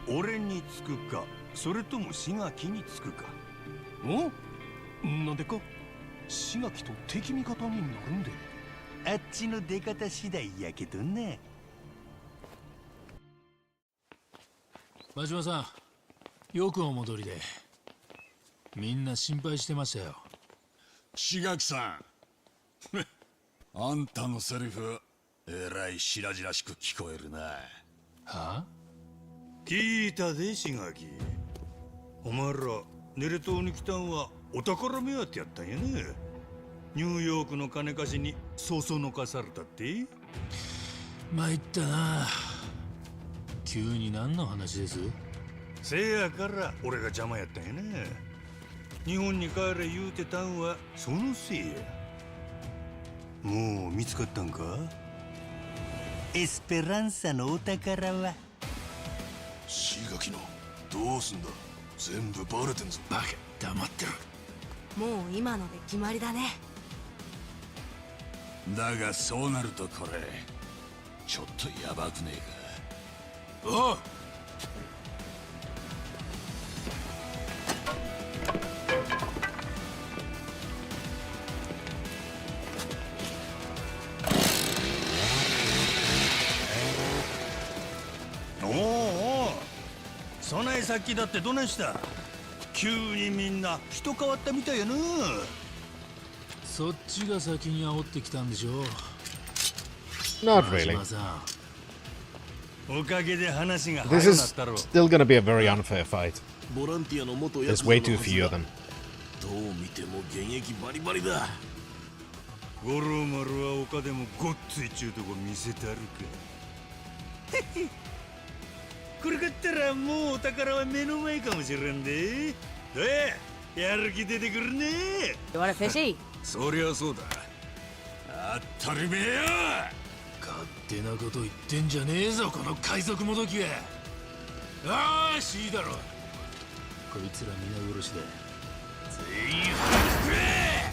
俺につくか、それとも志垣につくか。お？なんでか？志垣と敵味方になるんで。あっちの出方次第やけどね。真島さん、よくお戻りで。みんな心配してましたよ。志垣さんあんたのセリフえらい白々しく聞こえるな。はあ？聞いたで、志垣。お前らネレ島に来たんはお宝目当てやったんやね。ニューヨークの金貸しにそそのかされたって。参ったな。急に何の話です？せやから俺が邪魔やったんやね。日本に帰れ言うてたんはそのせいや。もう見つかったんか？エスペランサのお宝は。志垣のどうすんだ、全部バレてんぞ。バカ、黙ってろ。もう今ので決まりだね。だがそうなるとこれちょっとヤバくねえか。おう、おお、備え先だってどないした？急にみんな人変わったみたいやな。そっちが先に煽ってきたんでしょ。 Not really. おかげで話が This 早くな is ったろ。 still gonna be a very unfair fight. ボランティアの元 There's way too few of them. どう見ても現役バリバリだ。五郎丸は丘でもごっついちゅうとこ見せたるか。これ買ったらもうお宝は目の前かもしれんで。どうや、やる気出てくるね。You wanna fishy? そりゃそうだ。当たり前や。勝手なこと言ってんじゃねえぞ、この海賊もどきは。よし、いいだろう。こいつら皆殺しだ。全員放れ。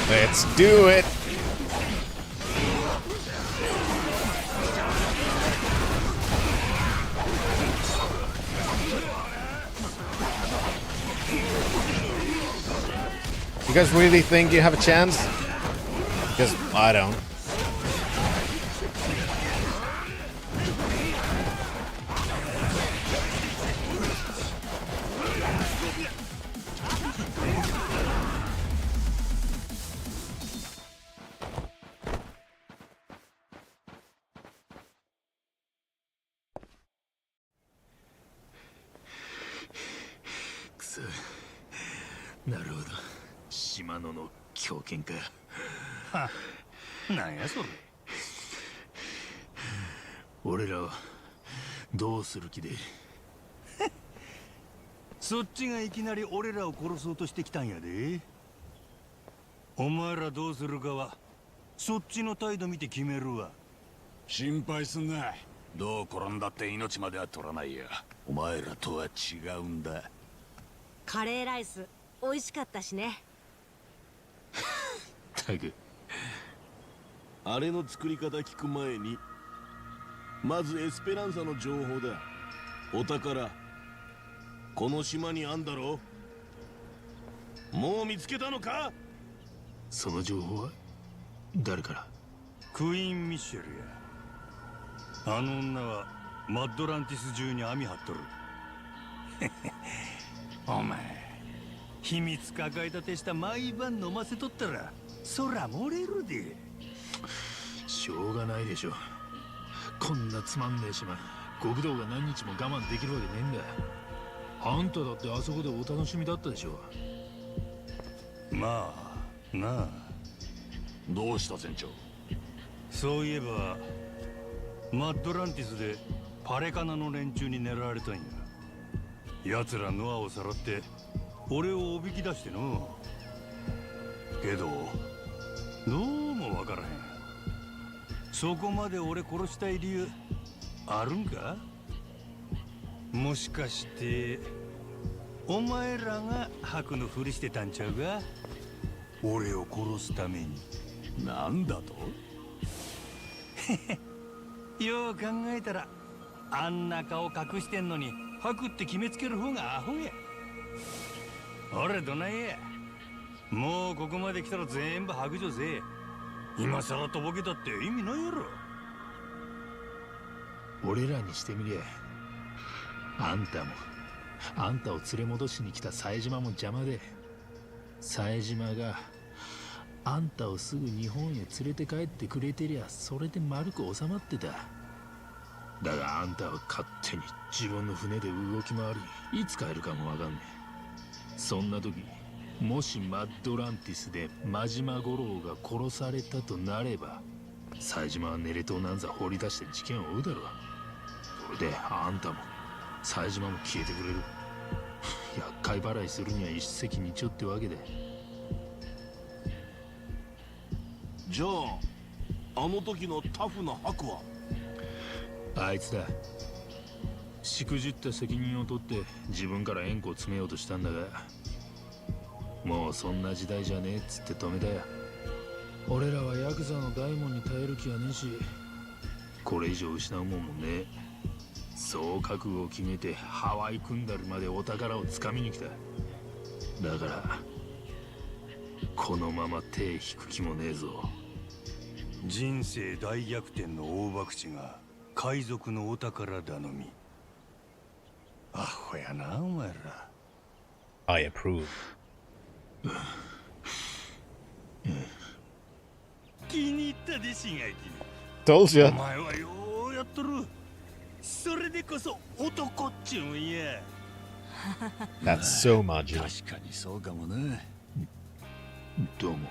Let's do it! You guys really think you have a chance? Because I don't.くそ、なるほど、島野の狂犬か。は、なんやそれ。俺らはどうする気で？そっちがいきなり俺らを殺そうとしてきたんやで。お前らどうするかはそっちの態度見て決めるわ。心配すんな。どう転んだって命までは取らないよ。お前らとは違うんだ。カレーライス美味しかったしね。たく、あれの作り方聞く前にまずエスペランサの情報だ。お宝この島にあんだろ。もう見つけたのか？その情報は誰から？クイーン・ミッシェルや。あの女はマッドランティス中に網張っとる。お前秘密抱えたてした毎晩飲ませとったら空漏れるで。しょうがないでしょ。こんなつまんねえ島、極道が何日も我慢できるわけねえんだ。あんただってあそこでお楽しみだったでしょ。まあなあ。どうした船長？そういえばマッドランティスでパレカナの連中に狙われたんや。奴らノアをさらって俺をおびき出しての。けどどうもわからへん。そこまで俺殺したい理由あるんか？もしかしてお前らが白のふりしてたんちゃうか？俺を殺すために。なんだと？よう考えたらあんな顔隠してんのに吐くって決めつける方がアホや。俺どないや。もうここまで来たら全部白状せえ。今さらとぼけたって意味ないやろ。俺らにしてみりゃ、あんたもあんたを連れ戻しに来た冴島も邪魔で、冴島があんたをすぐ日本へ連れて帰ってくれてりゃそれで丸く収まってた。だがあんたは勝手に自分の船で動き回り、いつ帰るかもわかんねえ。そんな時もしマッドランティスで真島五郎が殺されたとなれば、冴島はネレトなんざ放り出して事件を追うだろう。それであんたも冴島も消えてくれる。厄介払いするには一石二鳥ってわけで。じゃああの時のタフなハクは？あいつだ。しくじった責任を取って自分から縁故を詰めようとしたんだが、もうそんな時代じゃねえっつって止めたよ。俺らはヤクザの大門に耐える気はねえし、これ以上失うもんもねえ。そう覚悟を決めてハワイクンダルまでお宝をつかみに来た。だからこのまま手引く気もねえぞ。人生大逆転の大博打が海賊のお宝頼み。アホやなお前ら。I approve. 気に入ったでしがき。 Told ya. お前はようやっとる。それでこそ男っちゅうんや。That's so marginal. 確かにそうかもね。どうも。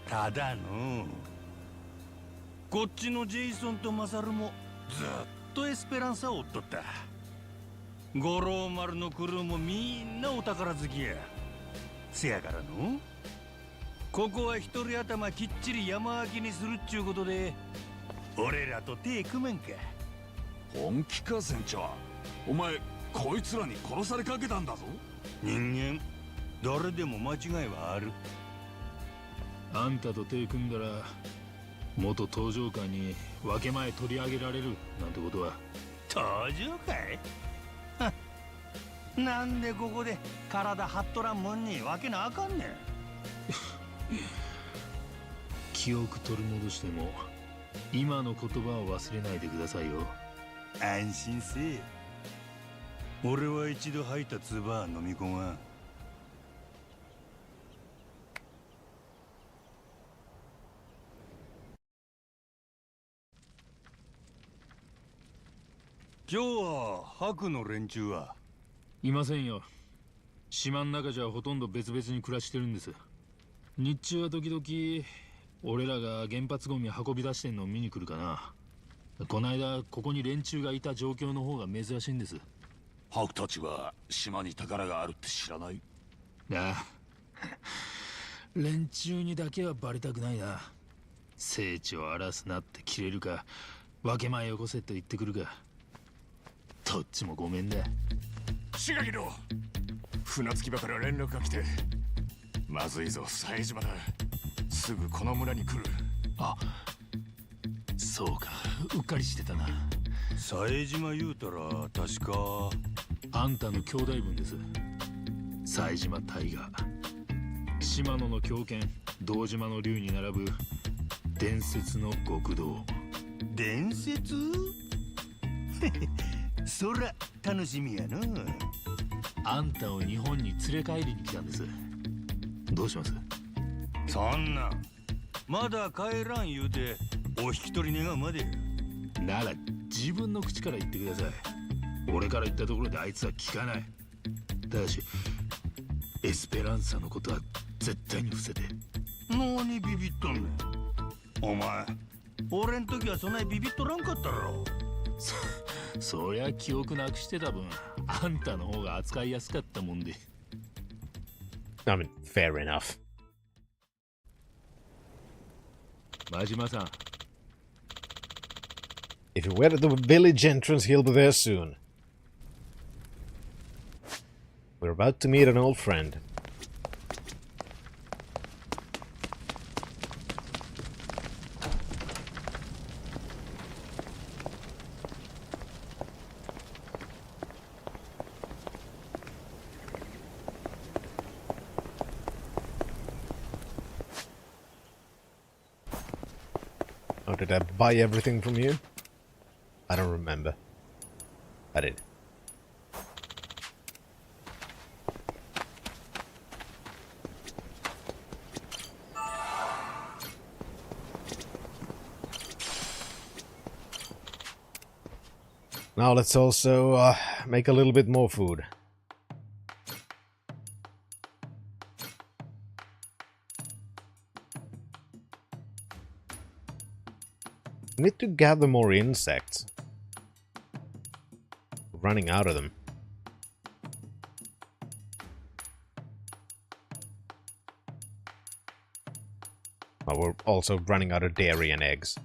ただのこっちのジェイソンとマサルもずっとエスペランサを追っとった。五郎丸のクルーもみんなお宝好きや。せやからのここは一人頭きっちり山分けにするっちゅうことで俺らと手組めんか。本気か船長。お前こいつらに殺されかけたんだぞ。人間誰でも間違いはある。あんたと手組んだら元登場官に分け前取り上げられるなんてことは。登場かい。なんでここで体張っとらんもんに分けなあかんねん。記憶取り戻しても今の言葉を忘れないでくださいよ。安心せえ。俺は一度吐いた唾は飲み込まん。今日は白の連中はいませんよ。島の中じゃほとんど別々に暮らしてるんです。日中は時々俺らが原発ゴミ運び出してんのを見に来るかな。こないだここに連中がいた状況の方が珍しいんです。ハクたちは島に宝があるって知らない？ああ連中にだけはバレたくないな。聖地を荒らすなって切れるか、分け前よこせと言ってくるか、どっちもごめんだ。志垣の船着き場から連絡が来て、まずいぞ冴島だ。すぐこの村に来る。あ、そうか、うっかりしてたな。冴島言うたら確かあんたの兄弟分です。冴島大河、島野の狂犬堂島の竜に並ぶ伝説の極道。伝説？そら楽しみやな。あんたを日本に連れ帰りに来たんです。どうします？そんなまだ帰らん言うてお引き取り願うまで。なら自分の口から言ってください。俺から言ったところであいつは聞かない。ただしエスペランサのことは絶対に伏せて。何ビビっとんねんお前。俺ん時はそんなにビビっとらんかったろ。そりゃ記憶なくしてた分あんたの方が扱いやすかったもんで。I mean, fair enough. 真島さん。If you wait at the village entrance, he'll be there soon. We're about to meet an old friend. buy everything from you? I don't remember. I did. Now let's also make a little bit more food. Need to gather more insects. Running out of them. Oh, we're also running out of dairy and eggs.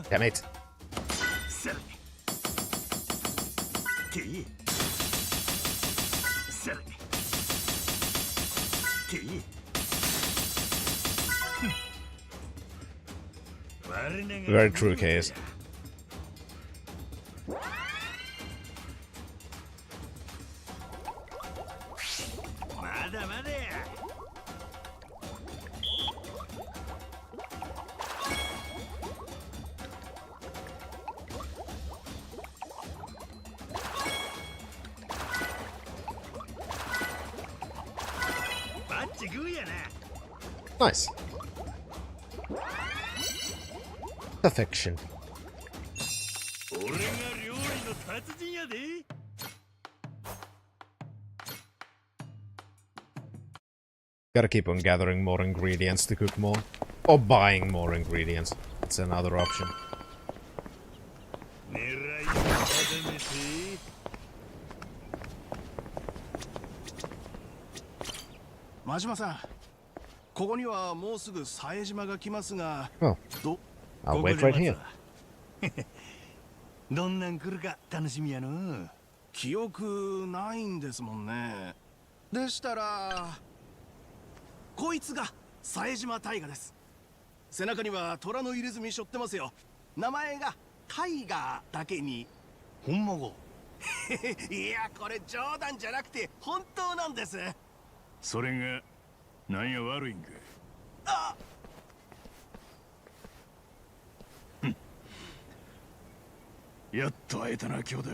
Damn it. Very true case. Nice. Perfection. Gotta keep on gathering more ingredients to cook more. Or buying more ingredients. It's another option. 真島さん、ここにはもうすぐ冴島が来ますが、 Oh, I'll wait right here. どんなん来るか楽しみやの。記憶ないんですもんね。でしたら、こいつが冴島大河です。背中には虎の入れ墨背負ってますよ。名前がタイガーだけに。ほんまか。いや、これ冗談じゃなくて本当なんです。それがなんや悪いんか。あっ。やっと会えたな、兄弟。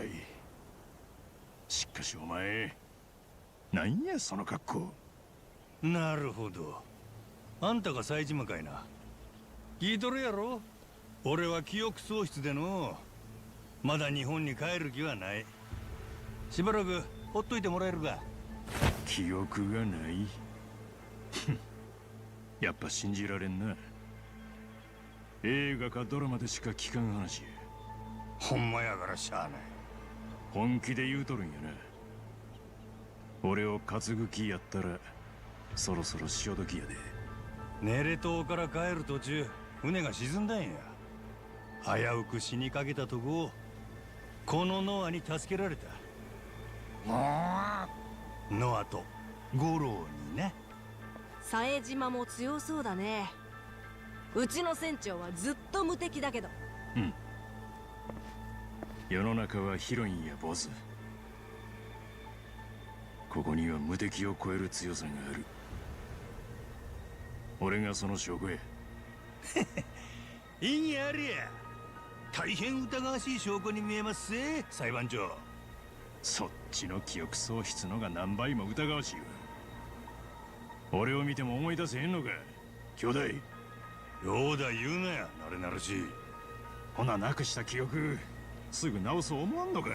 しかしお前、なんやその格好。なるほど。あんたが冴島かいな。聞いとるやろ。俺は記憶喪失での。まだ日本に帰る気はない。しばらくほっといてもらえるか。記憶がない。やっぱ信じられんな。映画かドラマでしか聞かん話や。ほんまやからしゃあない。本気で言うとるんやな。俺を担ぐ気やったらそろそろ潮時やで。ネレ島から帰る途中船が沈んだんや。危うく死にかけたとこをこのノアに助けられた。ノアと五郎にね。冴島も強そうだね。うちの船長はずっと無敵だけど。うん。世の中は広いんや、ボス。ここには無敵を超える強さがある。俺がその証拠や。意義ありや。大変疑わしい証拠に見えますぜ、裁判長。そっちの記憶喪失のが何倍も疑わしいわ。俺を見ても思い出せへんのか、兄弟。ようだ言うなや、なれなるし。ほな、なくした記憶すぐ直そう思わんのか。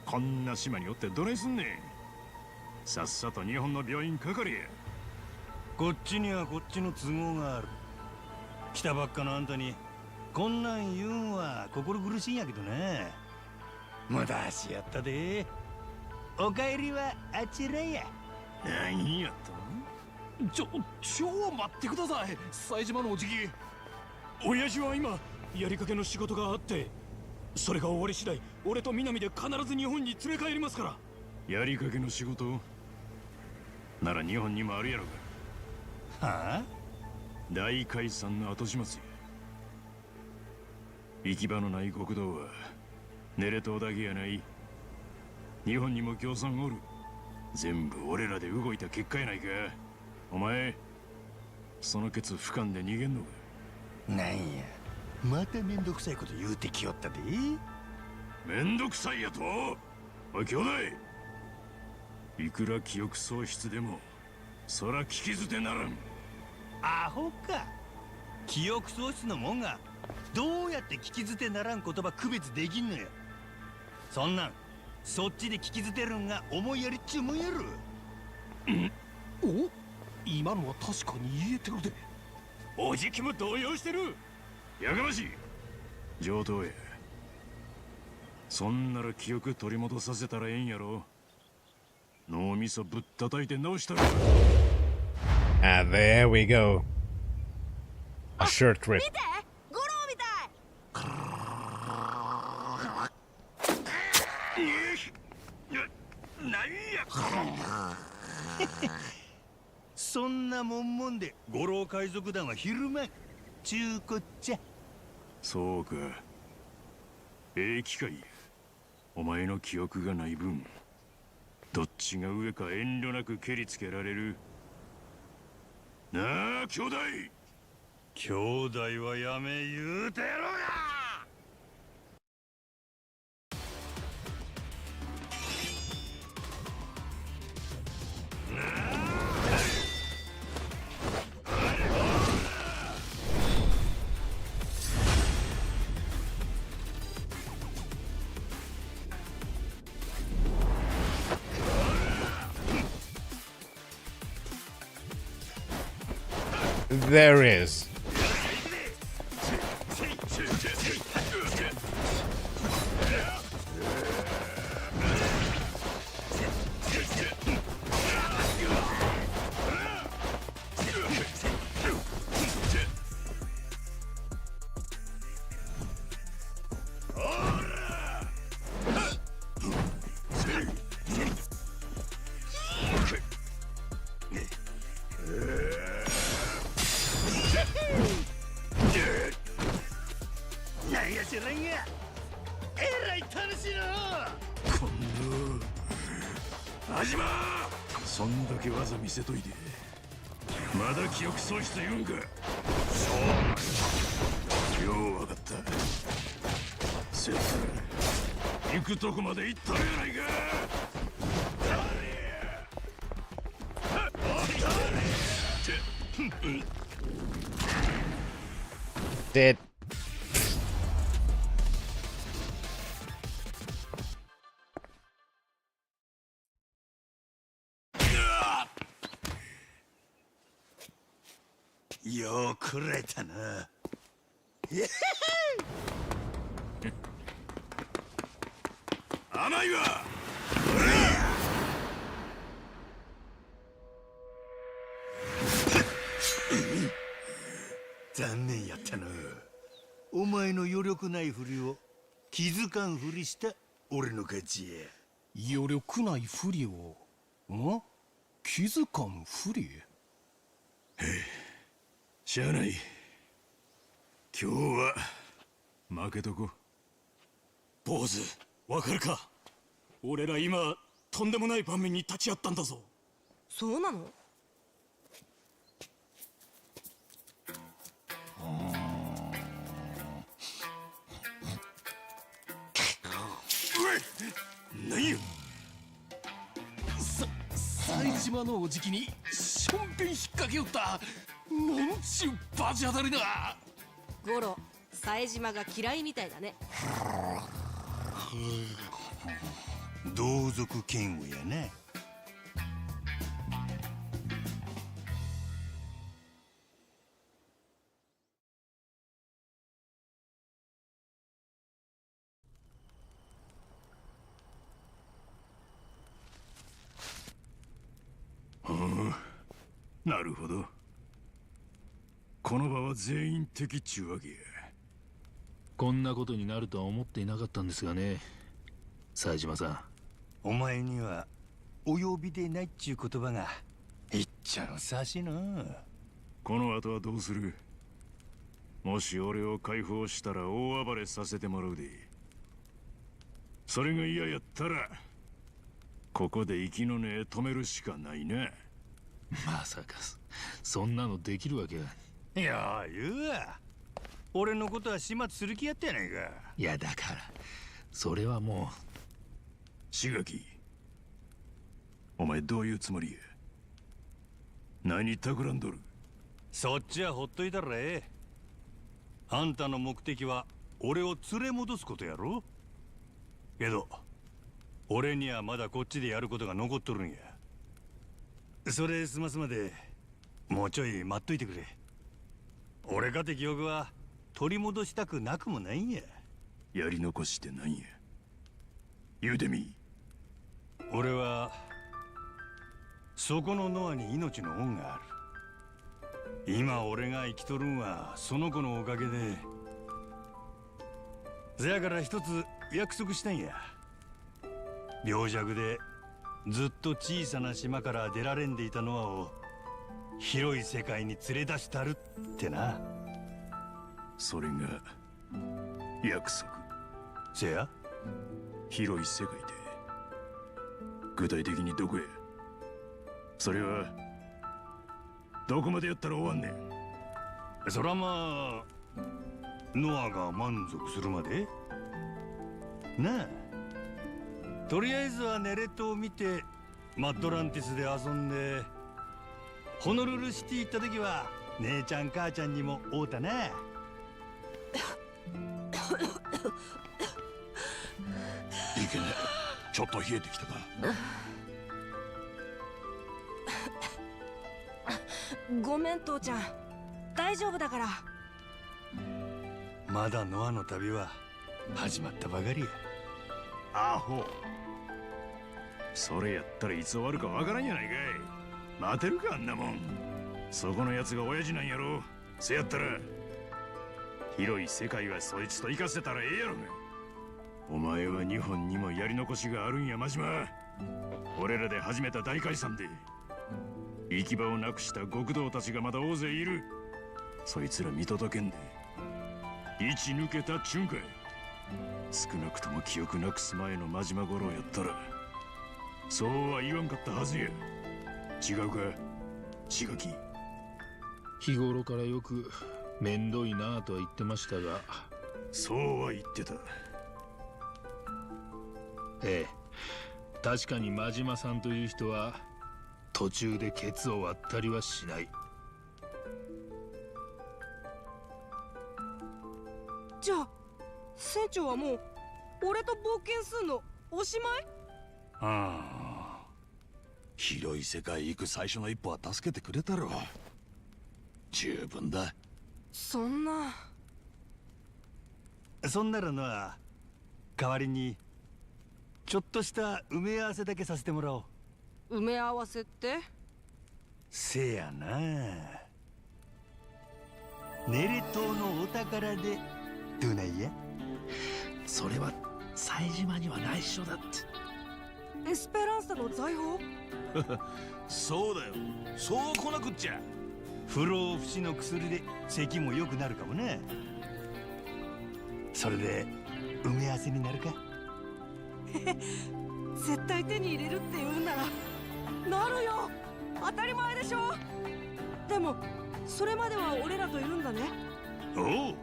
こんな島におってどないすんねん。さっさと日本の病院かかれや。こっちにはこっちの都合がある。来たばっかのあんたにこんなん言うんは心苦しいんやけどな。無駄足やったで。お帰りはあちらや。何やと。超待ってください、冴島のおじき。親父は今やりかけの仕事があって、それが終わり次第俺と南で必ず日本に連れ帰りますから。やりかけの仕事なら日本にもあるやろが。はあ？大解散の後始末や。行き場のない国道はネレ島だけやない。日本にも共産おる。全部俺らで動いた結果やないか。お前そのケツ俯瞰で逃げんのか。なんや、まためんどくさいこと言うてきよったで。めんどくさいやと？おい兄弟、いくら記憶喪失でもそら聞き捨てならん。アホか。記憶喪失のもんがどうやって聞き捨てならん言葉区別できんのや。そんなんそっちで聞き捨てるんが思いやりっちゅうもんやろ。お、今のは確かに言えてるで。おじきも動揺してる。やかましい。上等や。そんなら記憶取り戻させたらええんやろ。脳みそぶったたいて直したら。And there we go. A short trip. 見て、ゴロみたなんやそんなもんもんで五郎海賊団は昼間ちゅうこっちゃ。そうか。ええ機会や。お前の記憶がない分、どっちが上か遠慮なく蹴りつけられる。なあ兄弟。兄弟はやめ言うてやろうが。There is.そんだけ技見せといてまだ記憶喪失言うんか。そうよう分かった。せやったら行くとこまで行ったらやないか。Dead. よくらえたな。甘いわ。残念やったな。お前の余力ないふりを気づかんふりした俺の勝ちや。余力ないふりを気づかんふり。しゃあない。今日は負けとこ。坊主、わかるか。俺ら今とんでもない場面に立ち会ったんだぞ。そうなの？何よ。冴島のおじきにしょんべん引っ掛けよった。なんちゅうバチ当たりだ。ゴロ、冴島が嫌いみたいだね。同族嫌悪やな。なるほど。この場は全員敵っちゅうわけや。こんなことになるとは思っていなかったんですがね、冴島さん。お前にはお呼びでないっちゅう言葉がいっちゃんさしな。この後はどうする？もし俺を解放したら大暴れさせてもらうで。それが嫌やったらここで息の根止めるしかないな。まさかそんなのできるわけは。いや言うわ。俺のことは始末する気やったやないか。いやだからそれはもう。志垣、お前どういうつもりや？何企んどる？そっちはほっといたらええ。あんたの目的は俺を連れ戻すことやろ。けど俺にはまだこっちでやることが残っとるんや。それ済ますまでもうちょい待っといてくれ。俺かて記憶は取り戻したくなくもないんや。やり残しってなんや？言うてみ。俺はそこのノアに命の恩がある。今俺が生きとるんはその子のおかげで。せやから一つ約束したんや。病弱でずっと小さな島から出られんでいたノアを広い世界に連れ出したるってな。それが約束。せや広い世界で。具体的にどこや？それはどこまでやったら終わんねん？そらまあノアが満足するまでなあ。とりあえずはネレットを見てマッドランティスで遊んで、ホノルルシティ行った時は姉ちゃん母ちゃんにも会うたな。いけね、ちょっと冷えてきたか。ごめん父ちゃん、大丈夫だから。まだノアの旅は始まったばかりや。アホ、それやったらいつ終わるかわからんやないかい。待てるかあんなもん。そこのやつが親父なんやろ。せやったら広い世界はそいつと行かせたらええやろが。お前は日本にもやり残しがあるんや真島。俺らで始めた大解散で行き場をなくした極道たちがまだ大勢いる。そいつら見届けんで位置抜けたっちゅうんかい。少なくとも記憶なくす前の真島五郎やったらそうは言わんかったはずや。違うか志垣？日頃からよく面倒いなぁとは言ってましたが。そうは言ってた。ええ、確かに真島さんという人は途中でケツを割ったりはしない。じゃあ船長はもう俺と冒険すんのおしまい？ああ、広い世界行く最初の一歩は助けてくれたろ。十分だ。そんな。そんならな、代わりにちょっとした埋め合わせだけさせてもらおう。埋め合わせって？せやな、ネレ島のお宝でどないや？それは冴島には内緒だって。エスペランサの財宝？そうだよ、そう来なくっちゃ。不老不死の薬で咳も良くなるかもな。それで埋め合わせになるか？絶対手に入れるって言うんならなるよ。当たり前でしょ。でもそれまでは俺らといるんだね。おう、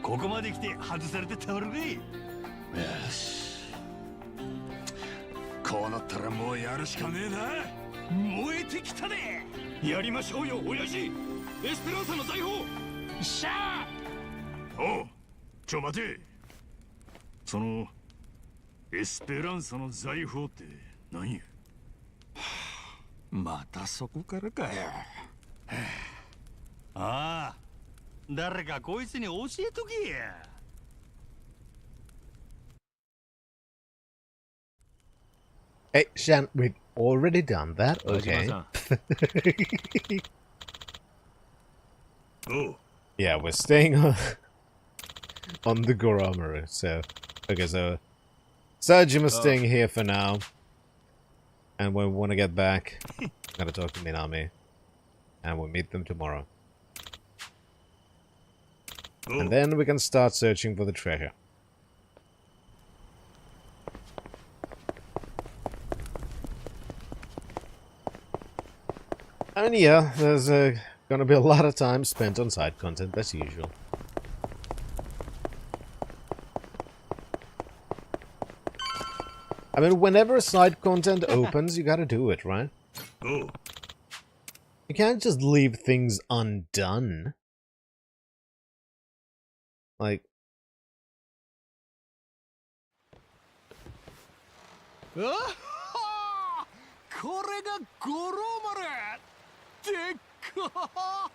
ここまで来て外されてたまるかい。よし、こうなったらもうやるしかねえな。燃えてきたね。やりましょうよ親父。エスペランサの財宝。しゃあ。おう、ちょ待て。そのエスペランサの財宝って何や？またそこからかよ。ああ、誰かこいつに教えとけや。Hey, Shan, wait. already done that? Okay. Oh. Yeah, we're staying on the Goromaru, so... Okay, so... Sajima's staying here for now. And when we want to get back, gotta talk to Minami. And we'll meet them tomorrow. And then we can start searching for the treasure. And yeah, there's gonna be a lot of time spent on side content, as usual. I mean, whenever side content opens, you gotta do it, right? Oh. You can't just leave things undone. Like...これが五郎丸でっか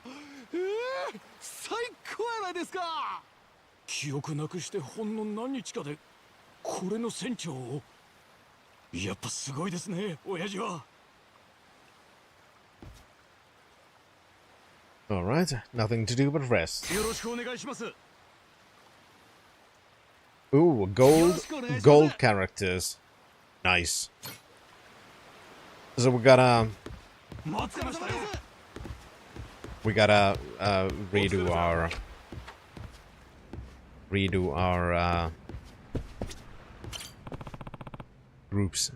最高やないですか記憶なくしてほんの何日かでこれの船長をやっぱすごいですね親父は Alright, nothing to do but rest. よろしくお願いします Ooh, gold characters. Nice. So we gotta redo our groups.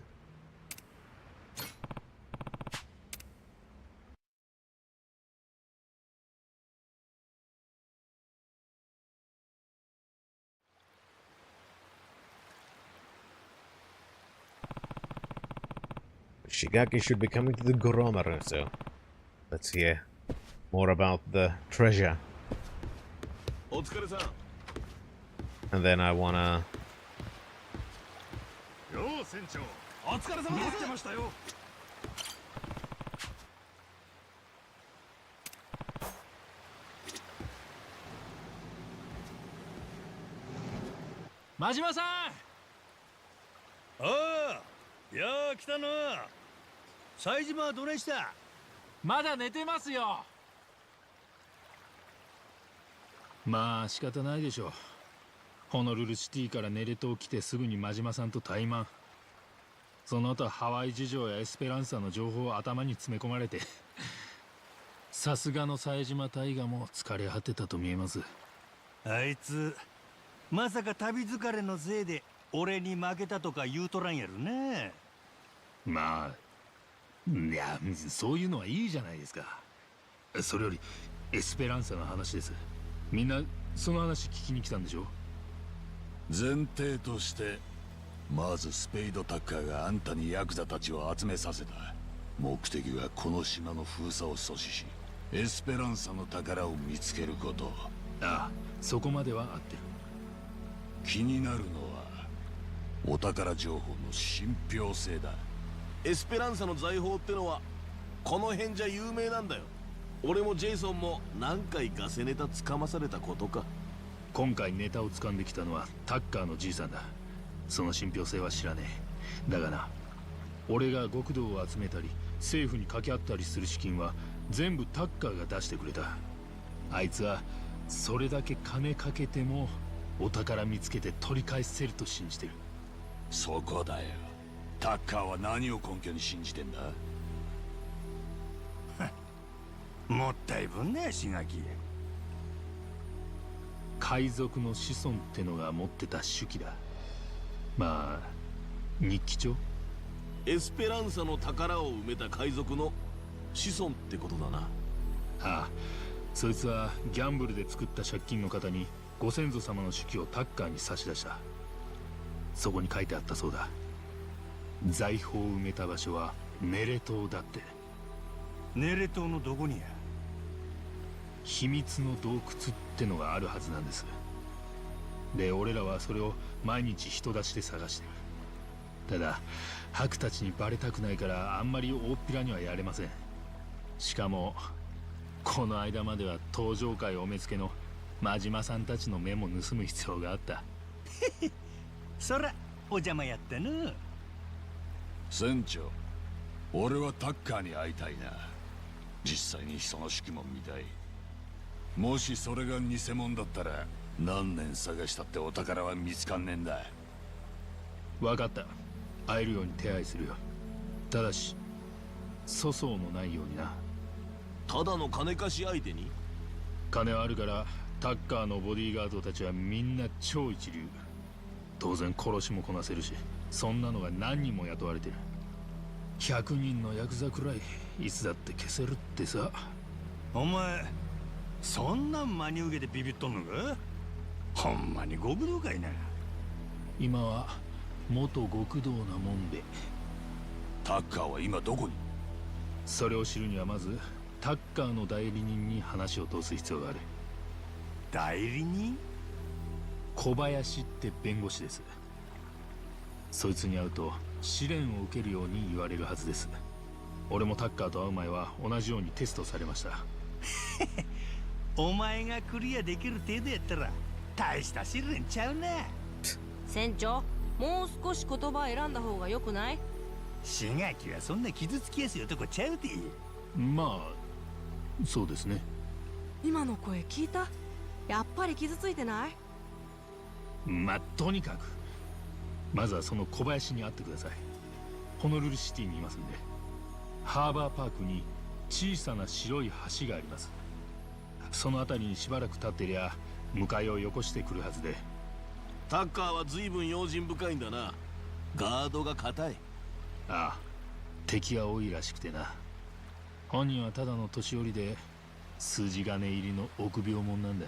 Shigaki should be coming to the Goromaru, so let's hear more about the treasure. And then I wanna... Majima-san! ああ、いやー来たな。冴島はどれした？まだ寝てますよ。まあ仕方ないでしょう。ホノルルシティからネレ島来てすぐに真島さんと対マン。その後ハワイ事情やエスペランサの情報を頭に詰め込まれてさすがの冴島大河も疲れ果てたと見えます。あいつまさか旅疲れのせいで俺に負けたとか言うとらんやろね。まあいやそういうのはいいじゃないですか。それよりエスペランサの話です。みんなその話聞きに来たんでしょ。前提としてまずスペイドタッカーがあんたにヤクザたちを集めさせた。目的はこの島の封鎖を阻止しエスペランサの宝を見つけること。ああ、そこまでは合ってる。気になるのはお宝情報の信憑性だ。エスペランサの財宝ってのはこの辺じゃ有名なんだよ。俺もジェイソンも何回ガセネタつかまされたことか。今回ネタを掴んできたのはタッカーのじいさんだ。その信憑性は知らねえ。だがな、俺が極道を集めたり政府に掛け合ったりする資金は全部タッカーが出してくれた。あいつはそれだけ金かけてもお宝見つけて取り返せると信じてる。そこだよ。タッカーは何を根拠に信じてんだ？もったいぶんねえ、しがき。海賊の子孫ってのが持ってた手記だ。まあ日記帳。エスペランサの宝を埋めた海賊の子孫ってことだな。ああ、そいつはギャンブルで作った借金の方にご先祖様の手記をタッカーに差し出した。そこに書いてあったそうだ。財宝を埋めた場所はネレ島だって。ネレ島のどこにや？秘密の洞窟ってのがあるはずなんです。で、俺らはそれを毎日人出しで探してる。ただハクたちにバレたくないからあんまり大っぴらにはやれません。しかもこの間までは登場界お目付けの真島さんたちの目も盗む必要があった。そらお邪魔やったな。船長、俺はタッカーに会いたいな。実際にその式も見たい。もしそれが偽物だったら何年探したってお宝は見つかんねえんだ。分かった。会えるように手配するよ。ただし粗相のないようにな。ただの金貸し相手に？金はあるからタッカーのボディーガードたちはみんな超一流。当然殺しもこなせるし、そんなのが何人も雇われてる。100人のヤクザくらいいつだって消せるってさ。お前そんなん真に受けてビビっとんのか？ほんまに極道かいな。今は元極道なもんで。タッカーは今どこに？それを知るにはまずタッカーの代理人に話を通す必要がある。代理人？小林って弁護士です。そいつに会うと試練を受けるように言われるはずです。俺もタッカーと会う前は同じようにテストされました。お前がクリアできる程度やったら大した試練ちゃうな。船長、もう少し言葉選んだ方が良くない？志垣はそんな傷つきやすい男ちゃうで。まあそうですね。今の声聞いた？やっぱり傷ついてない？まあとにかくまずはその小林に会ってください。ホノルルシティにいますんで。ハーバーパークに小さな白い橋があります。その辺りにしばらく立ってりゃ迎えをよこしてくるはずで。タッカーは随分用心深いんだな。ガードが固い。ああ、敵が多いらしくてな。本人はただの年寄りで筋金入りの臆病者なんだ。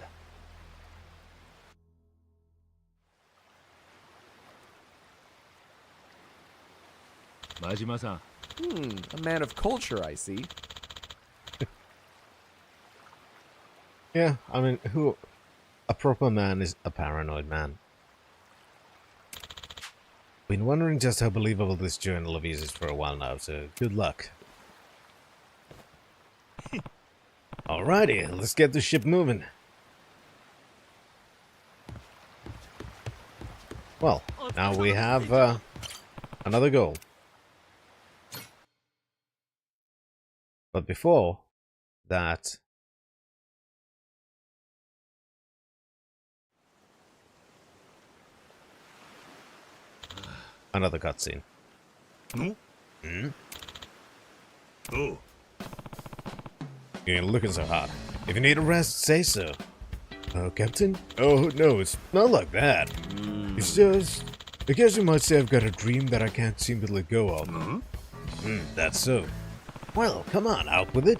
真島さん。A man of culture, I see. Yeah, I mean, who... A proper man is a paranoid man. Been wondering just how believable this journal of his is for a while now, so good luck. Alrighty, let's get the ship moving. Well, now we have another goal. But before that... Another cutscene. Hmm? Oh. You ain't looking so hot. If you need a rest, say so. Oh, Captain? Oh, no, it's not like that. It's just... I guess you might say I've got a dream that I can't seem to let go of. That's so. Well, come on, out with it.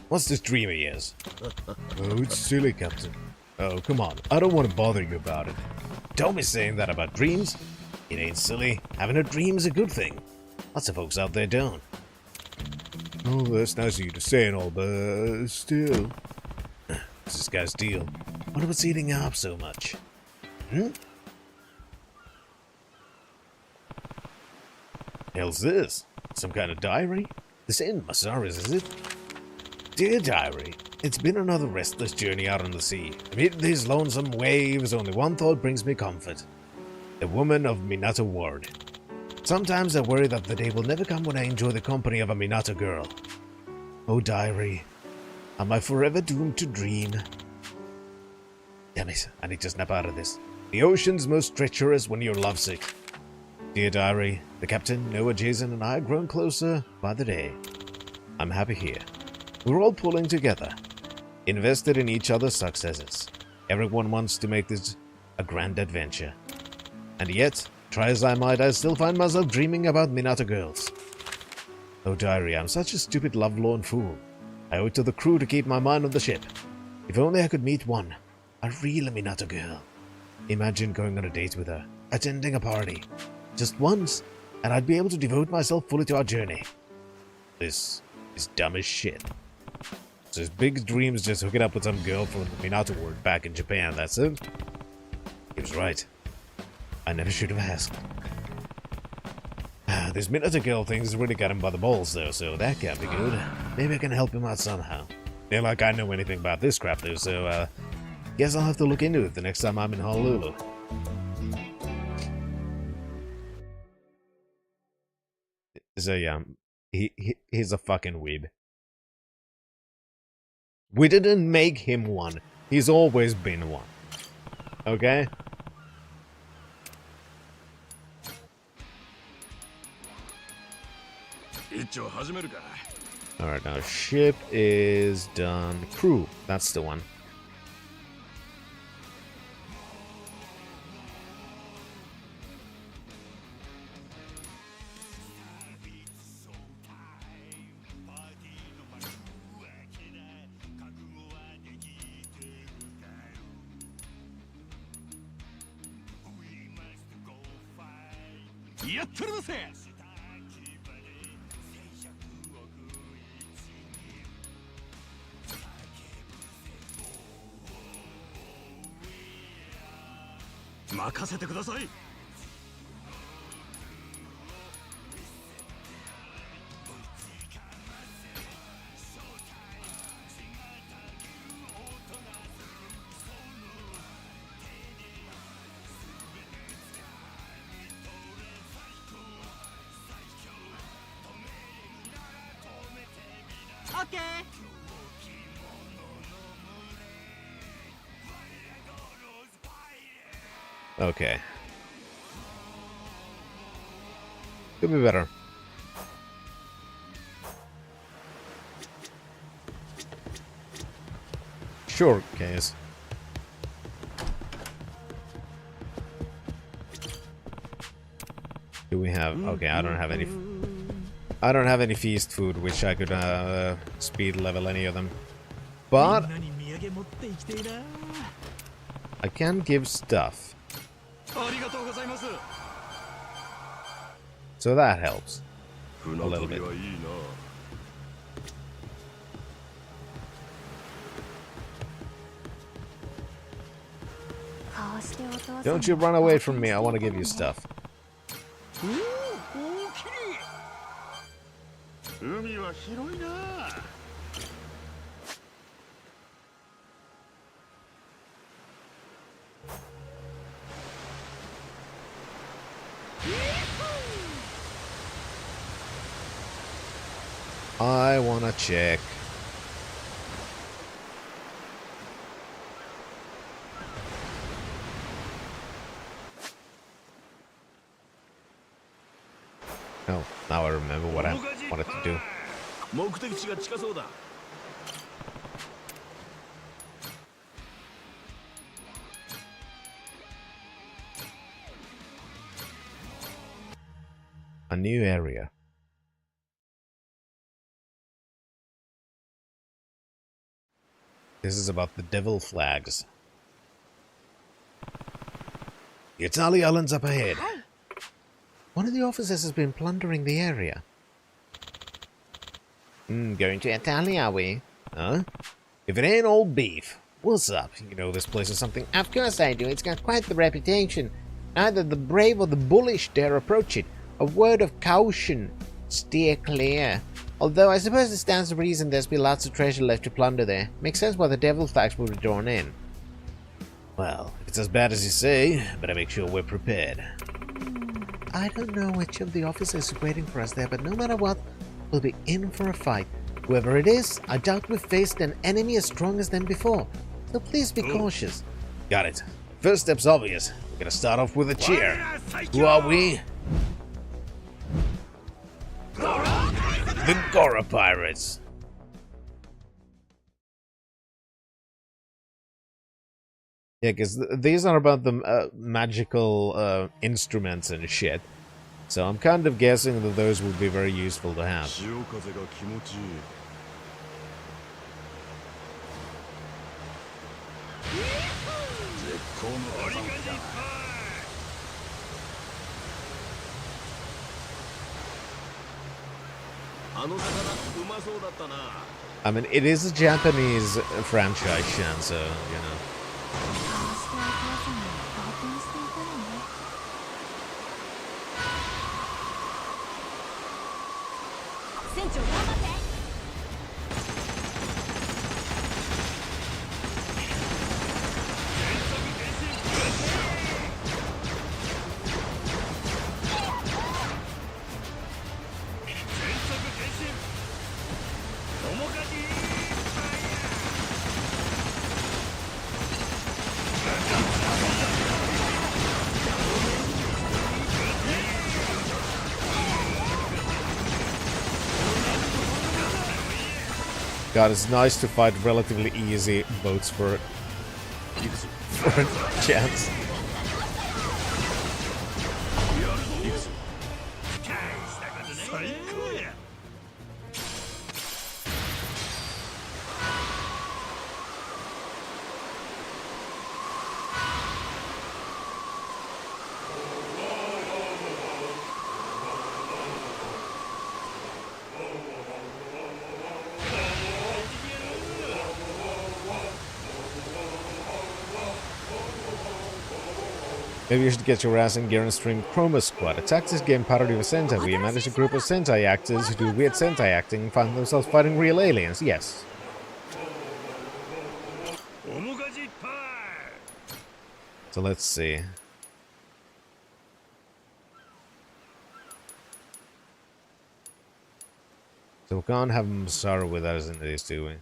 What's this dream of yours? Oh, it's silly, Captain. Oh, come on. I don't want to bother you about it. Don't be saying that about dreams. It ain't silly. Having a dream is a good thing. Lots of folks out there don't. Oh, that's nice of you to say and all, but still. What's this guy's deal? Wonder what's eating you up so much? Hell's this? Some kind of diary? This ain't Masaris, is it? Dear diary, it's been another restless journey out on the sea. Amid these lonesome waves, only one thought brings me comfort. The woman of Minato Ward. Sometimes I worry that the day will never come when I enjoy the company of a Minato girl. Oh diary, am I forever doomed to dream? Damn it, I need to snap out of this. The ocean's most treacherous when you're lovesick. Dear diary, the captain, Noah, Jason, and I have grown closer by the day. I'm happy here. We're all pulling together, invested in each other's successes. Everyone wants to make this a grand adventure. And yet, try as I might, I still find myself dreaming about Minato girls. Oh diary, I'm such a stupid lovelorn fool. I owe it to the crew to keep my mind on the ship. If only I could meet one, a real Minato girl. Imagine going on a date with her, attending a party. Just once, and I'd be able to devote myself fully to our journey. This is dumb as shit. So his big dream's just hooking up with some girl from the Minato world back in Japan, that's it? He was right. I never should have asked. This Minato girl thing's really got him by the balls though, so that can't be good. Maybe I can help him out somehow. Ain't like I know anything about this crap though, so guess I'll have to look into it the next time I'm in Honolulu. There's a He's a fucking weeb. We didn't make him one. He's always been one. Okay? Alright, now ship is done. Crew, that's the one. Okay. Okay. Could be better. Sure, case. Do we have... Okay, I don't have any... I don't have any feast food, which I could speed level any of them. But... I can give stuff. So that helps. A little bit. Don't you run away from me, I want to give you stuff. I wanna check. Oh, now I remember what I wanted to do. A new area. This is about the devil flags. The Italy Islands up ahead. One of the officers has been plundering the area. Going to Italy, are we? Huh? If it ain't old beef. What's up? You know this place or something? Of course I do. It's got quite the reputation. Neither the brave or the bullish dare approach it. A word of caution. Steer clear. Although I suppose it stands to reason there's been lots of treasure left to plunder there. Makes sense why the devil flags will be drawn in. Well, if it's as bad as you say, better make sure we're prepared. I don't know which of the officers is waiting for us there, but no matter what, we'll be in for a fight. Whoever it is, I doubt we've faced an enemy as strong as them before. So please be cautious. Got it. First step's obvious. We're gonna start off with a cheer. Who are we? The Gora Pirates. Yeah, because these are about the magical instruments and shit. So I'm kind of guessing that those would be very useful to have. I mean, it is a Japanese franchise, Shan, so, you know. God, it's nice to fight relatively easy boats for a chance. Maybe you should get your ass in gear and stream Chroma Squad. A tactics game parody of a Sentai where you manage a group of Sentai actors who do weird Sentai acting and find themselves fighting real aliens. Yes. So let's see. So we can't have Masaru with us in this, do we?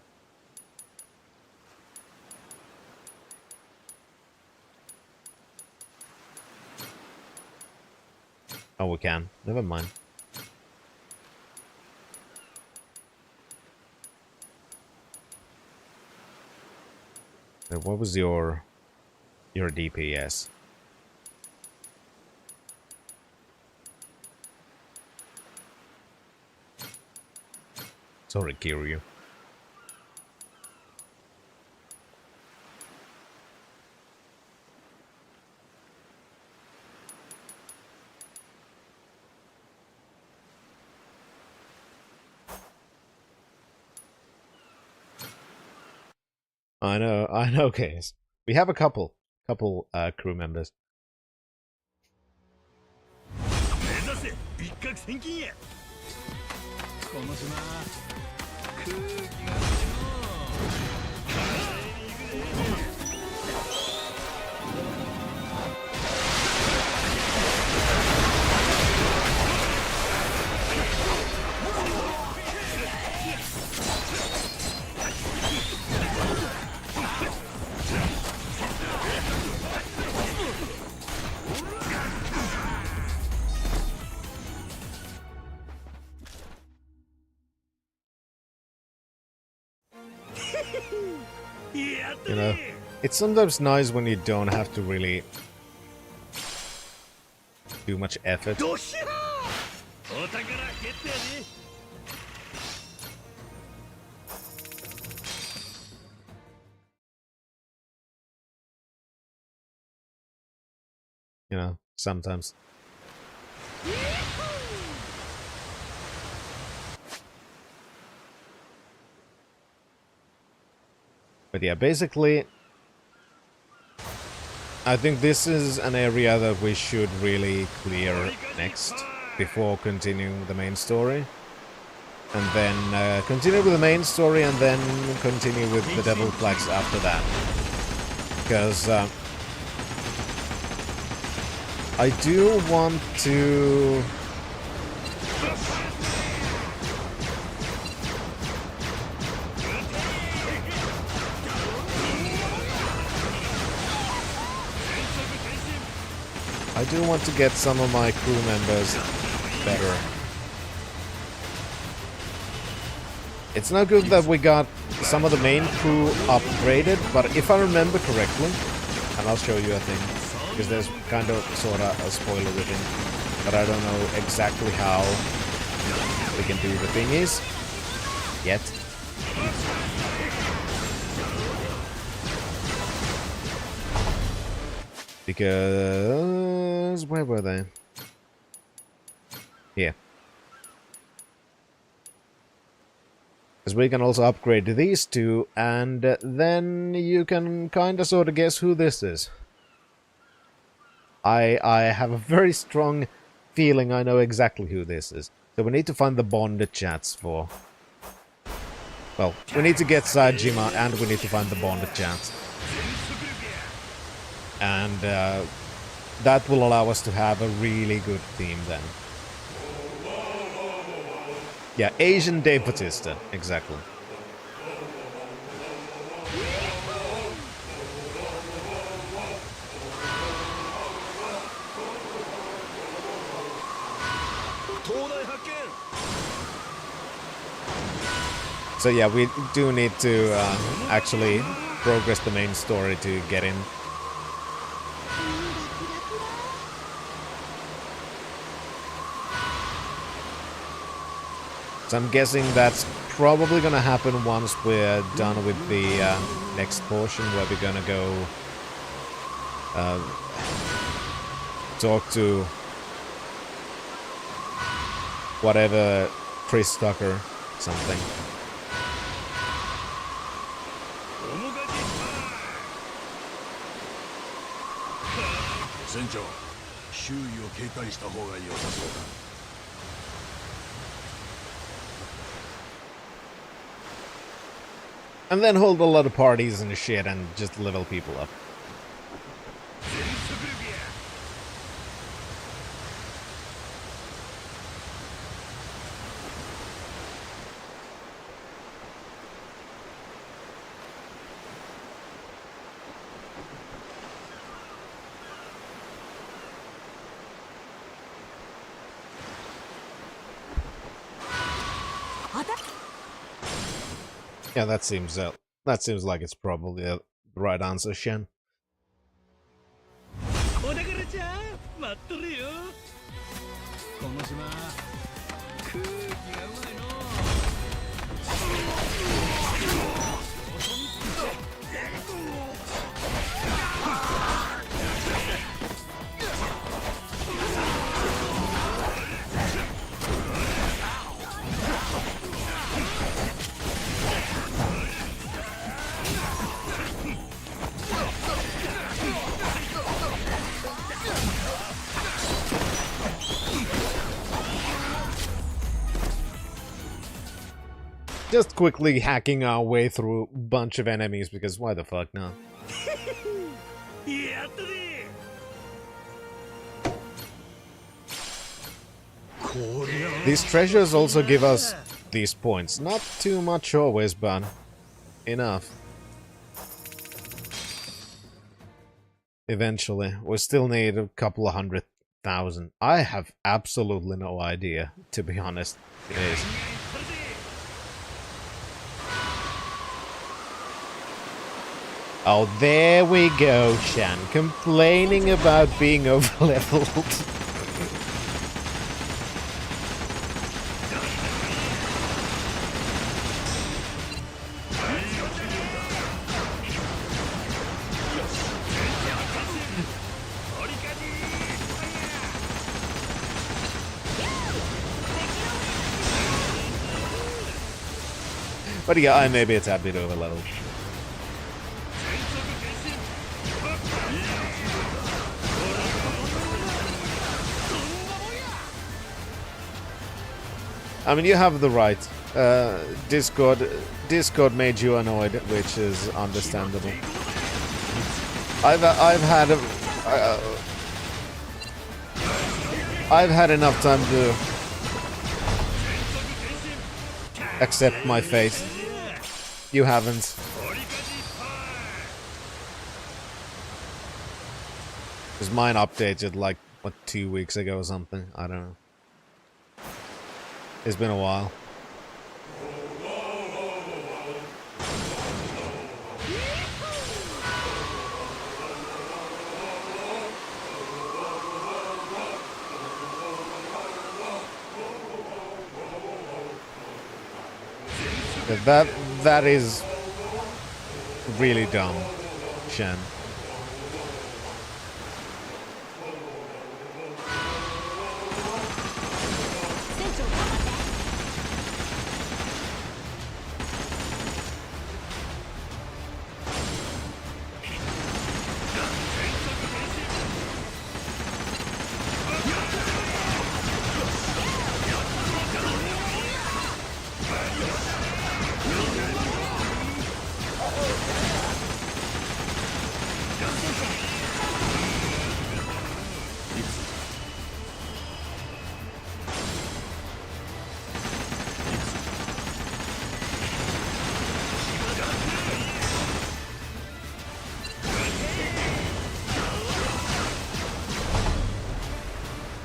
Oh, we can. Never mind. What was your DPS? Sorry, Kiryu. I know, Case. We have a couple crew members. You know, it's sometimes nice when you don't have to really do much effort. You know, sometimes. But yeah, basically, I think this is an area that we should really clear next before continuing the main story. And then continue with the main story and then continue with the Devil Flags after that. Because I do want to... I do want to get some of my crew members better. It's not good that we got some of the main crew upgraded, but if I remember correctly, and I'll show you a thing, because there's kind of sort of a spoiler within, but I don't know exactly how we can do the thingies yet. Because... where were they? Here. Because we can also upgrade these two, and then you can kind of sort of guess who this is. I have a very strong feeling I know exactly who this is. So we need to find the bonded chats for... well, we need to get Sajima, and we need to find the bonded chats. And that will allow us to have a really good theme then. Yeah, Asian Dave Bautista, exactly. So yeah, we do need to actually progress the main story to get in. So I'm guessing that's probably gonna happen once we're done with the next portion, where we're gonna go talk to whatever Chris Tucker something. 船長、周囲を警戒した方が良さそうだ。And then hold a lot of parties and shit and just level people up. Yeah, that seems like it's probably the right answer, Shen. お宝ちゃん待っとるよ。この島空気がうまいの。Just quickly hacking our way through a bunch of enemies, because why the fuck not? These treasures also give us these points. Not too much always, but enough. Eventually. We still need a couple of 100,000. I have absolutely no idea, to be honest. It is. Oh, there we go, Shan. Complaining about being overleveled. But yeah, I may be a tad bit overleveled. I mean, you have the right. Discord made you annoyed, which is understandable. I've had enough time to accept my fate. You haven't. Because mine updated like, what, 2 weeks ago or something? I don't know. It's been a while. That is really dumb, Shen.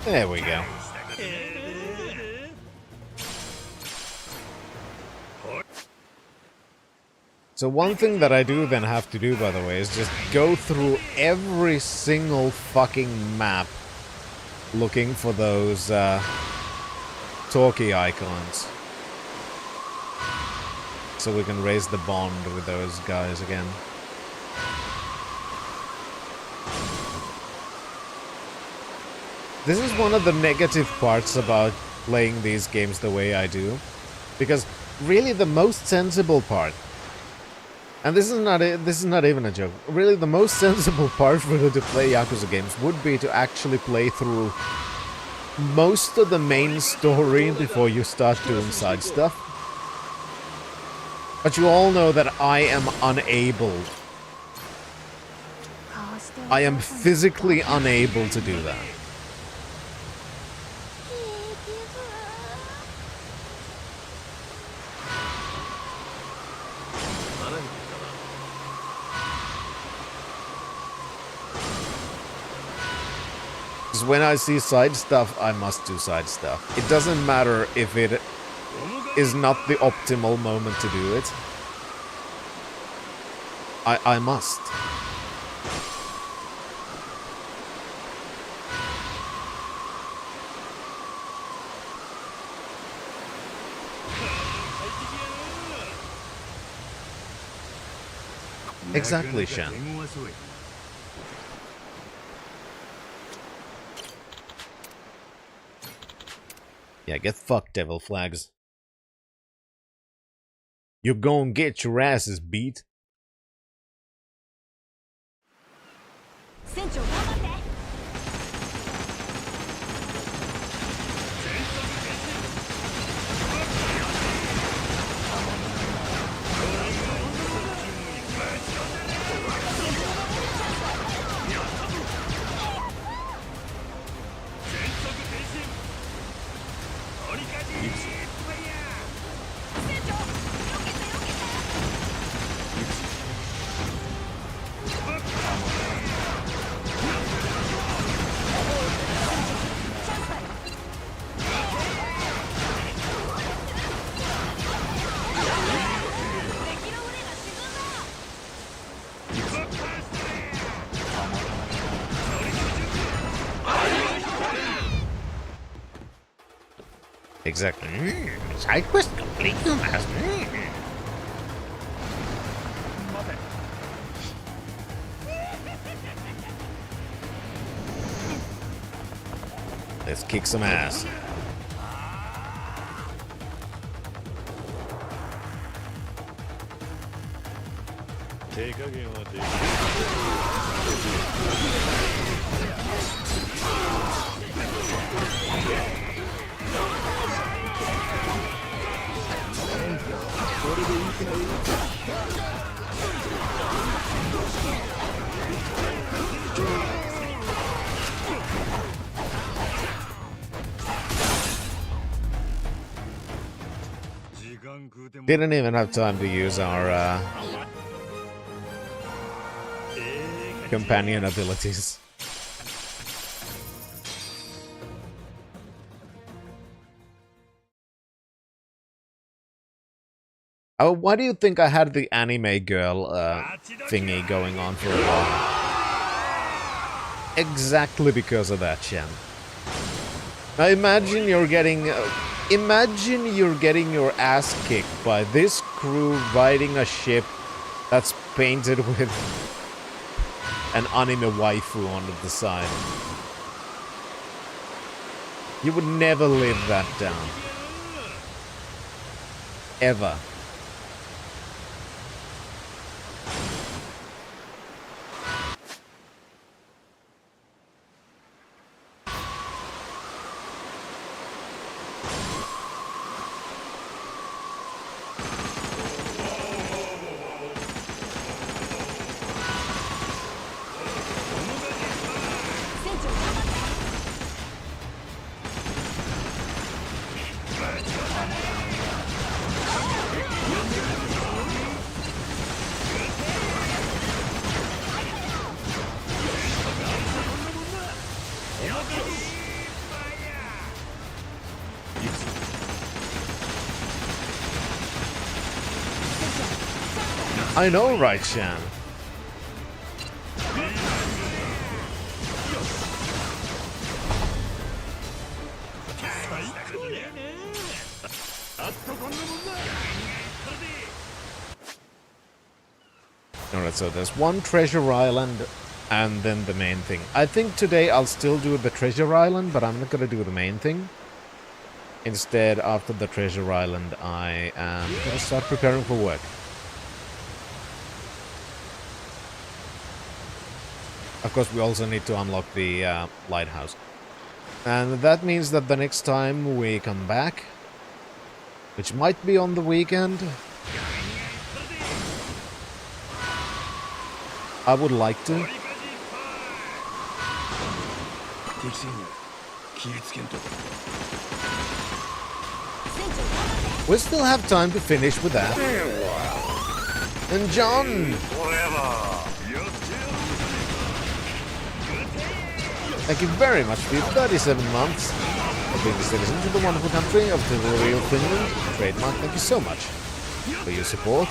There we go. So one thing that I do then have to do, by the way, is just go through every single fucking map looking for those talkie icons. So we can raise the bond with those guys again. This is one of the negative parts about playing these games the way I do. Because really the most sensible part, and this is not even a joke, really the most sensible part for you to play Yakuza games would be to actually play through most of the main story before you start doing side stuff. But you all know that I am unable. I am physically unable to do that. Because when I see side stuff, I must do side stuff. It doesn't matter if it is not the optimal moment to do it. I must. Exactly, Shen. Yeah, get fucked, devil flags. You gon' get your asses beat. Exactly. Side quest complete, you must. Let's kick some ass. Didn't even have time to use our companion abilities. Oh, why do you think I had the anime girl thingy going on for a while? Exactly because of that, Shen. Now imagine you're getting your ass kicked by this crew riding a ship that's painted with an anime waifu on the side. You would never live that down. Ever. I know, right, Shan? Alright, so there's one treasure island and then the main thing. I think today I'll still do the treasure island, but I'm not gonna do the main thing. Instead, after the treasure island, I am gonna start preparing for work. Of course, we also need to unlock the lighthouse. And that means that the next time we come back, which might be on the weekend, I would like to. We still have time to finish with that. And John! Thank you very much for your 37 months of being a citizen of the wonderful country of the real Finland. Trademark, thank you so much for your support.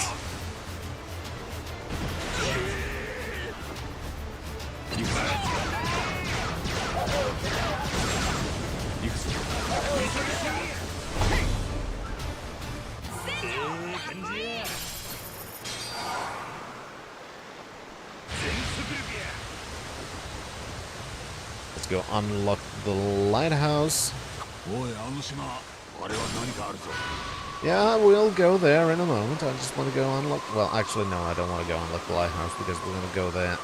Let's go unlock the lighthouse. Yeah, we'll go there in a moment. I just want to go unlock... Well, actually, no, I don't want to go unlock the lighthouse because we're going to go there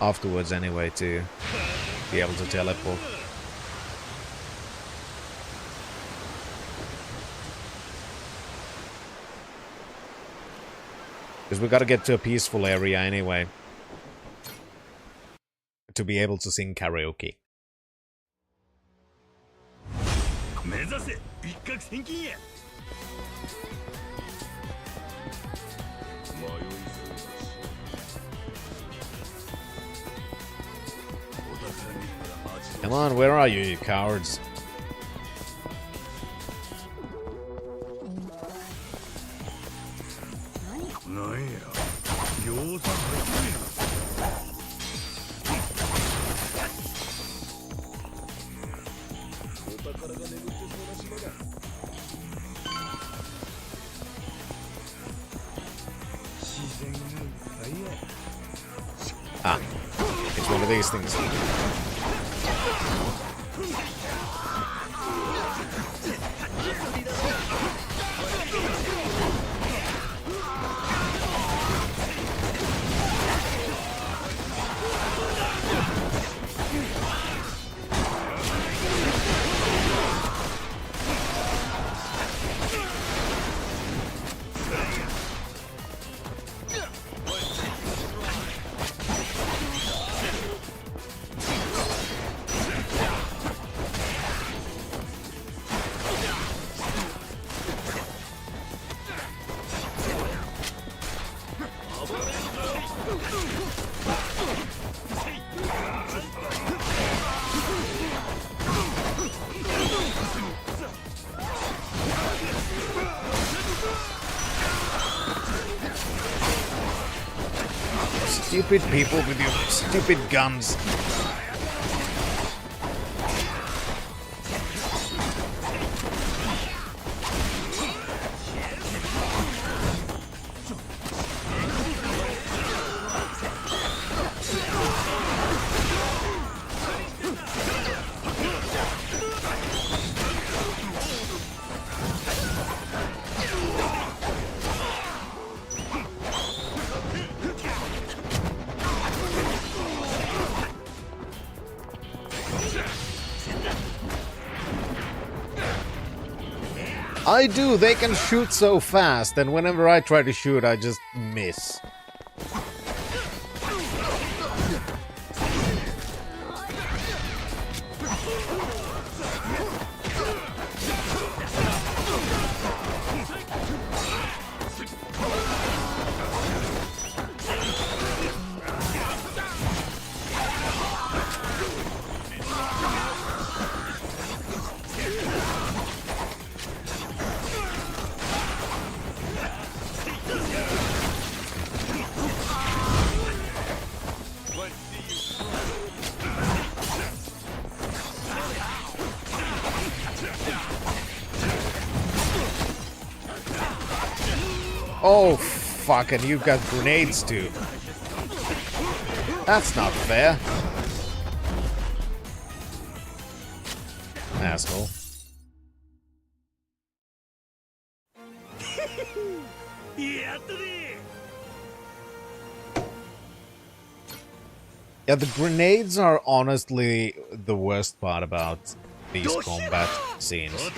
afterwards anyway to be able to teleport. Because we got to get to a peaceful area anyway to be able to sing karaoke. Come on, where are you, you cowards? Ah, it's one of these things. Stupid people with your stupid guns. I do, they can shoot so fast, and whenever I try to shoot, I just miss. Oh, fuck, and you've got grenades too. That's not fair. Asshole. Yeah, the grenades are honestly the worst part about these combat scenes.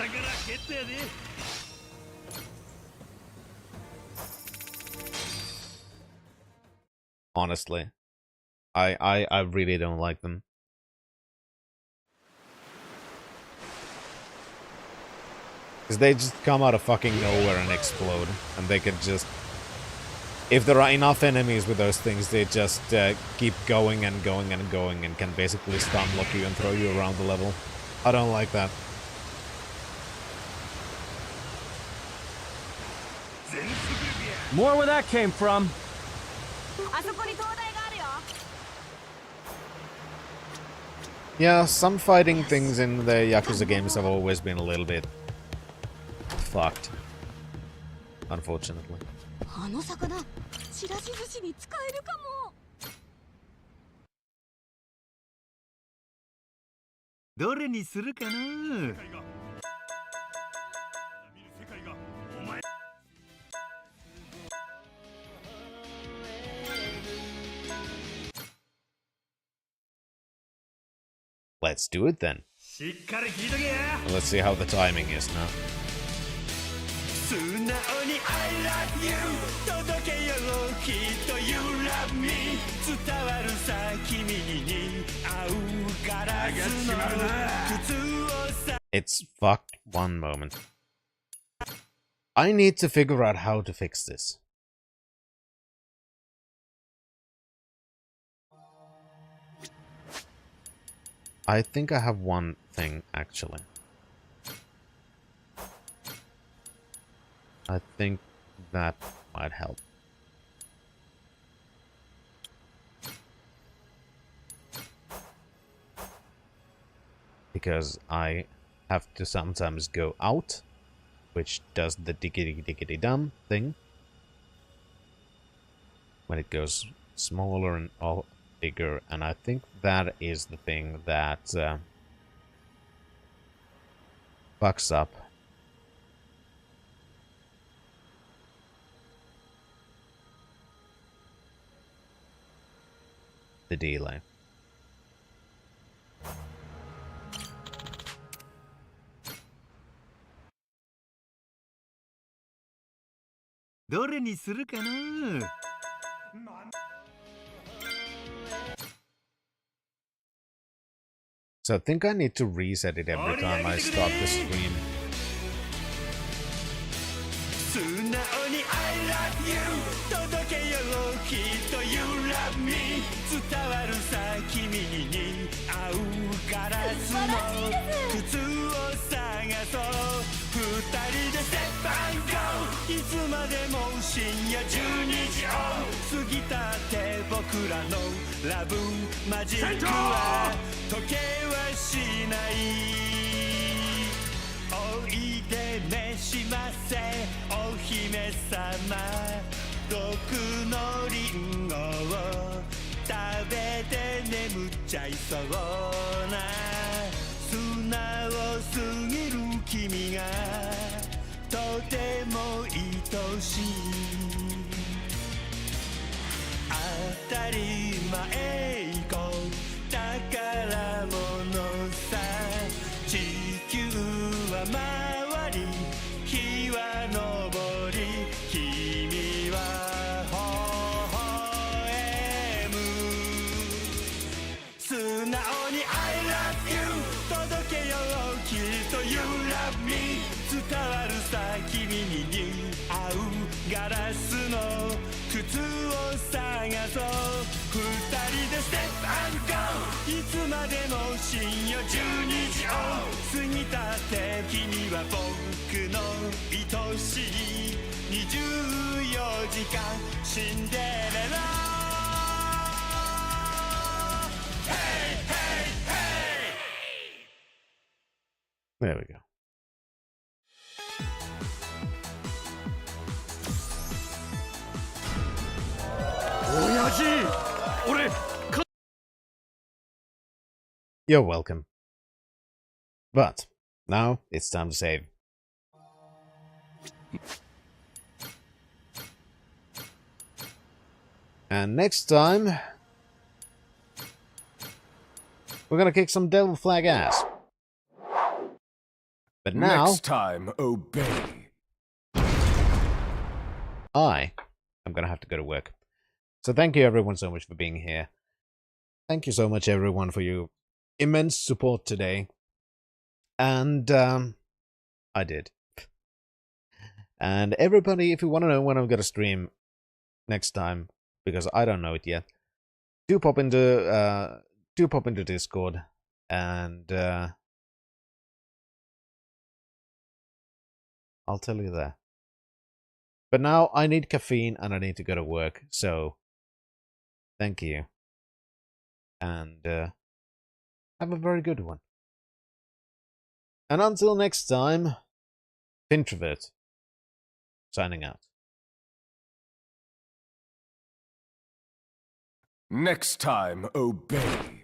Honestly. I really don't like them. Because they just come out of fucking nowhere and explode. And they can just... If there are enough enemies with those things, they just keep going and going and going and can basically stun lock you and throw you around the level. I don't like that. More where that came from. Yeah, some fighting things in the Yakuza games have always been a little bit fucked. Unfortunately. あの魚、ちらし寿司に使えるかも。どれにするかな。Let's do it then. Let's see how the timing is now. 素直に I love you 届けようきっと You love me 伝わるさ君に会うガラスの靴をさ It's fucked one moment. I need to figure out how to fix this. I think I have one thing actually. I think that might help. Because I have to sometimes go out, which does the diggity-diggity-dum thing. When it goes smaller and all bigger, and I think that is the thing that fucks up the delay. So I think I need to reset it every time I start the stream. 素直に I love you 届けようきっと You love me 伝わるさ君に会うガラスの靴を探そう二人で Step and Go いつまでも深夜12時を過ぎたって僕らのラブマジックは時計はしないおいで召しませお姫様毒のリンゴを食べて眠っちゃいそうな素直すぎる君がとても愛しい当たり前こ宝物さ地球は回り日は昇り君は微笑む素直に I love you 届けようきっと You love me 伝わるさ君に合うガラスの靴を探そう二人で Step and Go いつまでも深夜12時を過ぎたって君は僕の愛しい24時間シンデレラ There we go. You're welcome. But now it's time to save. And next time, we're gonna kick some Devil Flag ass. But now, next time, obey. I am gonna have to go to work. So thank you everyone so much for being here. Thank you so much everyone for your immense support today. And I did. And everybody, if you want to know when I'm gonna stream next time, because I don't know it yet, do pop into Discord and I'll tell you there. But now I need caffeine and I need to go to work, so thank you. And have a very good one. And until next time, Introvert, signing out. Next time, obey.